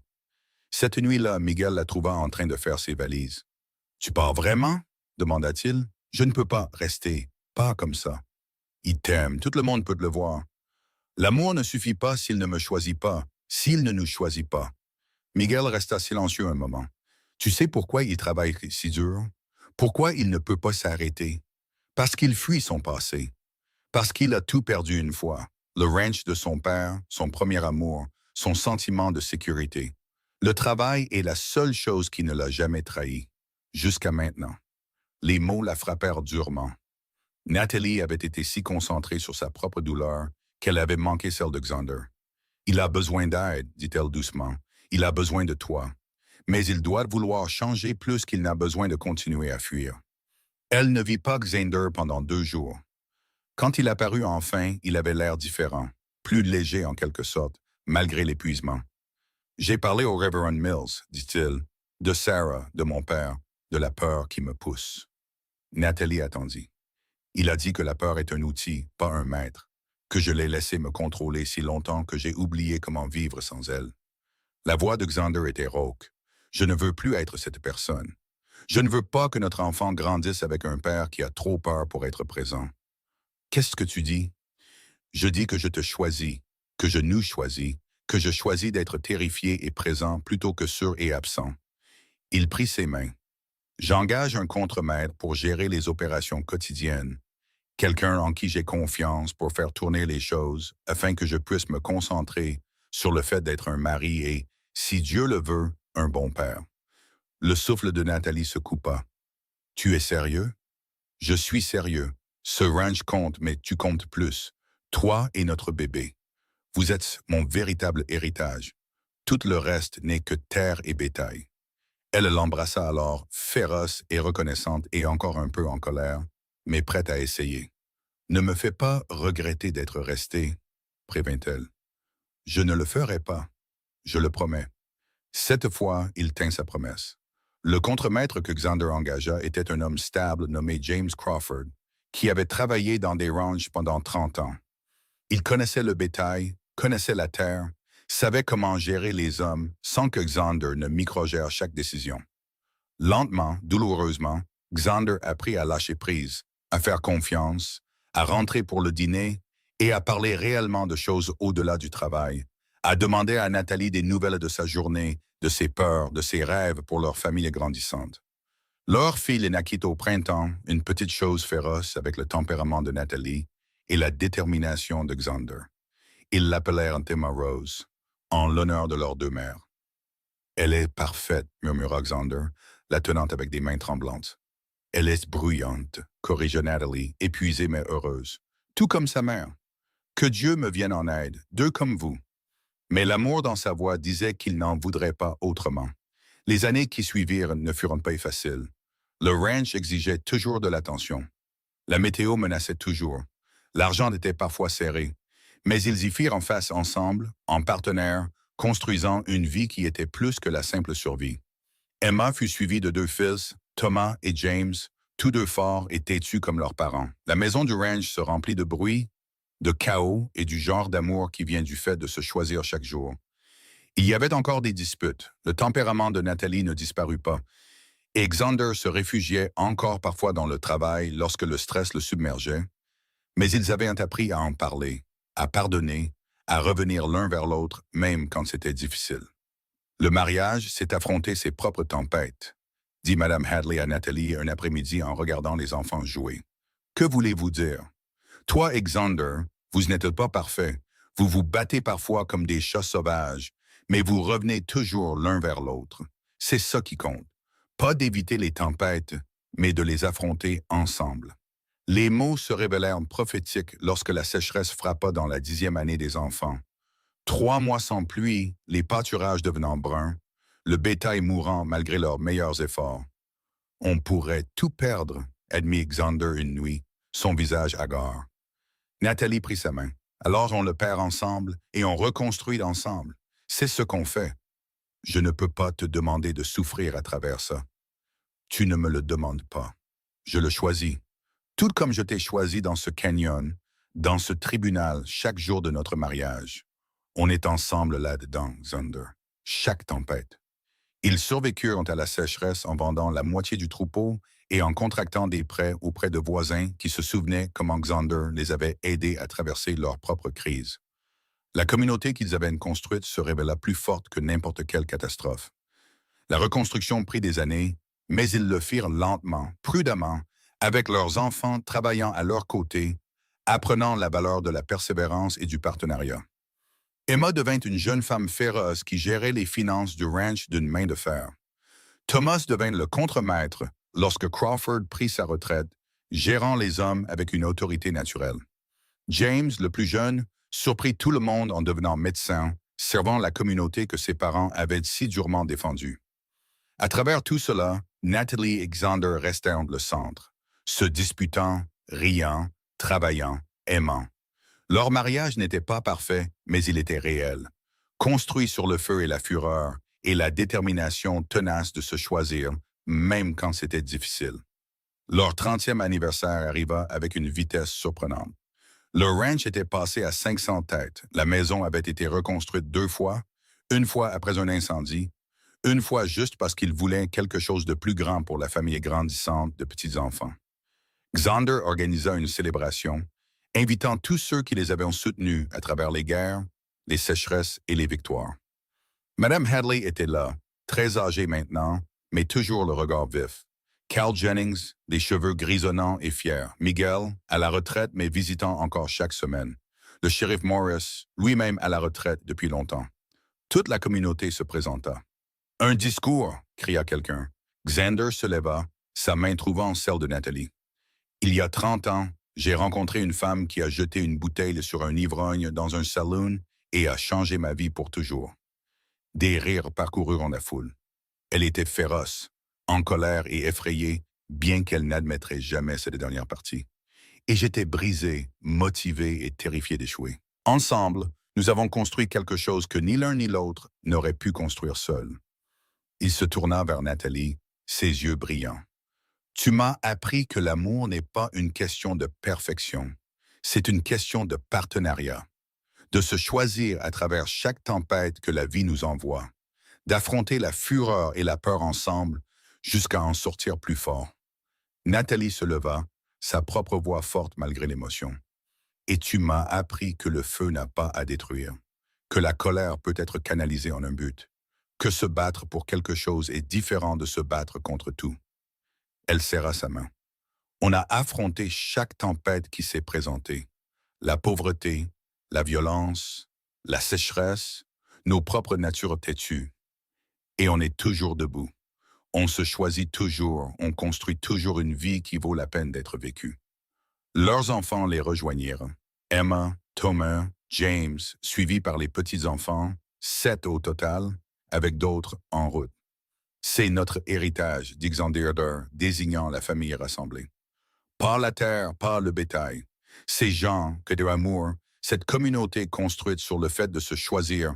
Cette nuit-là, Miguel la trouva en train de faire ses valises. « Tu pars vraiment ?» demanda-t-il. « Je ne peux pas rester, pas comme ça. Il t'aime, tout le monde peut le voir. L'amour ne suffit pas s'il ne me choisit pas, s'il ne nous choisit pas. » Miguel resta silencieux un moment. « Tu sais pourquoi il travaille si dur? Pourquoi il ne peut pas s'arrêter? Parce qu'il fuit son passé. Parce qu'il a tout perdu une fois. Le ranch de son père, son premier amour, son sentiment de sécurité. Le travail est la seule chose qui ne l'a jamais trahi. Jusqu'à maintenant. » Les mots la frappèrent durement. Nathalie avait été si concentrée sur sa propre douleur qu'elle avait manqué celle de Xander. « Il a besoin d'aide, dit-elle doucement. Il a besoin de toi. Mais il doit vouloir changer plus qu'il n'a besoin de continuer à fuir. » Elle ne vit pas Xander pendant 2 jours. Quand il apparut enfin, il avait l'air différent, plus léger en quelque sorte, malgré l'épuisement. « J'ai parlé au Reverend Mills, dit-il, de Sarah, de mon père, de la peur qui me pousse. » Nathalie attendit. Il a dit que la peur est un outil, pas un maître, que je l'ai laissé me contrôler si longtemps que j'ai oublié comment vivre sans elle. La voix de Xander était rauque. Je ne veux plus être cette personne. Je ne veux pas que notre enfant grandisse avec un père qui a trop peur pour être présent. Qu'est-ce que tu dis? Je dis que je te choisis, que je nous choisis, que je choisis d'être terrifié et présent plutôt que sûr et absent. Il prit ses mains. J'engage un contremaître pour gérer les opérations quotidiennes, quelqu'un en qui j'ai confiance pour faire tourner les choses afin que je puisse me concentrer sur le fait d'être un mari et, si Dieu le veut, un bon père. Le souffle de Nathalie se coupa. « Tu es sérieux? » « Je suis sérieux. Ce ranch compte, mais tu comptes plus. Toi et notre bébé. Vous êtes mon véritable héritage. Tout le reste n'est que terre et bétail. » Elle l'embrassa alors, féroce et reconnaissante et encore un peu en colère, mais prête à essayer. « Ne me fais pas regretter d'être resté, » prévint-elle. « Je ne le ferai pas, je le promets. » Cette fois, il tint sa promesse. Le contremaître que Xander engagea était un homme stable nommé James Crawford, qui avait travaillé dans des ranchs pendant 30 ans. Il connaissait le bétail, connaissait la terre, savait comment gérer les hommes sans que Xander ne microgère chaque décision. Lentement, douloureusement, Xander apprit à lâcher prise, à faire confiance, à rentrer pour le dîner et à parler réellement de choses au-delà du travail, à demander à Nathalie des nouvelles de sa journée, de ses peurs, de ses rêves pour leur famille grandissante. Leur fille naquit au printemps, une petite chose féroce avec le tempérament de Nathalie et la détermination de Xander. Ils l'appelèrent Emma Rose, en l'honneur de leurs 2 mères. « Elle est parfaite, » murmura Xander, la tenant avec des mains tremblantes. « Elle est bruyante, » corrigea Nathalie, épuisée mais heureuse. « Tout comme sa mère. Que Dieu me vienne en aide, 2 comme vous. » Mais l'amour dans sa voix disait qu'il n'en voudrait pas autrement. Les années qui suivirent ne furent pas faciles. Le ranch exigeait toujours de l'attention. La météo menaçait toujours. L'argent était parfois serré. Mais ils y firent en face ensemble, en partenaires, construisant une vie qui était plus que la simple survie. Emma fut suivie de 2 fils, Thomas et James, tous 2 forts et têtus comme leurs parents. La maison du ranch se remplit de bruit, de chaos et du genre d'amour qui vient du fait de se choisir chaque jour. Il y avait encore des disputes. Le tempérament de Nathalie ne disparut pas. Et Xander se réfugiait encore parfois dans le travail lorsque le stress le submergeait. Mais ils avaient appris à en parler, à pardonner, à revenir l'un vers l'autre, même quand c'était difficile. Le mariage, c'est affronter ses propres tempêtes, dit Madame Hadley à Nathalie un après-midi en regardant les enfants jouer. Que voulez-vous dire? Toi et Xander, vous n'êtes pas parfaits. Vous vous battez parfois comme des chats sauvages, mais vous revenez toujours l'un vers l'autre. C'est ça qui compte. Pas d'éviter les tempêtes, mais de les affronter ensemble. Les mots se révélèrent prophétiques lorsque la sécheresse frappa dans la 10e année des enfants. 3 mois sans pluie, les pâturages devenant bruns, le bétail mourant malgré leurs meilleurs efforts. On pourrait tout perdre, admit Xander une nuit, son visage hagard. Nathalie prit sa main. Alors on le perd ensemble et on reconstruit ensemble. C'est ce qu'on fait. Je ne peux pas te demander de souffrir à travers ça. Tu ne me le demandes pas. Je le choisis. Tout comme je t'ai choisi dans ce canyon, dans ce tribunal, chaque jour de notre mariage. On est ensemble là-dedans, Xander. Chaque tempête. Ils survécurent à la sécheresse en vendant la moitié du troupeau et en contractant des prêts auprès de voisins qui se souvenaient comment Xander les avait aidés à traverser leur propre crise. La communauté qu'ils avaient construite se révéla plus forte que n'importe quelle catastrophe. La reconstruction prit des années, mais ils le firent lentement, prudemment, avec leurs enfants travaillant à leur côté, apprenant la valeur de la persévérance et du partenariat. Emma devint une jeune femme féroce qui gérait les finances du ranch d'une main de fer. Thomas devint le contremaître lorsque Crawford prit sa retraite, gérant les hommes avec une autorité naturelle. James, le plus jeune, surprit tout le monde en devenant médecin, servant la communauté que ses parents avaient si durement défendue. À travers tout cela, Nathalie et Xander restèrent le centre, se disputant, riant, travaillant, aimant. Leur mariage n'était pas parfait, mais il était réel, construit sur le feu et la fureur, et la détermination tenace de se choisir, même quand c'était difficile. Leur 30e anniversaire arriva avec une vitesse surprenante. Le ranch était passé à 500 têtes. La maison avait été reconstruite 2 fois, une fois après un incendie, une fois juste parce qu'ils voulaient quelque chose de plus grand pour la famille grandissante de petits-enfants. Xander organisa une célébration, invitant tous ceux qui les avaient soutenus à travers les guerres, les sécheresses et les victoires. Madame Hadley était là, très âgée maintenant, mais toujours le regard vif. Cal Jennings, des cheveux grisonnants et fiers. Miguel, à la retraite mais visitant encore chaque semaine. Le shérif Morris, lui-même à la retraite depuis longtemps. Toute la communauté se présenta. « Un discours !» cria quelqu'un. Xander se leva, sa main trouvant celle de Nathalie. « Il y a 30 ans, j'ai rencontré une femme qui a jeté une bouteille sur un ivrogne dans un saloon et a changé ma vie pour toujours. » Des rires parcoururent la foule. Elle était féroce, en colère et effrayée, bien qu'elle n'admettrait jamais cette dernière partie. Et j'étais brisé, motivé et terrifié d'échouer. Ensemble, nous avons construit quelque chose que ni l'un ni l'autre n'aurait pu construire seul. Il se tourna vers Nathalie, ses yeux brillants. Tu m'as appris que l'amour n'est pas une question de perfection, c'est une question de partenariat, de se choisir à travers chaque tempête que la vie nous envoie, d'affronter la fureur et la peur ensemble jusqu'à en sortir plus fort. Nathalie se leva, sa propre voix forte malgré l'émotion. Et tu m'as appris que le feu n'a pas à détruire, que la colère peut être canalisée en un but, que se battre pour quelque chose est différent de se battre contre tout. Elle serra sa main. On a affronté chaque tempête qui s'est présentée. La pauvreté, la violence, la sécheresse, nos propres natures têtues. Et on est toujours debout. On se choisit toujours, on construit toujours une vie qui vaut la peine d'être vécue. Leurs enfants les rejoignirent. Emma, Thomas, James, suivis par les petits-enfants, 7 au total, avec d'autres en route. C'est notre héritage, dit Xander, désignant la famille rassemblée. Pas la terre, pas le bétail. Ces gens que de l'amour, cette communauté construite sur le fait de se choisir,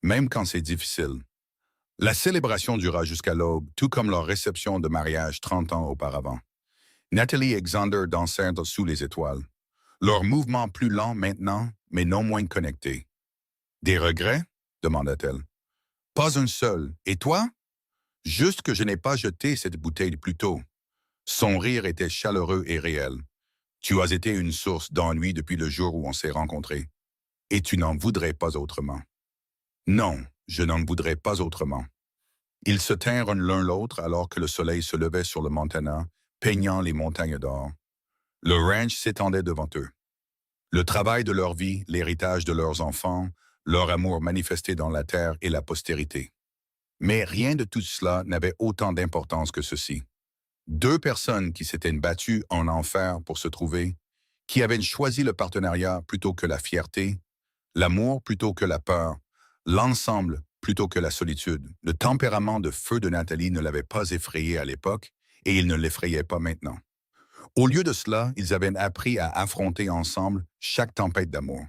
même quand c'est difficile. La célébration dura jusqu'à l'aube, tout comme leur réception de mariage 30 ans auparavant. Nathalie et Xander dansèrent sous les étoiles. Leur mouvement plus lent maintenant, mais non moins connecté. « Des regrets ?» demanda-t-elle. « Pas un seul. Et toi? » « Juste que je n'ai pas jeté cette bouteille plus tôt. » Son rire était chaleureux et réel. Tu as été une source d'ennui depuis le jour où on s'est rencontrés, et tu n'en voudrais pas autrement. Non, je n'en voudrais pas autrement. Ils se tinrent l'un l'autre alors que le soleil se levait sur le Montana, peignant les montagnes d'or. Le ranch s'étendait devant eux. Le travail de leur vie, l'héritage de leurs enfants, leur amour manifesté dans la terre et la postérité. Mais rien de tout cela n'avait autant d'importance que ceci. Deux personnes qui s'étaient battues en enfer pour se trouver, qui avaient choisi le partenariat plutôt que la fierté, l'amour plutôt que la peur, l'ensemble plutôt que la solitude. Le tempérament de feu de Nathalie ne l'avait pas effrayé à l'époque et il ne l'effrayait pas maintenant. Au lieu de cela, ils avaient appris à affronter ensemble chaque tempête d'amour.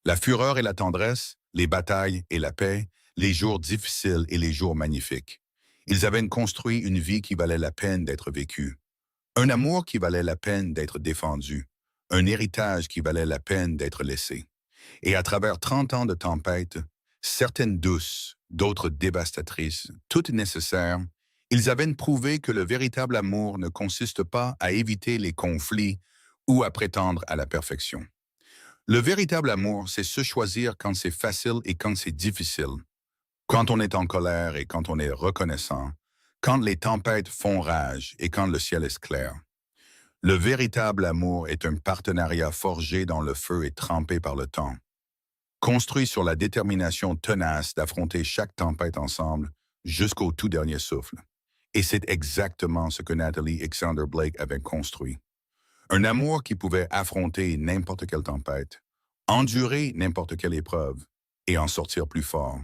La fureur et la tendresse, les batailles et la paix, les jours difficiles et les jours magnifiques. Ils avaient construit une vie qui valait la peine d'être vécue. Un amour qui valait la peine d'être défendu. Un héritage qui valait la peine d'être laissé. Et à travers 30 ans de tempêtes, certaines douces, d'autres dévastatrices, toutes nécessaires, ils avaient prouvé que le véritable amour ne consiste pas à éviter les conflits ou à prétendre à la perfection. Le véritable amour, c'est se choisir quand c'est facile et quand c'est difficile, quand on est en colère et quand on est reconnaissant, quand les tempêtes font rage et quand le ciel est clair. Le véritable amour est un partenariat forgé dans le feu et trempé par le temps, construit sur la détermination tenace d'affronter chaque tempête ensemble jusqu'au tout dernier souffle. Et c'est exactement ce que Natalie et Xander Blake avaient construit. Un amour qui pouvait affronter n'importe quelle tempête, endurer n'importe quelle épreuve et en sortir plus fort.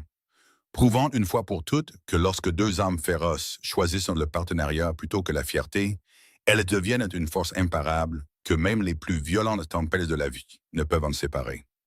Prouvant une fois pour toutes que lorsque deux âmes féroces choisissent le partenariat plutôt que la fierté, elles deviennent une force imparable que même les plus violentes tempêtes de la vie ne peuvent en séparer.